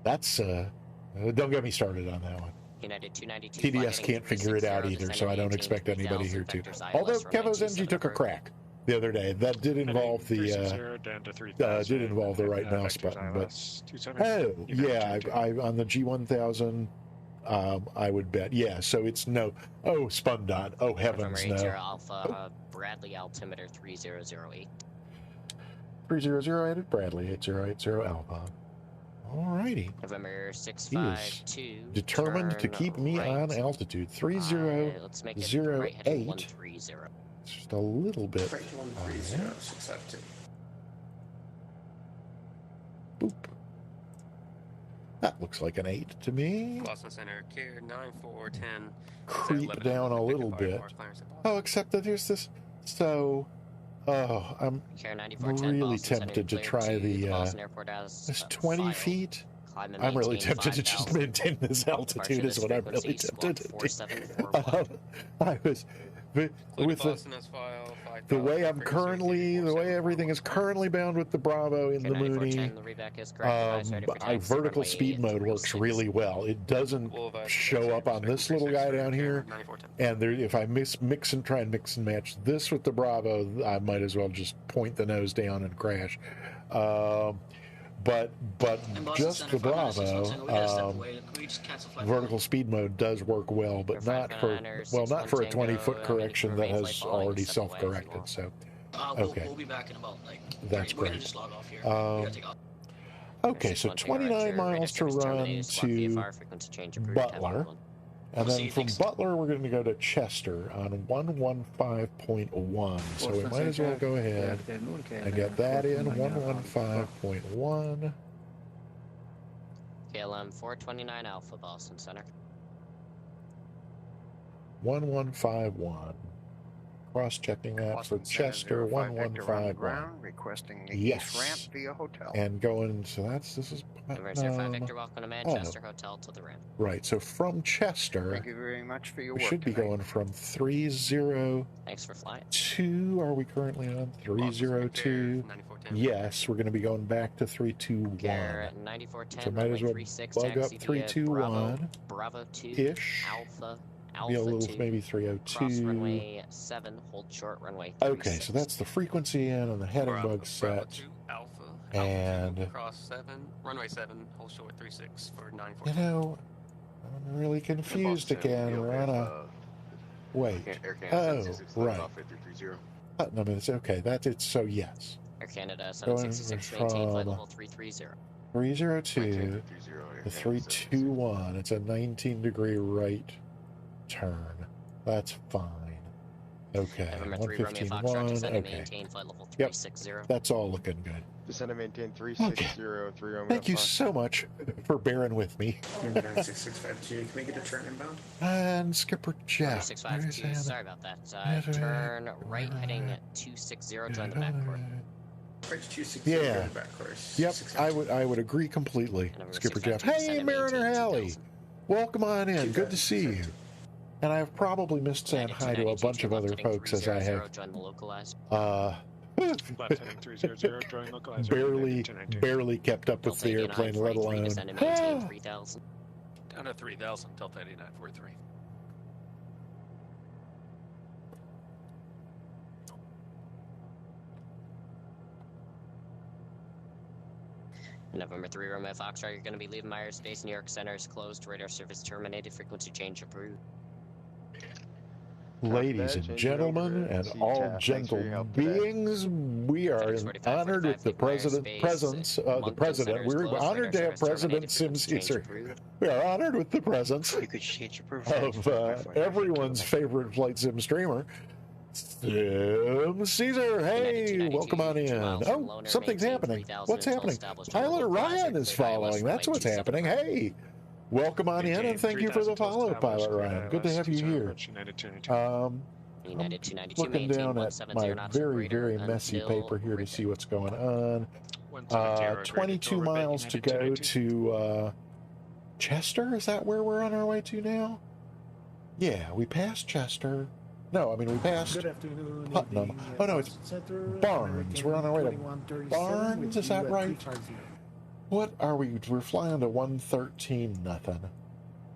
Speaker 1: That's, don't get me started on that one.
Speaker 2: United 292
Speaker 1: TDS can't figure it out either, so I don't expect anybody here to. Although Kevo's NG took a crack the other day. That did involve the right mouse button, but I on the G1000, I would bet, yeah. So it's no. Oh, spun dot. Oh heavens, no.
Speaker 2: Alpha, Bradley altimeter 3008.
Speaker 1: 3008 at Bradley 8080 Alpha. Alrighty.
Speaker 2: November 652.
Speaker 1: Determined to keep me on altitude 3008.
Speaker 2: Let's make it right heading 130.
Speaker 1: Just a little bit.
Speaker 13: Right 130, 652.
Speaker 1: Boop. That looks like an 8 to me.
Speaker 7: Boston Center, Care 9410.
Speaker 1: Creep down a little bit. Oh, except that here's this. So, I'm really tempted to try the. This 20 feet. I'm really tempted to just maintain this altitude. Is what I'm really tempted to do. I was. With the way I'm currently, the way everything is currently bound with the Bravo in the Mooney, vertical speed mode works really well. It doesn't show up on this little guy down here, and there, if I try and mix and match this with the Bravo, I might as well just point the nose down and crash. But just the Bravo, vertical speed mode does work well, but not for a 20-foot correction that has already self-corrected. So, okay,
Speaker 13: we'll be back in about
Speaker 1: that's great. Just log off here. Okay, so 29 miles to run to Butler, and then from Butler we're going to go to Chester on 115.1. So we might as well go ahead and get that in 115.1.
Speaker 2: KLM 429 Alpha, Boston Center.
Speaker 1: 1151. Cross-checking that for Chester 1151.
Speaker 11: Requesting the east ramp via hotel.
Speaker 1: And going, so this is
Speaker 2: November 5 Victor, welcome to Manchester Hotel to the ramp.
Speaker 1: Right, so from Chester,
Speaker 11: thank you very much for your
Speaker 1: we
Speaker 11: work
Speaker 1: should be going from 302.
Speaker 2: Thanks for flying.
Speaker 1: Are we currently on 302? Yes, we're going to be going back to 321.
Speaker 2: 9410,
Speaker 1: so might as well bug up 321.
Speaker 2: Bravo 2
Speaker 1: ish.
Speaker 2: Alpha
Speaker 1: Be a little, maybe 302.
Speaker 2: Cross runway 7, hold short runway 36.
Speaker 1: Okay, so that's the frequency in and the heading bug set.
Speaker 7: 2 Alpha,
Speaker 1: and
Speaker 7: cross 7, runway 7, hold short 36 for 914.
Speaker 1: You know, I'm really confused again. We're on a wait. Oh, right. No, but it's okay. That's it. So yes.
Speaker 2: Air Canada 766 maintain flight level 330.
Speaker 1: 302 to 321. It's a 19-degree right turn. That's fine. Okay. 151. Okay. Yep. That's all looking good.
Speaker 12: Descend and maintain 360, 3 Romeo.
Speaker 1: Thank you so much for bearing with me.
Speaker 13: 6652. Can we get a turn inbound?
Speaker 1: And Skipper Jeff.
Speaker 2: 652. Sorry about that. Turn right heading 260. Join the back course.
Speaker 1: Yeah. Yep. I would agree completely. Skipper Jeff. Hey, Mariner Alley. Welcome on in. Good to see you. And I've probably missed saying hi to a bunch of other folks as I have
Speaker 18: Left heading 300, join localizer.
Speaker 1: barely kept up with the airplane, let alone.
Speaker 2: Descend and maintain 3,000.
Speaker 20: Down to 3,000, Delta 8943.
Speaker 2: November 3, Romeo Foxtrot, you're going to be leaving my airspace. New York Center is closed. Radar service terminated. Frequency change approved.
Speaker 1: Ladies and gentlemen, and all gentle beings, we are honored with the presence of the president. We're honored to have President Sims here. We are honored with the presence of everyone's favorite flight sim streamer, Sim Caesar. Hey, welcome on in. Oh, something's happening. What's happening? Pilot Ryan is following. That's what's happening. Hey. Welcome on in, and thank you for the follow, Pilot Ryan. Good to have you here. I'm looking down at my very, very messy paper here to see what's going on. 22 miles to go to Chester? Is that where we're on our way to now? Yeah, we passed Chester. No, I mean, we passed Putnam. Oh, no, it's Barnes. We're on our way to Barnes, is that right? What are we? We're flying to 113 nothing.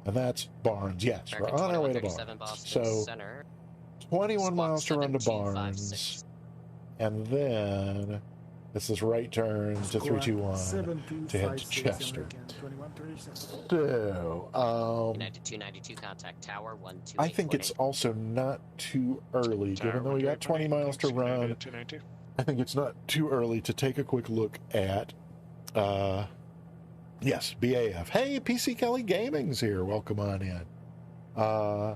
Speaker 1: And that's Barnes. Yes, we're on our way to Barnes. So 21 miles to run to Barnes. And then this is right turn to 321 to head to Chester. So,
Speaker 2: United 292, contact tower 128.
Speaker 1: I think it's also not too early, given that we got 20 miles to run. I think it's not too early to take a quick look at yes, BAF. Hey, PC Kelly Gaming's here. Welcome on in. I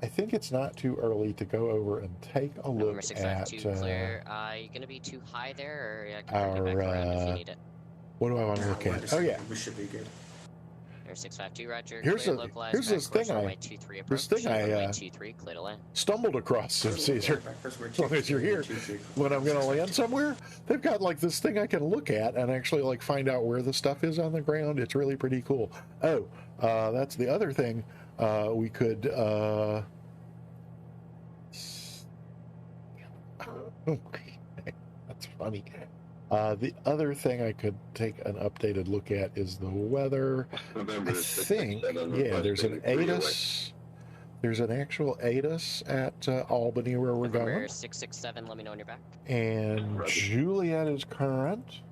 Speaker 1: think it's not too early to go over and take a look at
Speaker 2: clear. You gonna be too high there, or I can bring it back around if you need it.
Speaker 1: What do I want to look at? Oh yeah,
Speaker 2: we should be good. 652, Roger.
Speaker 1: Here's this thing I stumbled across, Sim Caesar. As long as you're here, when I'm going to land somewhere, they've got like this thing I can look at and actually like find out where the stuff is on the ground. It's really pretty cool. Oh, that's the other thing we could. That's funny. The other thing I could take an updated look at is the weather. I think, yeah, there's an ATIS. There's an actual ATIS at Albany where we're going.
Speaker 2: 667, let me know when you're back.
Speaker 1: And Juliet is current.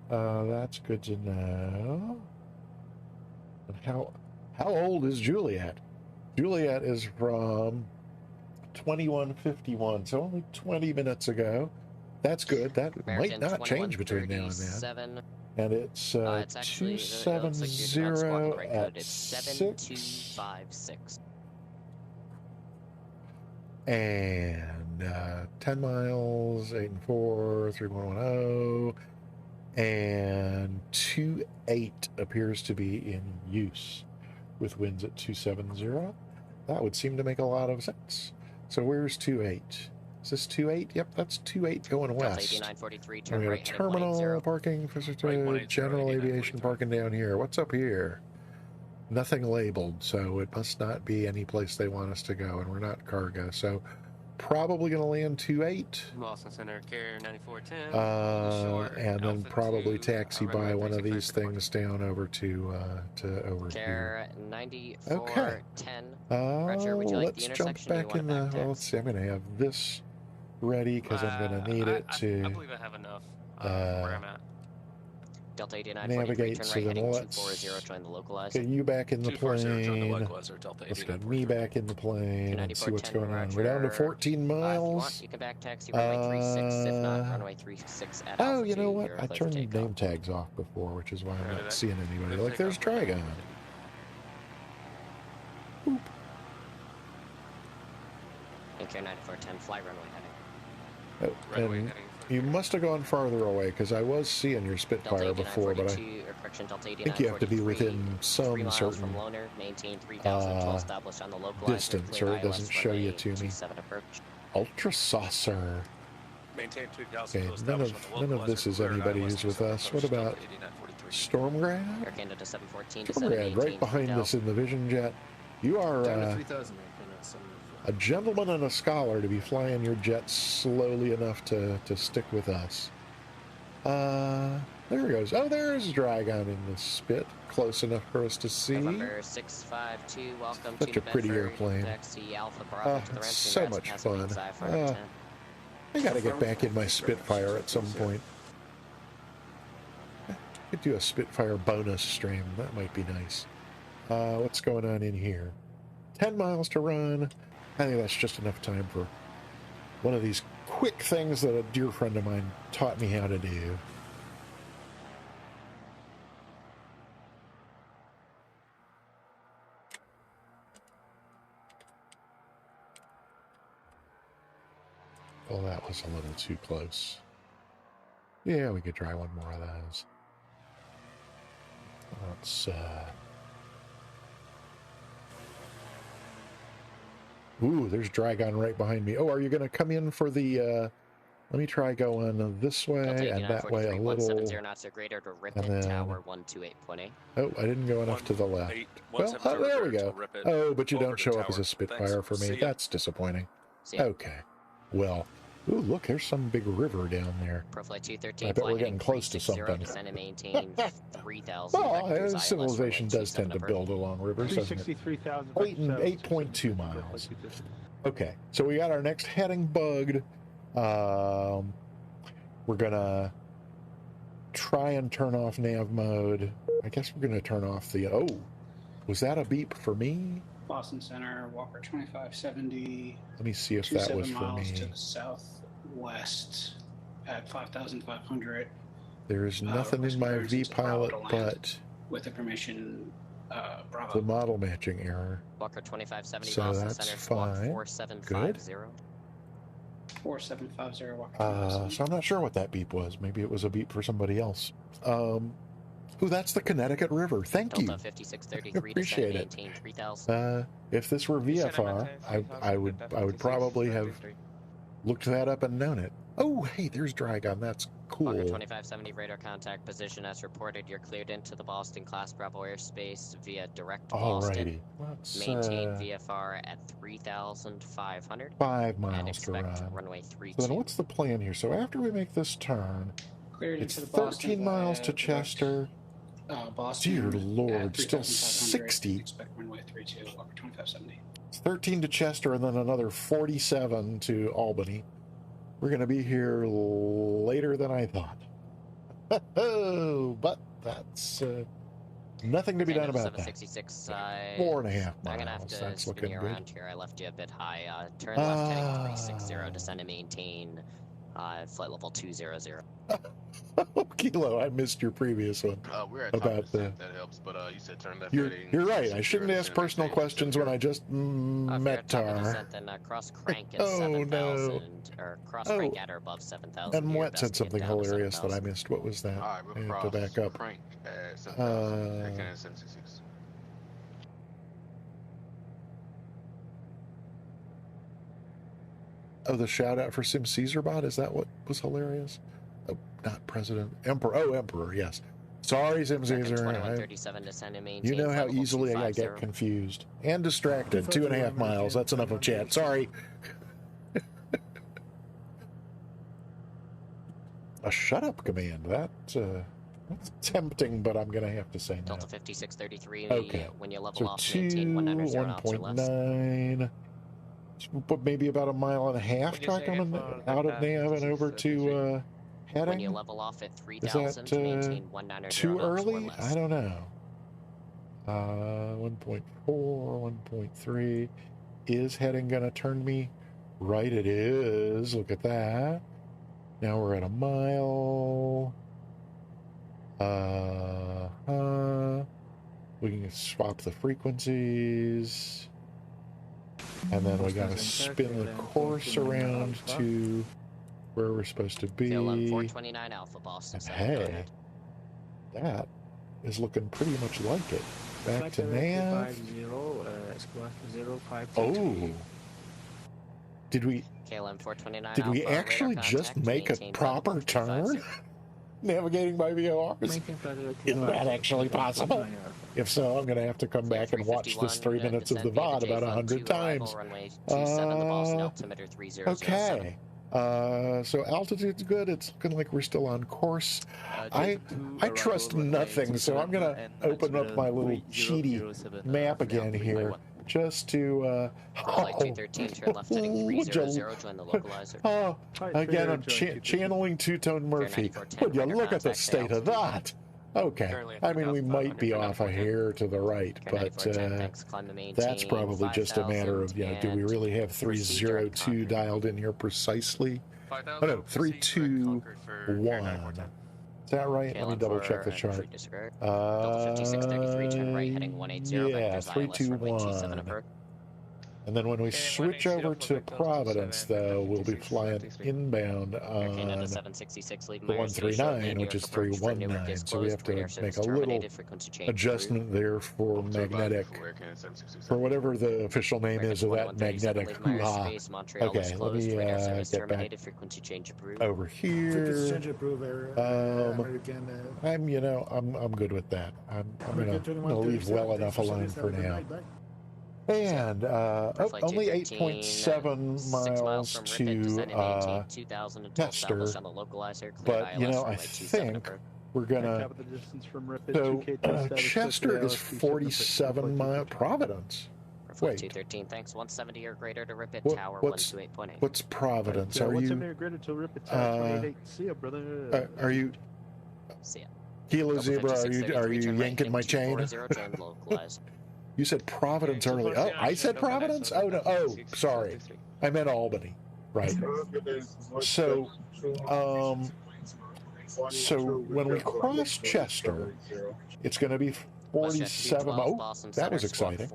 Speaker 1: That's good to know. And how old is Juliet? Juliet is from 2151, so only 20 minutes ago. That's good. That might not change between now and then. And it's 270 at 7256. And 10 miles, 8 and 4, 3110. And 28 appears to be in use with winds at 270. That would seem to make a lot of sense. So where's 28? Is this 28? Yep, that's 28 going west. We got a terminal parking, general aviation parking down here. What's up here? Nothing labeled, so it must not be any place they want us to go, and we're not cargo. So probably going to land 28.
Speaker 7: Boston Center, carrier 9410.
Speaker 1: And then probably taxi by one of these things down over to over
Speaker 2: here. 9410.
Speaker 1: Okay.
Speaker 2: Roger, would you like
Speaker 1: let's jump back in the. Well, let's see. I'm going to have this ready because I'm going to need it to.
Speaker 7: I believe I have enough where I'm at.
Speaker 2: Delta 89
Speaker 1: navigate, so then let's get you back in the plane. Let's get me back in the plane and see what's going on. We're down to 14 miles.
Speaker 2: You can back taxi runway 36, if not runway 36 at
Speaker 1: oh, you know what? I turned name tags off before, which is why I'm not seeing anybody. Like, there's Trigon. Boop.
Speaker 2: Care 9410, fly runway heading.
Speaker 1: Oh, and you must have gone farther away because I was seeing your Spitfire before, but I think you have to be within some certain distance or it doesn't show you to me. Ultra Saucer. Okay, none of this is anybody who's with us. What about Stormgrad? Stormgrad, right behind us in the Vision Jet. You are a gentleman and a scholar to be flying your jet slowly enough to stick with us. There it goes. Oh, there's Dragon in the spit, close enough for us to see.
Speaker 2: November 652, welcome
Speaker 1: Such
Speaker 2: to
Speaker 1: a pretty airplane.
Speaker 2: Taxi Alpha Bravo to the
Speaker 1: It's
Speaker 2: Ramsey
Speaker 1: so much fun.
Speaker 2: IFR
Speaker 1: I gotta get back in my Spitfire at some point. I could do a Spitfire bonus stream. That might be nice. What's going on in here? 10 miles to run. I think that's just enough time for one of these quick things that a dear friend of mine taught me how to do. Well, that was a little too close. Yeah, we could try one more of those. Let's, Ooh, there's Dragon right behind me. Oh, are you going to come in for the, let me try going this way and that way a little.
Speaker 2: 170 knots or greater to Ripon Tower 128.8.
Speaker 1: Oh, I didn't go enough to the left. Well, oh, there we go. Oh, but you don't show up as a Spitfire for me. That's disappointing. Okay. Well, ooh, look, there's some big river down there.
Speaker 2: ProFlight 213.
Speaker 1: I bet we're getting close to something.
Speaker 2: Descend and maintain 3,000.
Speaker 1: Well, civilization does tend to build along rivers.
Speaker 21: 363,000.
Speaker 1: 8.2 miles. Okay, so we got our next heading bugged. We're gonna try and turn off nav mode. I guess we're gonna turn off the. Oh, was that a beep for me?
Speaker 13: Boston Center, Walker 2570.
Speaker 1: Let me see if that was for
Speaker 13: miles
Speaker 1: me.
Speaker 13: to the southwest at 5,500.
Speaker 1: There's nothing in my V-pilot but
Speaker 13: with the permission, Bravo.
Speaker 1: the model matching error.
Speaker 2: Walker 2570
Speaker 1: so
Speaker 2: Boston
Speaker 1: that's
Speaker 2: Center,
Speaker 1: fine.
Speaker 2: 4750.
Speaker 13: 4750 Walker.
Speaker 1: So I'm not sure what that beep was. Maybe it was a beep for somebody else. Ooh, that's the Connecticut River. Thank you.
Speaker 2: Delta 5633
Speaker 1: Appreciate it.
Speaker 2: 3000.
Speaker 1: If this were VFR, I would probably have looked that up and known it. Oh, hey, there's Dragon. That's cool.
Speaker 2: Walker 2570 radar contact position as reported. You're cleared into the Boston class Bravo airspace via direct to Boston.
Speaker 1: Let's
Speaker 2: maintain VFR at 3,500.
Speaker 1: 5 miles
Speaker 2: and
Speaker 1: to
Speaker 2: expect
Speaker 1: run.
Speaker 2: runway 32.
Speaker 1: So then what's the plan here? So after we make this turn, it's 13 miles to Chester.
Speaker 13: Boston.
Speaker 1: Dear Lord, still 60.
Speaker 13: Expect runway 32, Walker 2570.
Speaker 1: It's 13 to Chester and then another 47 to Albany. We're going to be here later than I thought. But that's nothing to be done about that. 4.5 miles.
Speaker 2: I'm going to have to
Speaker 1: that's
Speaker 2: spin
Speaker 1: looking
Speaker 2: you
Speaker 1: good.
Speaker 2: around here. I left you a bit high. Turn left heading 360, descend and maintain flight level 200.
Speaker 1: Kilo, I missed your previous one.
Speaker 10: We're at
Speaker 1: about the.
Speaker 10: That helps, but you said turn left.
Speaker 1: You're right. I shouldn't ask personal questions when I just met Tar.
Speaker 2: Then cross crank at
Speaker 1: Oh
Speaker 2: 7,000,
Speaker 1: no!
Speaker 2: or cross crank at or above 7,000.
Speaker 1: And Wet said something hilarious that I missed. What was that?
Speaker 10: All right, we'll
Speaker 1: I have to back up.
Speaker 10: Crank at 7,000. 766.
Speaker 1: Oh, the shout out for Sim Caesarbot? Is that what was hilarious? Oh, not President. Emperor. Oh, Emperor, yes. Sorry, Sim Caesar.
Speaker 2: 2137 descend and maintain.
Speaker 1: You know how
Speaker 2: flight level
Speaker 1: easily I
Speaker 2: 250.
Speaker 1: get confused and distracted. 2.5 miles. That's enough of chat. Sorry. A shut up command. That's tempting, but I'm going to have to say no.
Speaker 2: Delta 5633.
Speaker 1: Okay.
Speaker 2: When you level
Speaker 1: So
Speaker 2: off, maintain 190 knots or less.
Speaker 1: 1.9. But maybe about a mile and a half coming out of nav and over to heading.
Speaker 2: When you level off at 3,000,
Speaker 1: Is that
Speaker 2: maintain 190
Speaker 1: too
Speaker 2: knots or
Speaker 1: early?
Speaker 2: less.
Speaker 1: I don't know. 1.4, 1.3. Is heading going to turn me right? It is. Look at that. Now we're at a mile. We can swap the frequencies. And then we got to spin the course around to where we're supposed to be.
Speaker 2: KLM 429 Alpha Boston.
Speaker 1: And hey, that is looking pretty much like it. Back to nav. Oh, did we?
Speaker 2: KLM 429
Speaker 1: Did we
Speaker 2: Alpha,
Speaker 1: actually
Speaker 2: radar
Speaker 1: just
Speaker 2: contact,
Speaker 1: make a
Speaker 2: maintain
Speaker 1: proper
Speaker 2: flight level
Speaker 1: turn? navigating by VORs? Isn't that actually possible? If so, I'm going to have to come back and watch this 3 minutes of the VOD about 100 times. Okay. So altitude's good. It's looking like we're still on course. I trust nothing, so I'm going to open up my little cheaty map again here. Just to,
Speaker 2: Flight 213, turn left heading 300, join the localizer.
Speaker 1: Oh, again, I'm channeling Two-Tone Murphy. Would you look at the state of that? Okay, I mean, we might be off a hair to the right, but that's probably just a matter of, you know, do we really have 302 dialed in here precisely? Oh, no, 321. Is that right? Let me double check the chart.
Speaker 2: Delta 5633, turn right heading 180,
Speaker 1: Yeah, 321. And then when we switch over to Providence, though, we'll be flying inbound on the 139, which is 319. So we have to make a little adjustment there for magnetic, for whatever the official name is of that magnetic hoo-ha. Okay, let me get back over here. I'm good with that. I'm gonna leave well enough alone for now. And only 8.7 miles to Chester, but you know, I think we're gonna. So Chester is 47 miles. Providence. Wait.
Speaker 2: 213, thanks. 170 or greater to Rip It, tower 128.8.
Speaker 1: What's Providence? Are you?
Speaker 21: 170 or greater to Rip It, tower 28. See ya, brother.
Speaker 1: Are you?
Speaker 2: See ya.
Speaker 1: Kilo Zebra, are you yanking my chain? You said Providence earlier. Oh, I said Providence? Oh, no. Oh, sorry. I meant Albany. Right. So, when we cross Chester, it's going to be 47. Oh, that was exciting.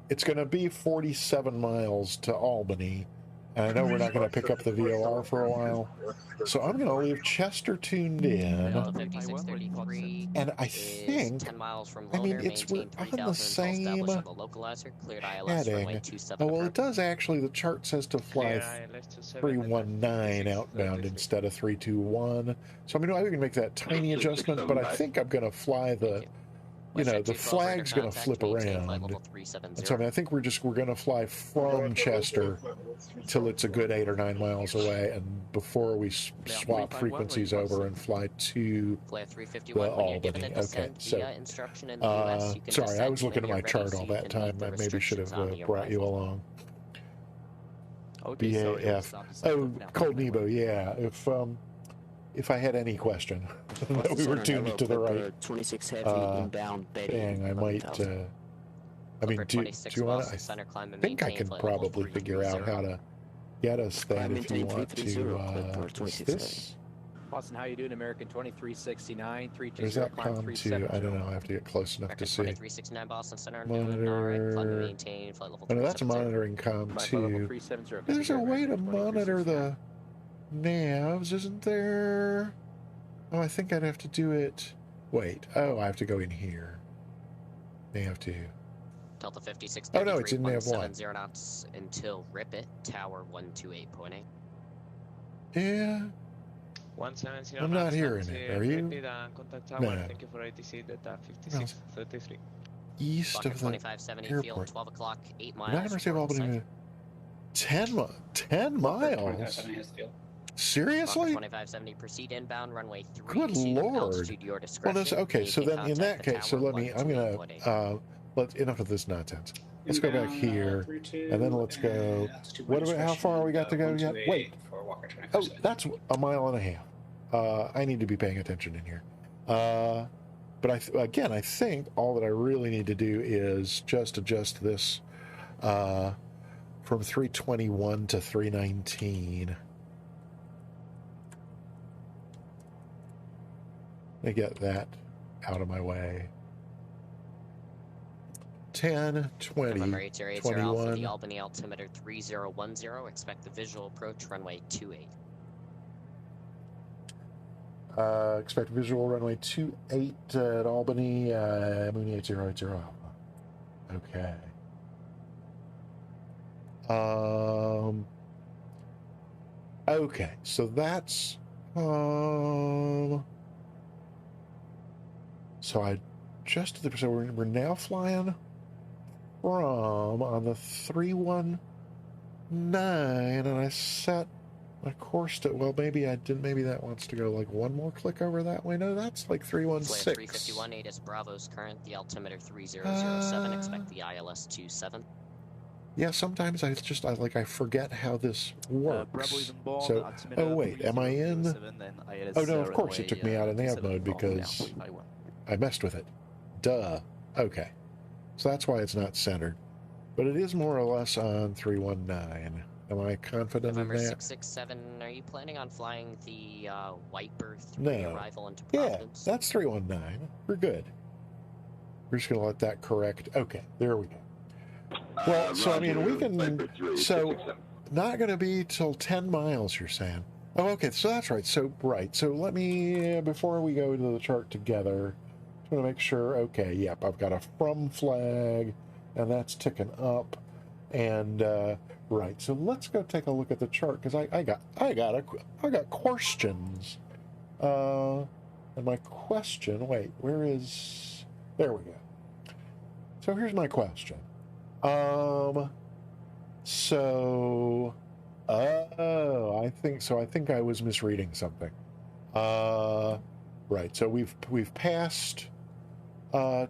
Speaker 1: It's going to be 47 miles to Albany. And I know we're not going to pick up the VOR for a while. So I'm going to leave Chester tuned in. And I think, I mean, we're on the same heading. Oh, well, it does actually, the chart says to fly 319 outbound instead of 321. So, I mean, I can make that tiny adjustment, but I think I'm going to fly the, you know, the flag's going to flip around. And so, I mean, I think we're going to fly from Chester till it's a good 8 or 9 miles away, and before we swap frequencies over and fly to the Albany. Okay, so, sorry, I was looking at my chart all that time. I maybe should have brought you along. BAF. Oh, Cold Nebo, yeah. If I had any question that we were tuned to the right,
Speaker 3: 26 heavy inbound
Speaker 1: dang, I might. I mean, do you want to? I think I can probably figure out how to get us that if you want to. Is this?
Speaker 22: Boston, how you doing? American 2369, 320.
Speaker 1: There's that com too. I don't know. I have to get close enough to see.
Speaker 2: 2369 Boston Center.
Speaker 1: Monitor. Oh, no, that's a monitoring com too. There's a way to monitor the navs, isn't there? Oh, I think I'd have to do it. Wait. Oh, I have to go in here. Nav 2.
Speaker 2: Delta 56.
Speaker 1: Oh no, it's in nav 1.
Speaker 2: 0 knots until Rip It, tower 128.8.
Speaker 1: Yeah.
Speaker 17: 170.
Speaker 1: I'm not hearing it. Are you? No.
Speaker 17: Thank you for ATC data 5633.
Speaker 1: East of the
Speaker 2: 2570
Speaker 1: airport.
Speaker 2: field, 12 o'clock, 8 miles.
Speaker 1: You're not going to receive Albany. 10 miles? Seriously?
Speaker 2: 2570, proceed inbound, runway 3.
Speaker 1: Good Lord. Well, that's okay. So then, in that case, so let me. I'm gonna. Enough of this nonsense. Let's go back here, and then let's go. What about how far we got to go yet? Wait. Oh, that's a mile and a half. I need to be paying attention in here. But I think all that I really need to do is just adjust this from 321 to 319. I get that out of my way. 10, 20, 21.
Speaker 2: The Albany altimeter 3010. Expect the visual approach runway 28.
Speaker 1: Expect visual runway 28 at Albany, Mooney 8080 Alpha. Okay. Okay, so that's So I just so we're now flying from on the 319, and I set my course to, well, maybe I didn't, maybe that wants to go like one more click over that way. No, that's like 316.
Speaker 2: Flare 351, 8 is Bravo's current, the altimeter 3007, expect the ILS 27.
Speaker 1: Yeah, sometimes I forget how this works. So, oh wait, am I in? Oh no, of course it took me out of nav mode because I messed with it. Duh. Okay. So that's why it's not centered. But it is more or less on 319. Am I confident
Speaker 2: November
Speaker 1: in that?
Speaker 2: 667, are you planning on flying the Whitebird 3
Speaker 1: No.
Speaker 2: arrival into
Speaker 1: Yeah,
Speaker 2: Providence?
Speaker 1: that's 319. We're good. We're just going to let that correct. Okay, there we go. Well, so I mean, we can. So, not going to be till 10 miles, you're saying? Oh, okay, so that's right. So, let me, before we go to the chart together, just want to make sure. Okay, yep, I've got a from flag, and that's ticking up. And, right, so let's go take a look at the chart, because I got questions. And my question, wait, there we go. So here's my question. I think I was misreading something. Right, so we've passed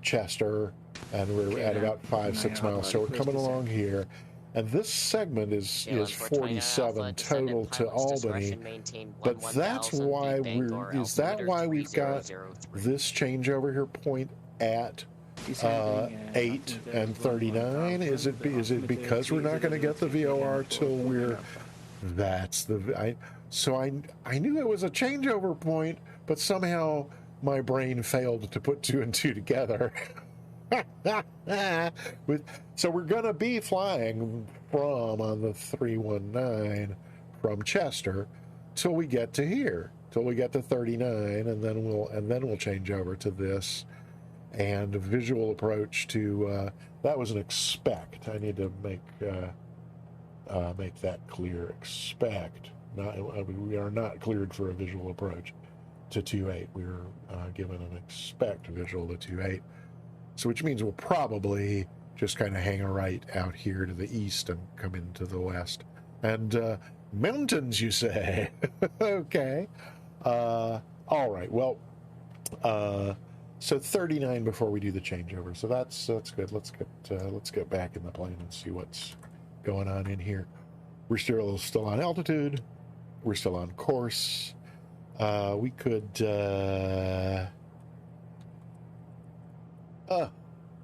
Speaker 1: Chester, and we're at about 5-6 miles, so we're coming along here. And this segment is 47 total to Albany, but that's why we've got this changeover here point at 8 and 39? Is it because we're not going to get the VOR till we're? So I knew it was a changeover point, but somehow my brain failed to put 2 and 2 together. So we're going to be flying from on the 319 from Chester till we get to here, till we get to 39, and then we'll change over to this. And a visual approach to that was an expect. I need to make that clear. Expect. We are not cleared for a visual approach to 28. We were given an expect visual to 28. So which means we'll probably just kind of hang a right out here to the east and come into the west. And mountains, you say? Okay. All right. Well. So 39 before we do the changeover. So that's good. Let's get back in the plane and see what's going on in here. We're still on altitude. We're still on course. We could.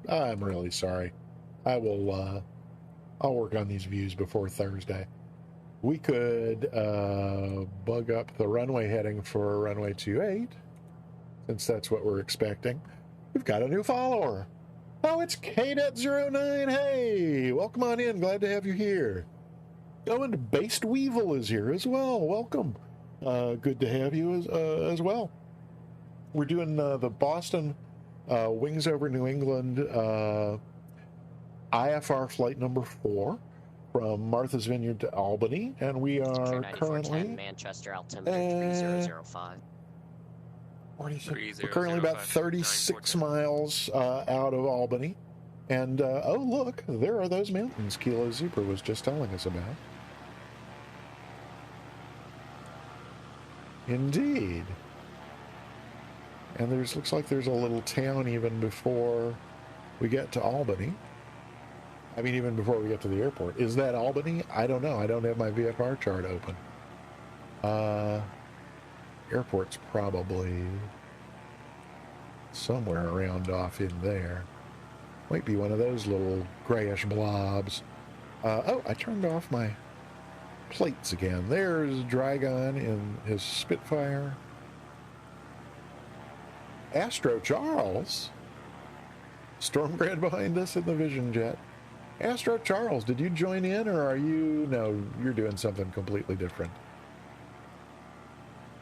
Speaker 1: I'm really sorry. I'll work on these views before Thursday. We could bug up the runway heading for runway 28. Since that's what we're expecting. We've got a new follower. Oh, it's KNet09. Hey, welcome on in. Glad to have you here. Oh, and Based Weevil is here as well. Welcome. Good to have you as well. We're doing the Boston Wings over New England IFR flight number 4 from Martha's Vineyard to Albany, and we are currently
Speaker 2: Manchester altimeter 3005.
Speaker 1: We're currently about 36 miles out of Albany. And, oh, look, there are those mountains Kilo Zebra was just telling us about. Indeed. And looks like there's a little town even before we get to Albany. I mean, even before we get to the airport. Is that Albany? I don't know. I don't have my VFR chart open. Airport's probably somewhere around off in there. Might be one of those little grayish blobs. Oh, I turned off my plates again. There's Dragon in his Spitfire. Astro Charles. Stormgrad behind us in the Vision Jet. Astro Charles, did you join in, or are you... No, you're doing something completely different.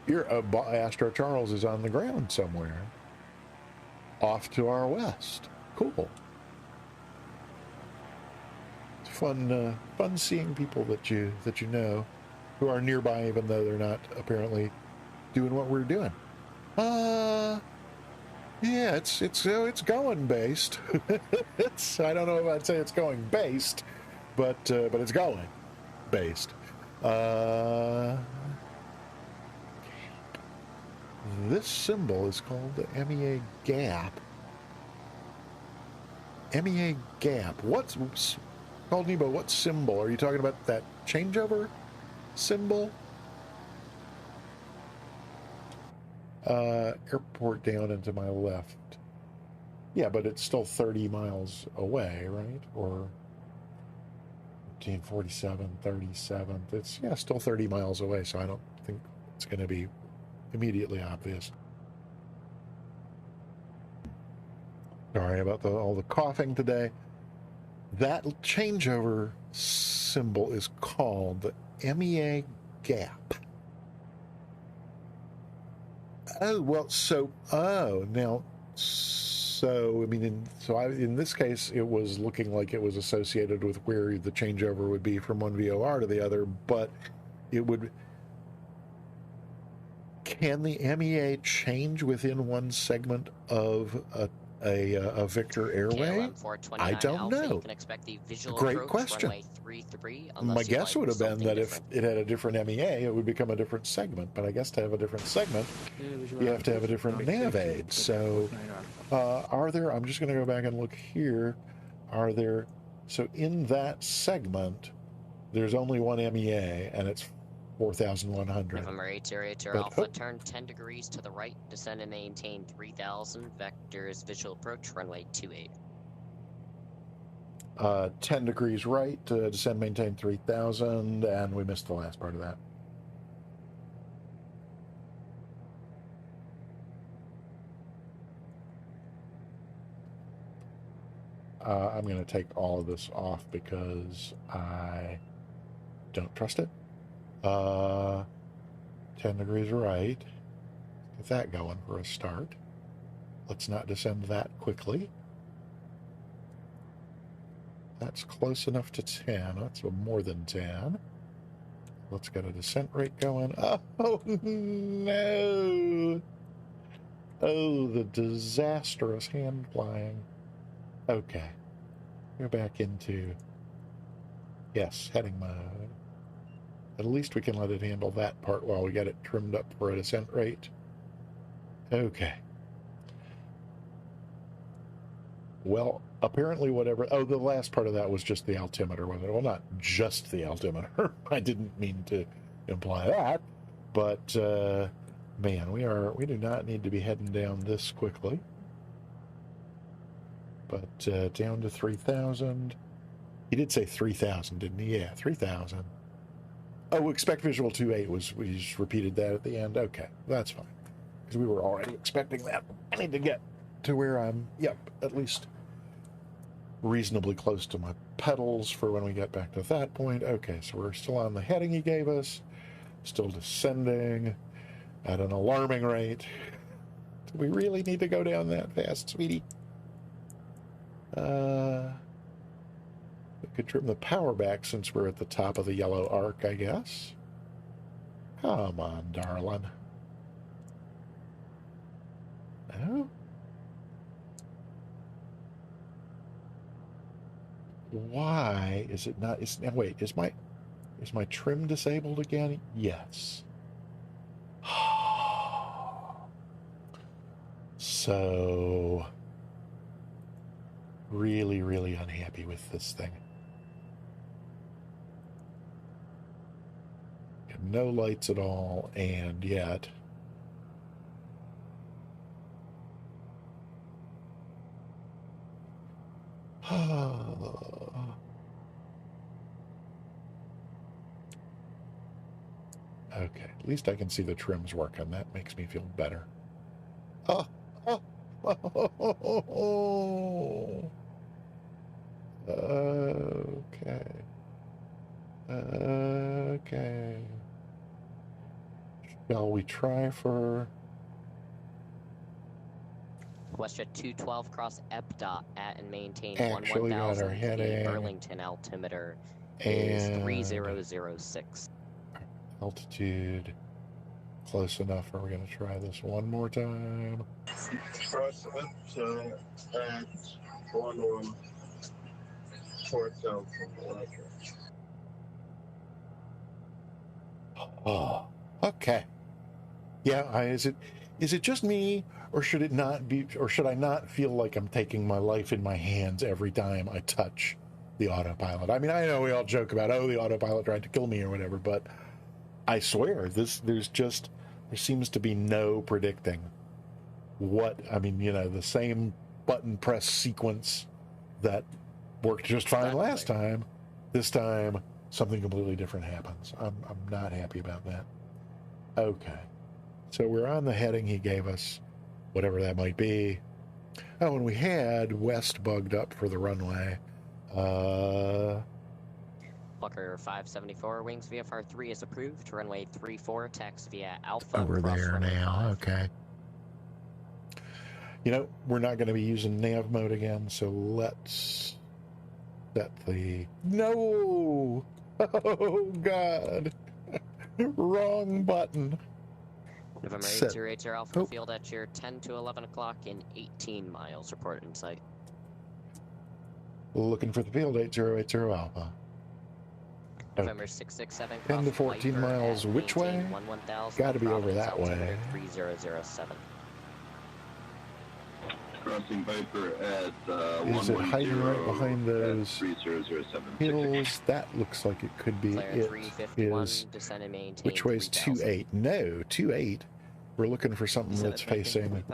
Speaker 1: Astro Charles is on the ground somewhere. Off to our west. Cool. It's fun seeing people that you know who are nearby, even though they're not apparently doing what we're doing. Yeah, it's going based. I don't know if I'd say it's going based, but it's going based. This symbol is called the MEA gap. MEA gap. What's called Nebo? What symbol are you talking about? That changeover symbol? Airport down and to my left. Yeah, but it's still 30 miles away, right? Or 1547, 37. It's, yeah, still 30 miles away, so I don't think it's going to be immediately obvious. Sorry about all the coughing today. That changeover symbol is called the MEA gap. Oh, well, so, now, so, I mean, in this case, it was looking like it was associated with where the changeover would be from one VOR to the other, but it would, can the MEA change within one segment of a Victor airway? I don't know.
Speaker 2: You can expect the visual
Speaker 1: Great
Speaker 2: approach,
Speaker 1: question.
Speaker 2: runway 33,
Speaker 1: My guess would have been that if it had a different MEA, it would become a different segment. But I guess to have a different segment, you have to have a different nav aid. So, are there? I'm just going to go back and look here. Are there? So in that segment, there's only one MEA, and it's 4,100.
Speaker 2: November 880 Alpha, turn 10 degrees to the right, descend and maintain 3,000, vectors visual approach, runway 28.
Speaker 1: 10 degrees right, descend, maintain 3,000, and we missed the last part of that. I'm going to take all of this off because I don't trust it. 10 degrees right. Get that going for a start. Let's not descend that quickly. That's close enough to 10. That's more than 10. Let's get a descent rate going. Oh, no. Oh, the disastrous hand flying. Okay. Go back into, yes, heading mode. At least we can let it handle that part while we get it trimmed up for a descent rate. Okay. Well, apparently whatever... Oh, the last part of that was just the altimeter, wasn't it? Well, not just the altimeter. I didn't mean to imply that. But, man, we do not need to be heading down this quickly. But down to 3,000. He did say 3,000, didn't he? Yeah, 3,000. Oh, expect visual 28 was, we just repeated that at the end. Okay, that's fine. Because we were already expecting that. I need to get to where I'm, yep, at least reasonably close to my pedals for when we get back to that point. Okay, so we're still on the heading he gave us, still descending at an alarming rate. Do we really need to go down that fast, sweetie? We could trim the power back since we're at the top of the yellow arc, I guess. Come on, darling. No? Why is it not? Wait, is my trim disabled again? Yes. So, really, really unhappy with this thing. Got no lights at all, and yet okay, at least I can see the trims working. That makes me feel better. Okay. Okay. Shall we try for...
Speaker 2: WestJet 212 cross EPDOT at and maintain
Speaker 1: Actually got our
Speaker 2: 1,000.
Speaker 1: heading.
Speaker 2: Burlington altimeter is
Speaker 1: And
Speaker 2: 3006.
Speaker 1: altitude close enough. Are we going to try this one more time? Oh, okay. Yeah, is it just me, or should it not be, or should I not feel like I'm taking my life in my hands every time I touch the autopilot? I mean, I know we all joke about, oh, the autopilot tried to kill me or whatever, but I swear there seems to be no predicting what, I mean, the same button press sequence that worked just fine last time. This time, something completely different happens. I'm not happy about that. Okay. So we're on the heading he gave us, whatever that might be. Oh, and we had west bugged up for the runway.
Speaker 2: Walker 574, wings VFR 3 is approved. Runway 34, tax via Alpha.
Speaker 1: Over there now, okay. We're not going to be using nav mode again, so let's set the... No! Oh, God. Wrong button.
Speaker 2: November 8080 Alpha, field at your 10 to 11 o'clock in 18 miles, report in sight.
Speaker 1: Looking for the field, 8080 Alpha.
Speaker 2: November 667,
Speaker 1: 10 to 14 miles, which way? Got to be over that way.
Speaker 2: 3007.
Speaker 19: Crossing Viper at
Speaker 1: Is it hiding right behind those
Speaker 19: 3007
Speaker 1: hills? That looks like it could be it. Is which way is 28? No, 28. We're looking for something that's facing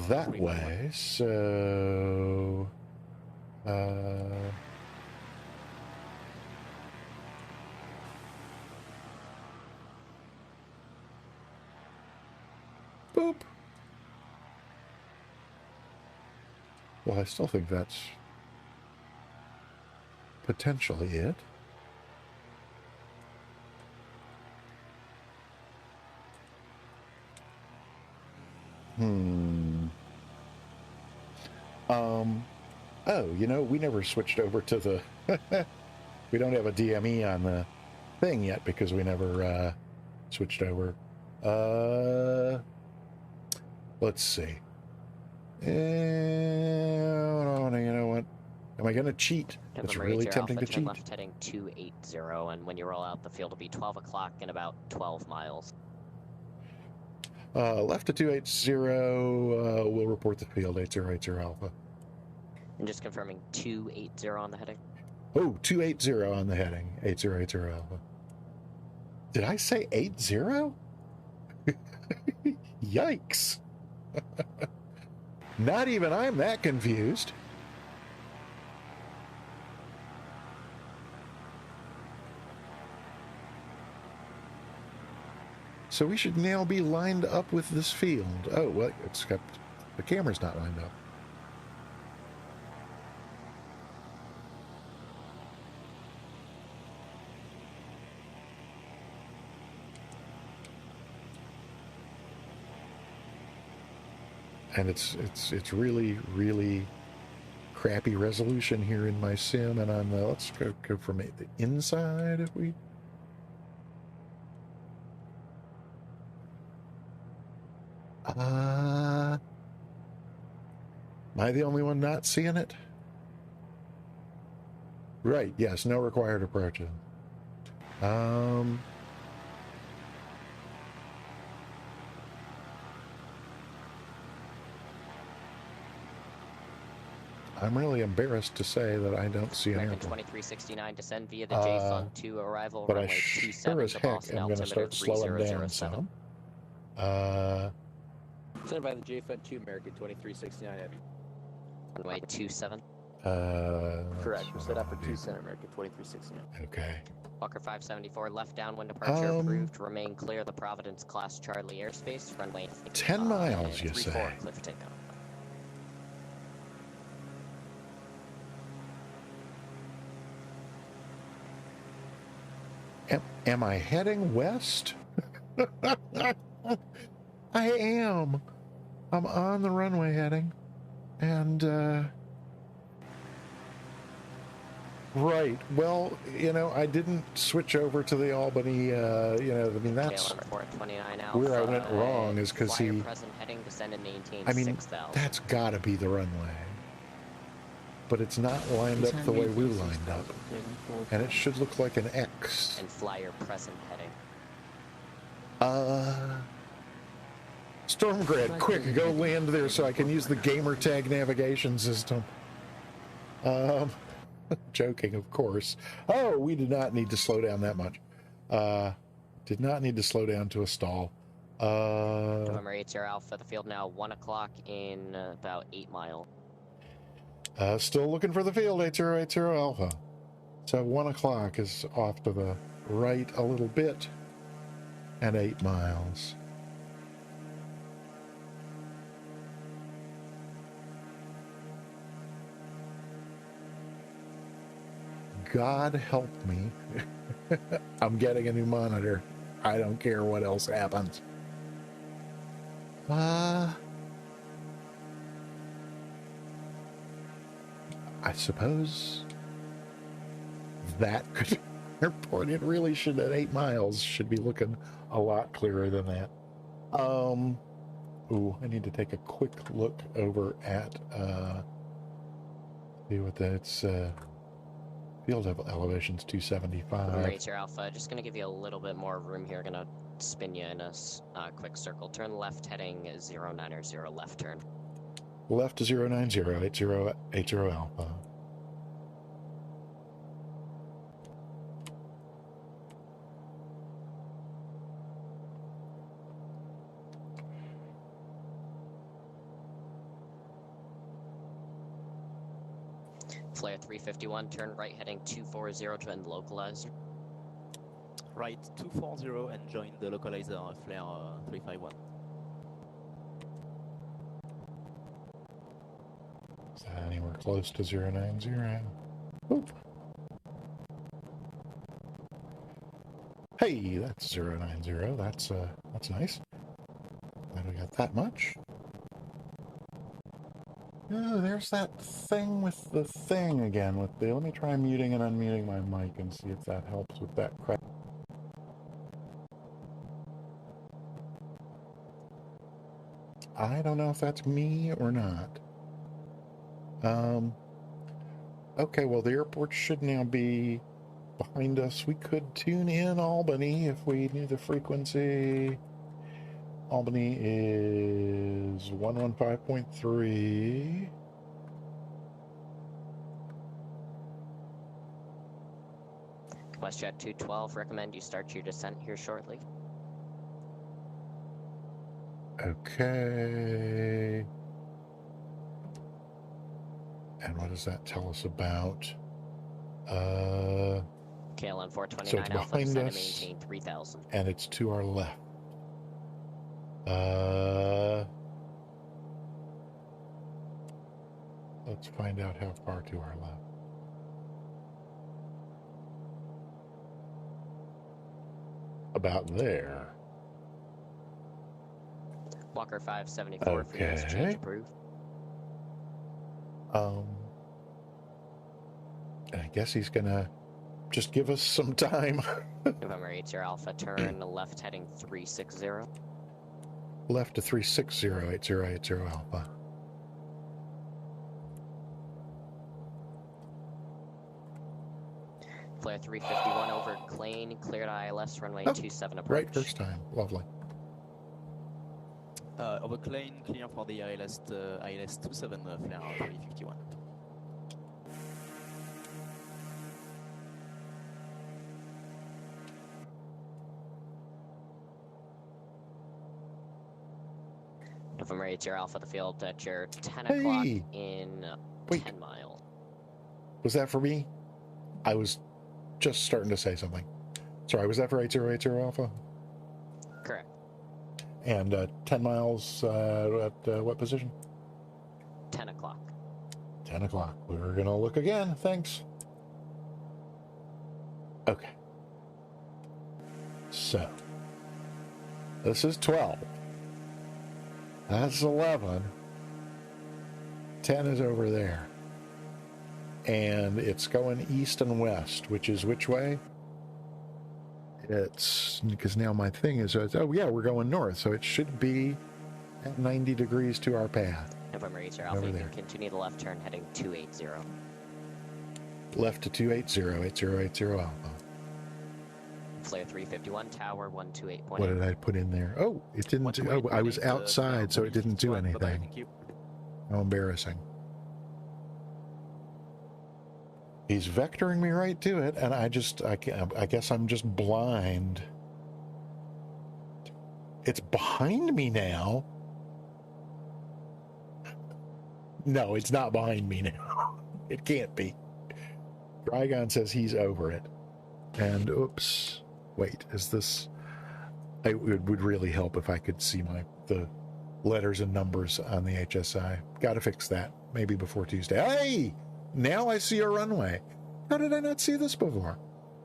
Speaker 1: that way. So boop. Well, I still think that's potentially it. Oh, we never switched over to the... we don't have a DME on the thing yet because we never switched over. Let's see. You know what? Am I going to cheat? It's really tempting to cheat.
Speaker 2: Left heading 280, and when you roll out, the field will be 12 o'clock in about 12 miles.
Speaker 1: Left to 280, we'll report the field, 8080 Alpha.
Speaker 2: And just confirming 280 on the heading.
Speaker 1: Oh, 280 on the heading, 8080 Alpha. Did I say 80? Yikes. Not even I'm that confused. So we should now be lined up with this field. Oh, well, except the camera's not lined up. And it's really, really crappy resolution here in my sim. And on the, let's go from the inside if we... Am I the only one not seeing it? Right, yes, no required approaches. I'm really embarrassed to say that I don't see an airplane.
Speaker 2: 2369, descend via the J Fund to arrival
Speaker 1: but
Speaker 2: runway
Speaker 1: I
Speaker 2: 27
Speaker 1: sure as
Speaker 2: to
Speaker 1: heck
Speaker 2: Boston,
Speaker 1: am going to
Speaker 2: altimeter
Speaker 1: start slowing down
Speaker 2: 3007.
Speaker 1: some.
Speaker 22: Sent by the J Fund 2 American 2369 Heavy.
Speaker 2: Runway 27.
Speaker 22: Correct. We're set up for 2 Center American 2369.
Speaker 1: Okay.
Speaker 2: Walker 574, left downwind departure approved. Remain clear of the Providence class Charlie airspace. Runway
Speaker 1: 10 miles, you say?
Speaker 2: Cliff takeoff.
Speaker 1: Am I heading west? I am. I'm on the runway heading. And, Right. Well, I didn't switch over to the Albany, that's
Speaker 2: KLM 429 Alpha.
Speaker 1: where I went wrong is because
Speaker 2: flyer present heading, descend and maintain
Speaker 1: I mean,
Speaker 2: 6,000.
Speaker 1: that's got to be the runway. But it's not lined up the way we lined up. And it should look like an X.
Speaker 2: And flyer present heading.
Speaker 1: Stormgrid, quick, go land there so I can use the gamer tag navigation system. Joking, of course. Oh, we did not need to slow down that much. Did not need to slow down to a stall.
Speaker 2: November 80 Alpha, the field now 1 o'clock in about 8 miles.
Speaker 1: Still looking for the field, 8080 Alpha. So 1 o'clock is off to the right a little bit and 8 miles. God help me. I'm getting a new monitor. I don't care what else happens. I suppose that could airport. It really should, at 8 miles, should be looking a lot clearer than that. Ooh, I need to take a quick look over at see what that's field elevation's 275.
Speaker 2: Raise your Alpha. Just gonna give you a little bit more room here. Gonna spin you in a quick circle. Turn left, heading 090 left turn.
Speaker 1: Left to 090 8080 Alpha.
Speaker 2: Flare 351, turn right heading 240 to end localizer.
Speaker 3: Right 240 and join the localizer flare 351.
Speaker 1: Is that anywhere close to 090? Oop. Hey, that's 090. That's nice. Glad we got that much. Oh, there's that thing with the thing again. Let me try muting and unmuting my mic and see if that helps with that crap. I don't know if that's me or not. Okay, well, the airport should now be behind us. We could tune in Albany if we knew the frequency. Albany is 115.3.
Speaker 2: WestJet 212, recommend you start your descent here shortly.
Speaker 1: Okay. And what does that tell us about?
Speaker 2: KLM 429
Speaker 1: so it's
Speaker 2: Alpha,
Speaker 1: behind
Speaker 2: descend
Speaker 1: us,
Speaker 2: and maintain 3,000.
Speaker 1: and it's to our left. Let's find out how far to our left. About there.
Speaker 2: Walker 574, frequency change approved.
Speaker 1: I guess he's gonna just give us some time.
Speaker 2: November 80 Alpha, turn left heading 360.
Speaker 1: Left to 360, 8080 Alpha.
Speaker 2: Flare 351 over Klein, cleared ILS, runway 27 approach.
Speaker 1: Right first time. Lovely.
Speaker 3: Over Klein, clear for the ILS 27 flare 351.
Speaker 2: November 80 Alpha, the field at your 10 o'clock in 10 mile.
Speaker 1: Was that for me? I was just starting to say something. Sorry, was that for 8080 Alpha?
Speaker 2: Correct.
Speaker 1: And 10 miles at what position?
Speaker 2: 10 o'clock.
Speaker 1: 10 o'clock. We're going to look again. Thanks. Okay. So, this is 12. That's 11. 10 is over there. and it's going east and west, which is which way? It's because now my thing is, oh yeah, we're going north, so it should be at 90 degrees to our path.
Speaker 2: November 8 Alpha, you can continue the left turn heading 280.
Speaker 1: Left to 280, 8080 Alpha.
Speaker 2: Flare 351, tower 128.8.
Speaker 1: What did I put in there? Oh, it didn't do, oh, I was outside, so it didn't do anything. How embarrassing. He's vectoring me right to it, and I guess I'm just blind. It's behind me now. No, it's not behind me now. It can't be. Drygon says he's over it. And oops. Wait, is this... It would really help if I could see the letters and numbers on the HSI. Gotta fix that. Maybe before Tuesday. Hey! Now I see a runway. How did I not see this before?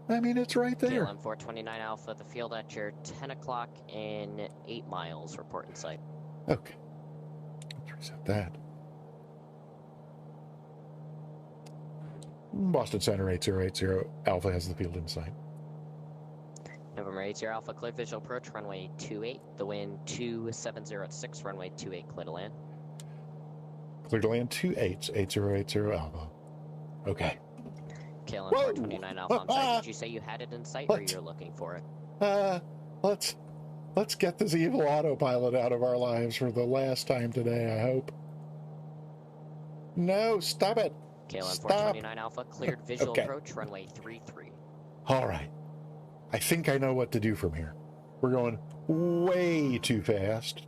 Speaker 1: I mean, it's right there.
Speaker 2: KLM 429 Alpha, the field at your 10 o'clock in 8 miles. Report in sight.
Speaker 1: Okay. Let's reset that. Boston Center 8080 Alpha has the field in sight.
Speaker 2: November 80 Alpha, clear visual approach, runway 28. The wind 27 at 6, runway 28, clear to land.
Speaker 1: Clear to land 28, 8080 Alpha. Okay.
Speaker 2: KLM 429 Alpha, I'm sorry, did you say you had it in sight or you're looking for it?
Speaker 1: Let's get this evil autopilot out of our lives for the last time today, I hope. No, stop it.
Speaker 2: KLM 429 Alpha, cleared visual approach, runway 33.
Speaker 1: All right. I think I know what to do from here. We're going way too fast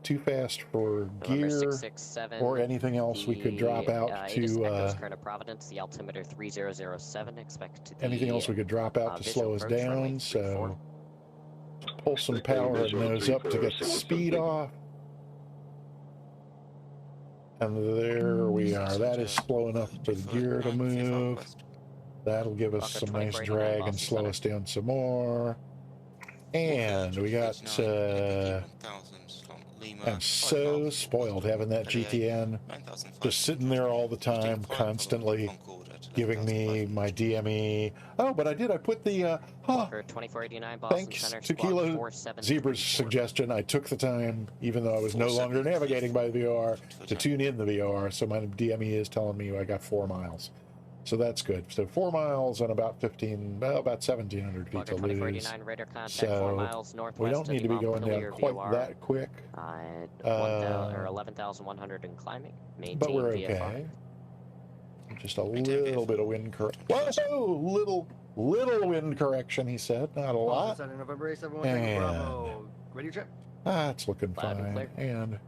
Speaker 1: for gear
Speaker 2: 667,
Speaker 1: or anything else we could drop out to
Speaker 2: Providence, the altimeter 3007, expect
Speaker 1: anything else we could drop out to slow us down, so pull some power and nose up to get the speed off. And there we are. That is slow enough for the gear to move. That'll give us some nice drag and slow us down some more. And we got, I'm so spoiled having that GTN just sitting there all the time, constantly giving me my DME. Oh, but I put the, thanks to Kilo Zebra's suggestion, I took the time, even though I was no longer navigating by the VOR, to tune in the VOR, so my DME is telling me I got 4 miles. So that's good. So 4 miles and about 1,700 feet to lose. So we don't need to be going down quite that quick.
Speaker 2: 11,100 and climbing.
Speaker 1: But we're okay. Just a little bit of wind correction. Whoa! Little wind correction, he said. Not a lot. And
Speaker 16: ready trip.
Speaker 1: That's looking fine. And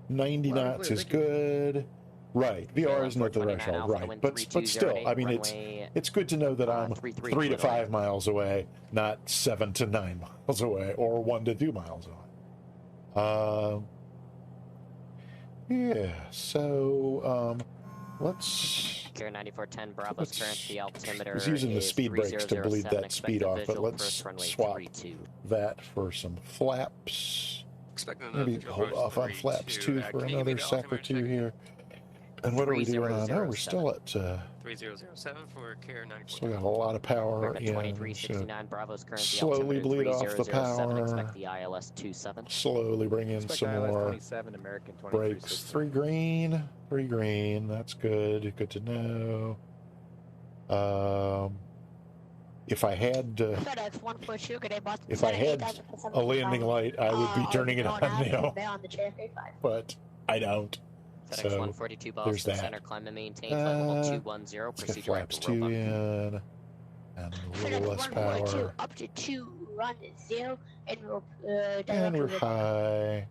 Speaker 1: 90 knots is good. Right, VR isn't at the threshold, right? But still, I mean, it's good to know that I'm 3 to 5 miles away, not 7 to 9 miles away, or 1 to 2 miles away. Yeah. So let's.
Speaker 2: Care 9410 Bravo's current, the altimeter.
Speaker 1: He's using the speed brakes to bleed that speed off, but let's swap that for some flaps. Maybe hold off on flaps too for another sec or two here. And what are we doing on? Oh, we're still at
Speaker 7: 3007 for Care 94.
Speaker 1: Still got a lot of power in.
Speaker 2: 2369 Bravo's current.
Speaker 1: Slowly bleed off the power.
Speaker 2: Expect the ILS 27.
Speaker 1: Slowly bring in some more brakes. 3 green. 3 green. That's good. Good to know. If I had a landing light, I would be turning it on now. But I don't.
Speaker 2: FedEx
Speaker 1: So
Speaker 2: 142
Speaker 1: there's
Speaker 2: Boston
Speaker 1: that.
Speaker 2: Center, climb and maintain flight level 210,
Speaker 1: Let's
Speaker 2: proceed
Speaker 1: get
Speaker 2: direct
Speaker 1: flaps
Speaker 2: to
Speaker 1: 2
Speaker 2: robot.
Speaker 1: in, and a little less power.
Speaker 4: Up to 2, run 0, and we'll
Speaker 1: And we're high,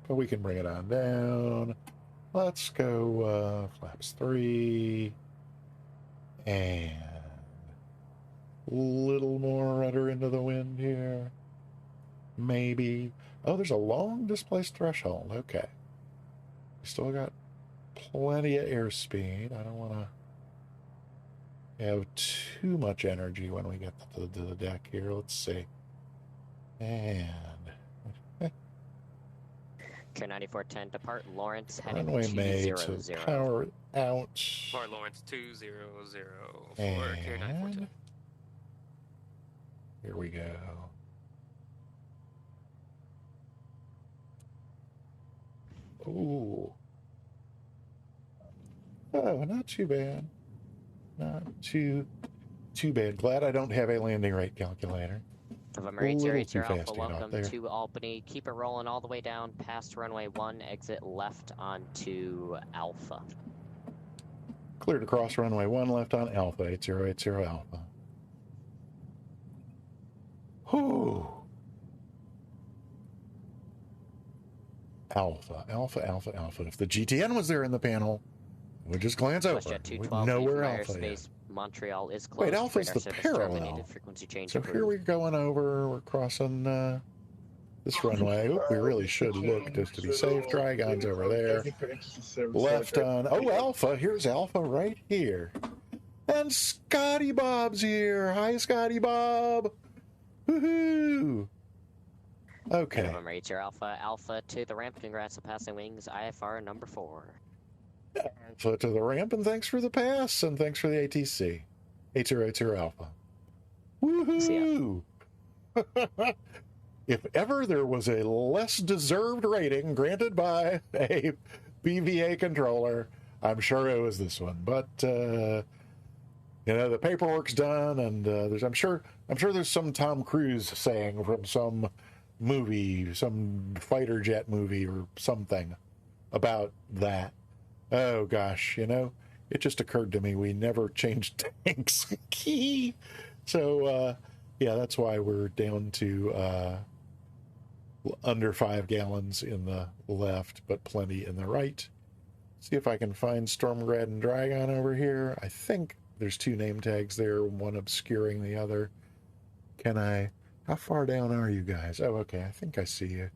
Speaker 1: but we can bring it on down. Let's go flaps 3, and a little more rudder into the wind here. Maybe. Oh, there's a long displaced threshold. Okay. We still got plenty of airspeed. I don't want to have too much energy when we get to the deck here. Let's see. And
Speaker 2: Clear 9410, depart Lawrence, heading
Speaker 1: Runway made, so
Speaker 2: 200.
Speaker 1: power out.
Speaker 7: Bar Lawrence 200 for clear
Speaker 1: And
Speaker 7: 9410.
Speaker 1: here we go. Ooh. Oh, not too bad. Not too bad. Glad I don't have a landing rate calculator.
Speaker 2: November
Speaker 1: A
Speaker 2: 80
Speaker 1: little
Speaker 2: 80
Speaker 1: too
Speaker 2: Alpha,
Speaker 1: fast to get out
Speaker 2: welcome
Speaker 1: there.
Speaker 2: to Albany. Keep it rolling all the way down past runway 1, exit left onto Alpha.
Speaker 1: Clear to cross runway 1 left on Alpha, 8080 Alpha. Whew. Alpha, Alpha, Alpha, Alpha. If the GTN was there in the panel, we'd just glance over.
Speaker 2: WestJet
Speaker 1: We'd
Speaker 2: 212,
Speaker 1: know where
Speaker 2: Fire
Speaker 1: Alpha
Speaker 2: Space,
Speaker 1: is.
Speaker 2: Montreal is closed.
Speaker 1: Wait, Alpha's
Speaker 2: Radar
Speaker 1: the
Speaker 2: service
Speaker 1: parallel.
Speaker 2: terminated. Frequency change
Speaker 1: So
Speaker 2: approved.
Speaker 1: here we're going over, we're crossing this runway. Oop, we really should look just to be safe. Dragon's over there. Left on, oh, Alpha, here's Alpha right here. And Scotty Bob's here. Hi, Scotty Bob. Woohoo. Okay.
Speaker 2: November 80 Alpha, Alpha to the ramp. Congrats on passing wings. IFR number 4.
Speaker 1: Alpha to the ramp, and thanks for the pass, and thanks for the ATC. 8080 Alpha. Woohoo! If ever there was a less deserved rating granted by a BVA controller, I'm sure it was this one. But you know, the paperwork's done, and I'm sure there's some Tom Cruise saying from some movie, some fighter jet movie or something about that. Oh gosh, you know, it just occurred to me we never changed tanks. So yeah, that's why we're down to under 5 gallons in the left, but plenty in the right. See if I can find Stormgrad and Dragon over here. I think there's 2 name tags there, one obscuring the other. Can I? How far down are you guys? Oh, okay, I think I see you.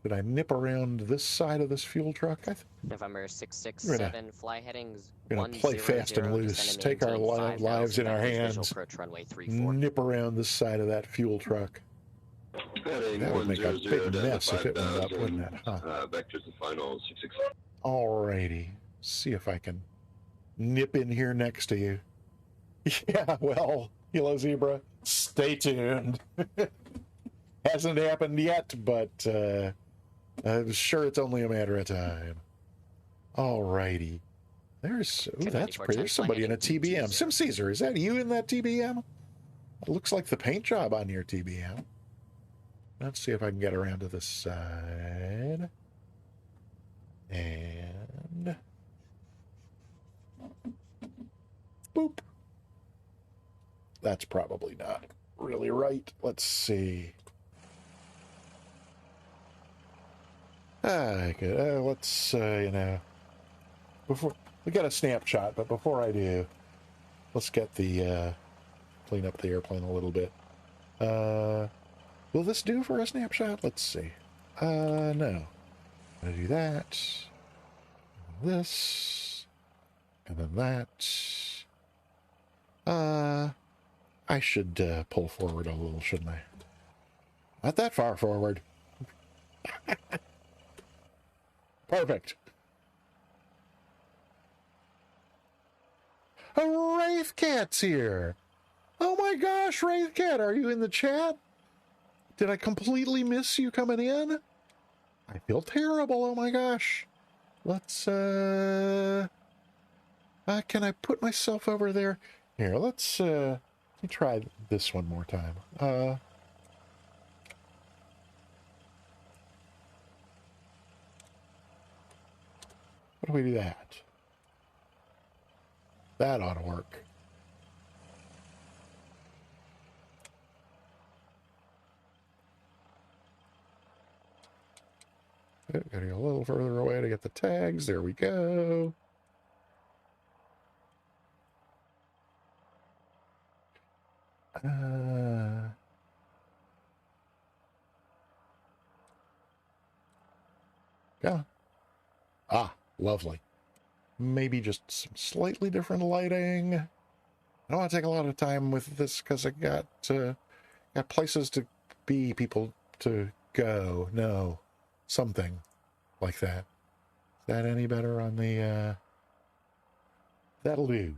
Speaker 1: Should I nip around this side of this fuel truck?
Speaker 2: November 667, fly headings.
Speaker 1: We're going to play fast and loose, take our lives in our hands, nip around this side of that fuel truck. That would make a big mess if it went up, wouldn't it? Huh?
Speaker 19: Vectors to final 667.
Speaker 1: Alrighty. See if I can nip in here next to you. Yeah, well, Hello Zebra, stay tuned. Hasn't happened yet, but I'm sure it's only a matter of time. Alrighty. There's, ooh, that's pretty. There's somebody in a TBM. Sim Caesar, is that you in that TBM? It looks like the paint job on your TBM. Let's see if I can get around to this side. And boop. That's probably not really right. Let's see. Let's, you know, before we got a snapshot, but before I do, let's get the, clean up the airplane a little bit. Will this do for a snapshot? Let's see. No. I'm gonna do that. This. And then that. I should pull forward a little, shouldn't I? Not that far forward. Perfect. A Wraithcat's here. Oh my gosh, Wraithcat, are you in the chat? Did I completely miss you coming in? I feel terrible, oh my gosh. Let's, can I put myself over there? Here, let's, let me try this one more time. What do we do that? That ought to work. Gotta go a little further away to get the tags. There we go. Yeah. Ah, lovely. Maybe just some slightly different lighting. I don't want to take a lot of time with this because I got places to be, people to go. No, something. like that. Is that any better on the, that'll do.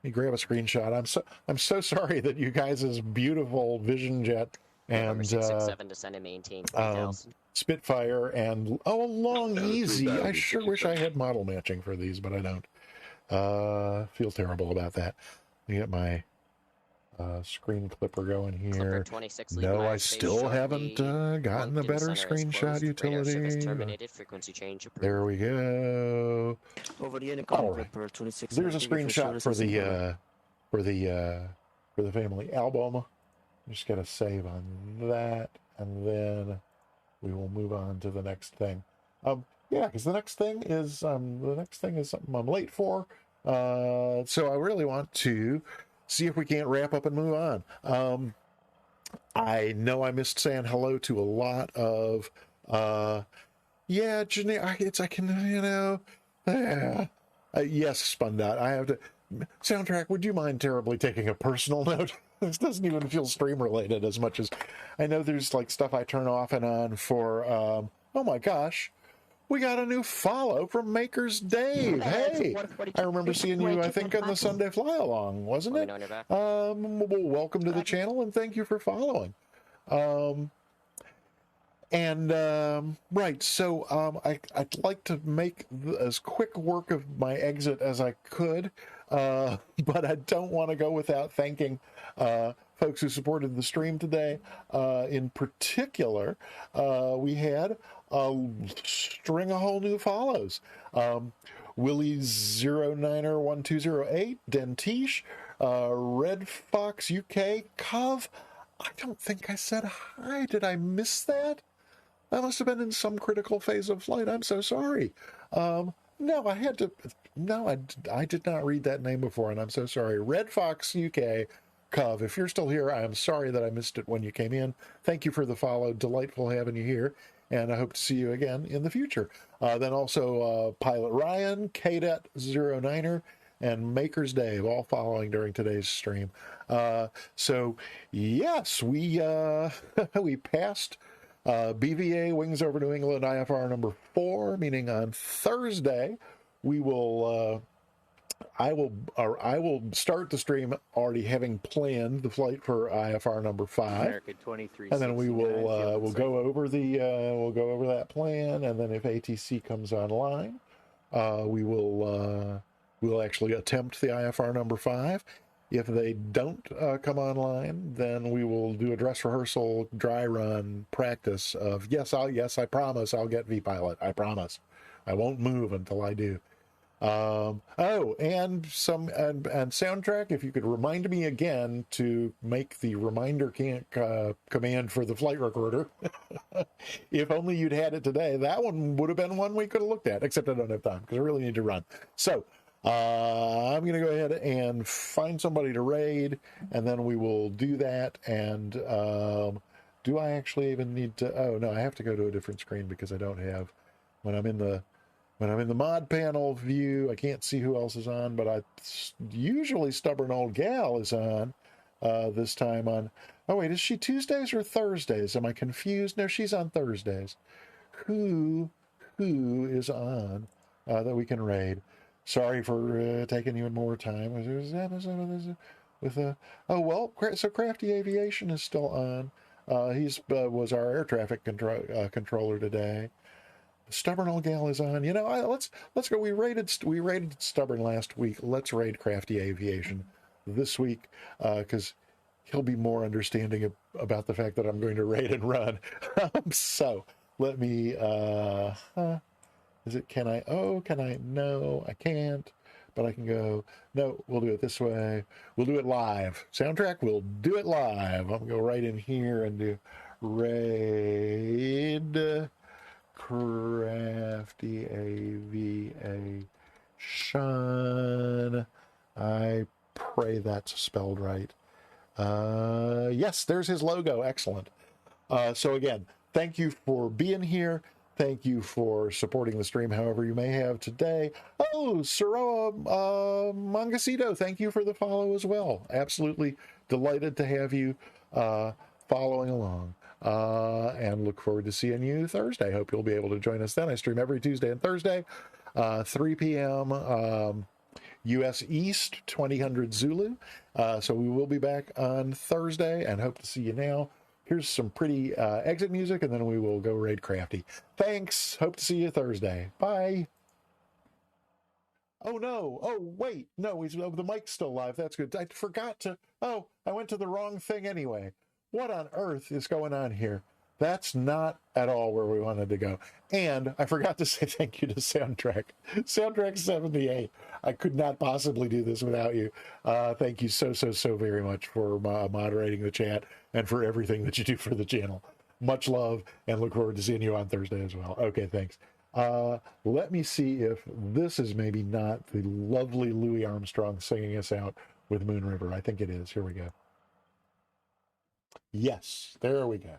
Speaker 1: Let me grab a screenshot. I'm so sorry that you guys' beautiful Vision Jet
Speaker 2: November
Speaker 1: and
Speaker 2: 667, descend and maintain 3000.
Speaker 1: Spitfire and long easy. I
Speaker 19: 3,000,
Speaker 1: sure wish I had model matching for these, but I don't. Feel terrible about that. Let me get my screen clipper going here.
Speaker 2: Clipper 26,
Speaker 1: No, I still haven't gotten a better screenshot utility.
Speaker 2: Radar service terminated. Frequency change approved.
Speaker 1: There we go.
Speaker 14: Over the intercom,
Speaker 1: All right.
Speaker 14: Clipper 26.
Speaker 1: There's a screenshot for the family album. Just got to save on that, and then we will move on to the next thing. Yeah, because the next thing is something I'm late for. So I really want to see if we can't wrap up and move on. I know I missed saying hello to a lot of Janae. I can yes, Spundot. I have to. Soundtrack, would you mind terribly taking a personal note? This doesn't even feel stream related as much as I know there's like stuff I turn off and on for. Oh my gosh, we got a new follow from Maker's Dave. Hey, I remember seeing you, I think, on the Sunday Fly Along, wasn't it? Well, welcome to the channel and thank you for following. Right, so I'd like to make as quick work of my exit as I could, but I don't want to go without thanking folks who supported the stream today. In particular, we had a string of whole new follows. Willie09er1208, Dentiche, Red Fox UK, Cov. I don't think I said hi. Did I miss that? I must have been in some critical phase of flight. I'm so sorry. No, I did not read that name before, and I'm so sorry. Red Fox UK, Cov, if you're still here, I am sorry that I missed it when you came in. Thank you for the follow. Delightful having you here, and I hope to see you again in the future. Then also Pilot Ryan, Cadet09er, and Maker's Dave, all following during today's stream. So, yes, we passed BVA Wings Over New England IFR number 4, meaning on Thursday we will I will start the stream already having planned the flight for IFR number 5.
Speaker 22: American 23.
Speaker 1: And then we will we'll go over that plan, and then if ATC comes online, we'll actually attempt the IFR number 5. If they don't come online, then we will do a dress rehearsal, dry run practice of yes, I promise I'll get V-Pilot. I promise. I won't move until I do. And soundtrack, if you could remind me again to make the reminder command for the flight recorder. If only you'd had it today, that one would have been one we could have looked at, except I don't have time because I really need to run. So I'm going to go ahead and find somebody to raid, and then we will do that. And do I actually even need to? Oh no, I have to go to a different screen because I don't have when I'm in the mod panel view. I can't see who else is on, but usually Stubborn Old Gal is on this time on. Oh wait, is she Tuesdays or Thursdays? Am I confused? No, she's on Thursdays. Who is on that we can raid? Sorry for taking even more time. So Crafty Aviation is still on. He's was our air traffic controller today. Stubborn Old Gal is on. Let's go. We rated Stubborn last week. Let's raid Crafty Aviation this week because he'll be more understanding about the fact that I'm going to raid and run. So let me. Is it, can I? No, I can't. But I can go, no, we'll do it this way. We'll do it live. Soundtrack, we'll do it live. I'm going to go right in here and do raid Crafty Aviation. I pray that's spelled right. Yes, there's his logo. Excellent. So again, thank you for being here. Thank you for supporting the stream however you may have today. Oh, Saroa Mangasito, thank you for the follow as well. Absolutely delighted to have you following along. And look forward to seeing you Thursday. Hope you'll be able to join us then. I stream every Tuesday and Thursday, 3 p.m. U.S. East, 2000 Zulu. So we will be back on Thursday and hope to see you now. Here's some pretty exit music, and then we will go raid Crafty. Thanks. Hope to see you Thursday. Bye. Oh, no. Oh, wait. No, the mic's still live. That's good. I forgot to... Oh, I went to the wrong thing anyway. What on earth is going on here? That's not at all where we wanted to go. And I forgot to say thank you to Soundtrack. Soundtrack 78. I could not possibly do this without you. Thank you so very much for moderating the chat and for everything that you do for the channel. Much love, and look forward to seeing you on Thursday as well. Okay, thanks. Let me see if this is maybe not the lovely Louis Armstrong singing us out with Moon River. I think it is. Here we go. Yes, there we go.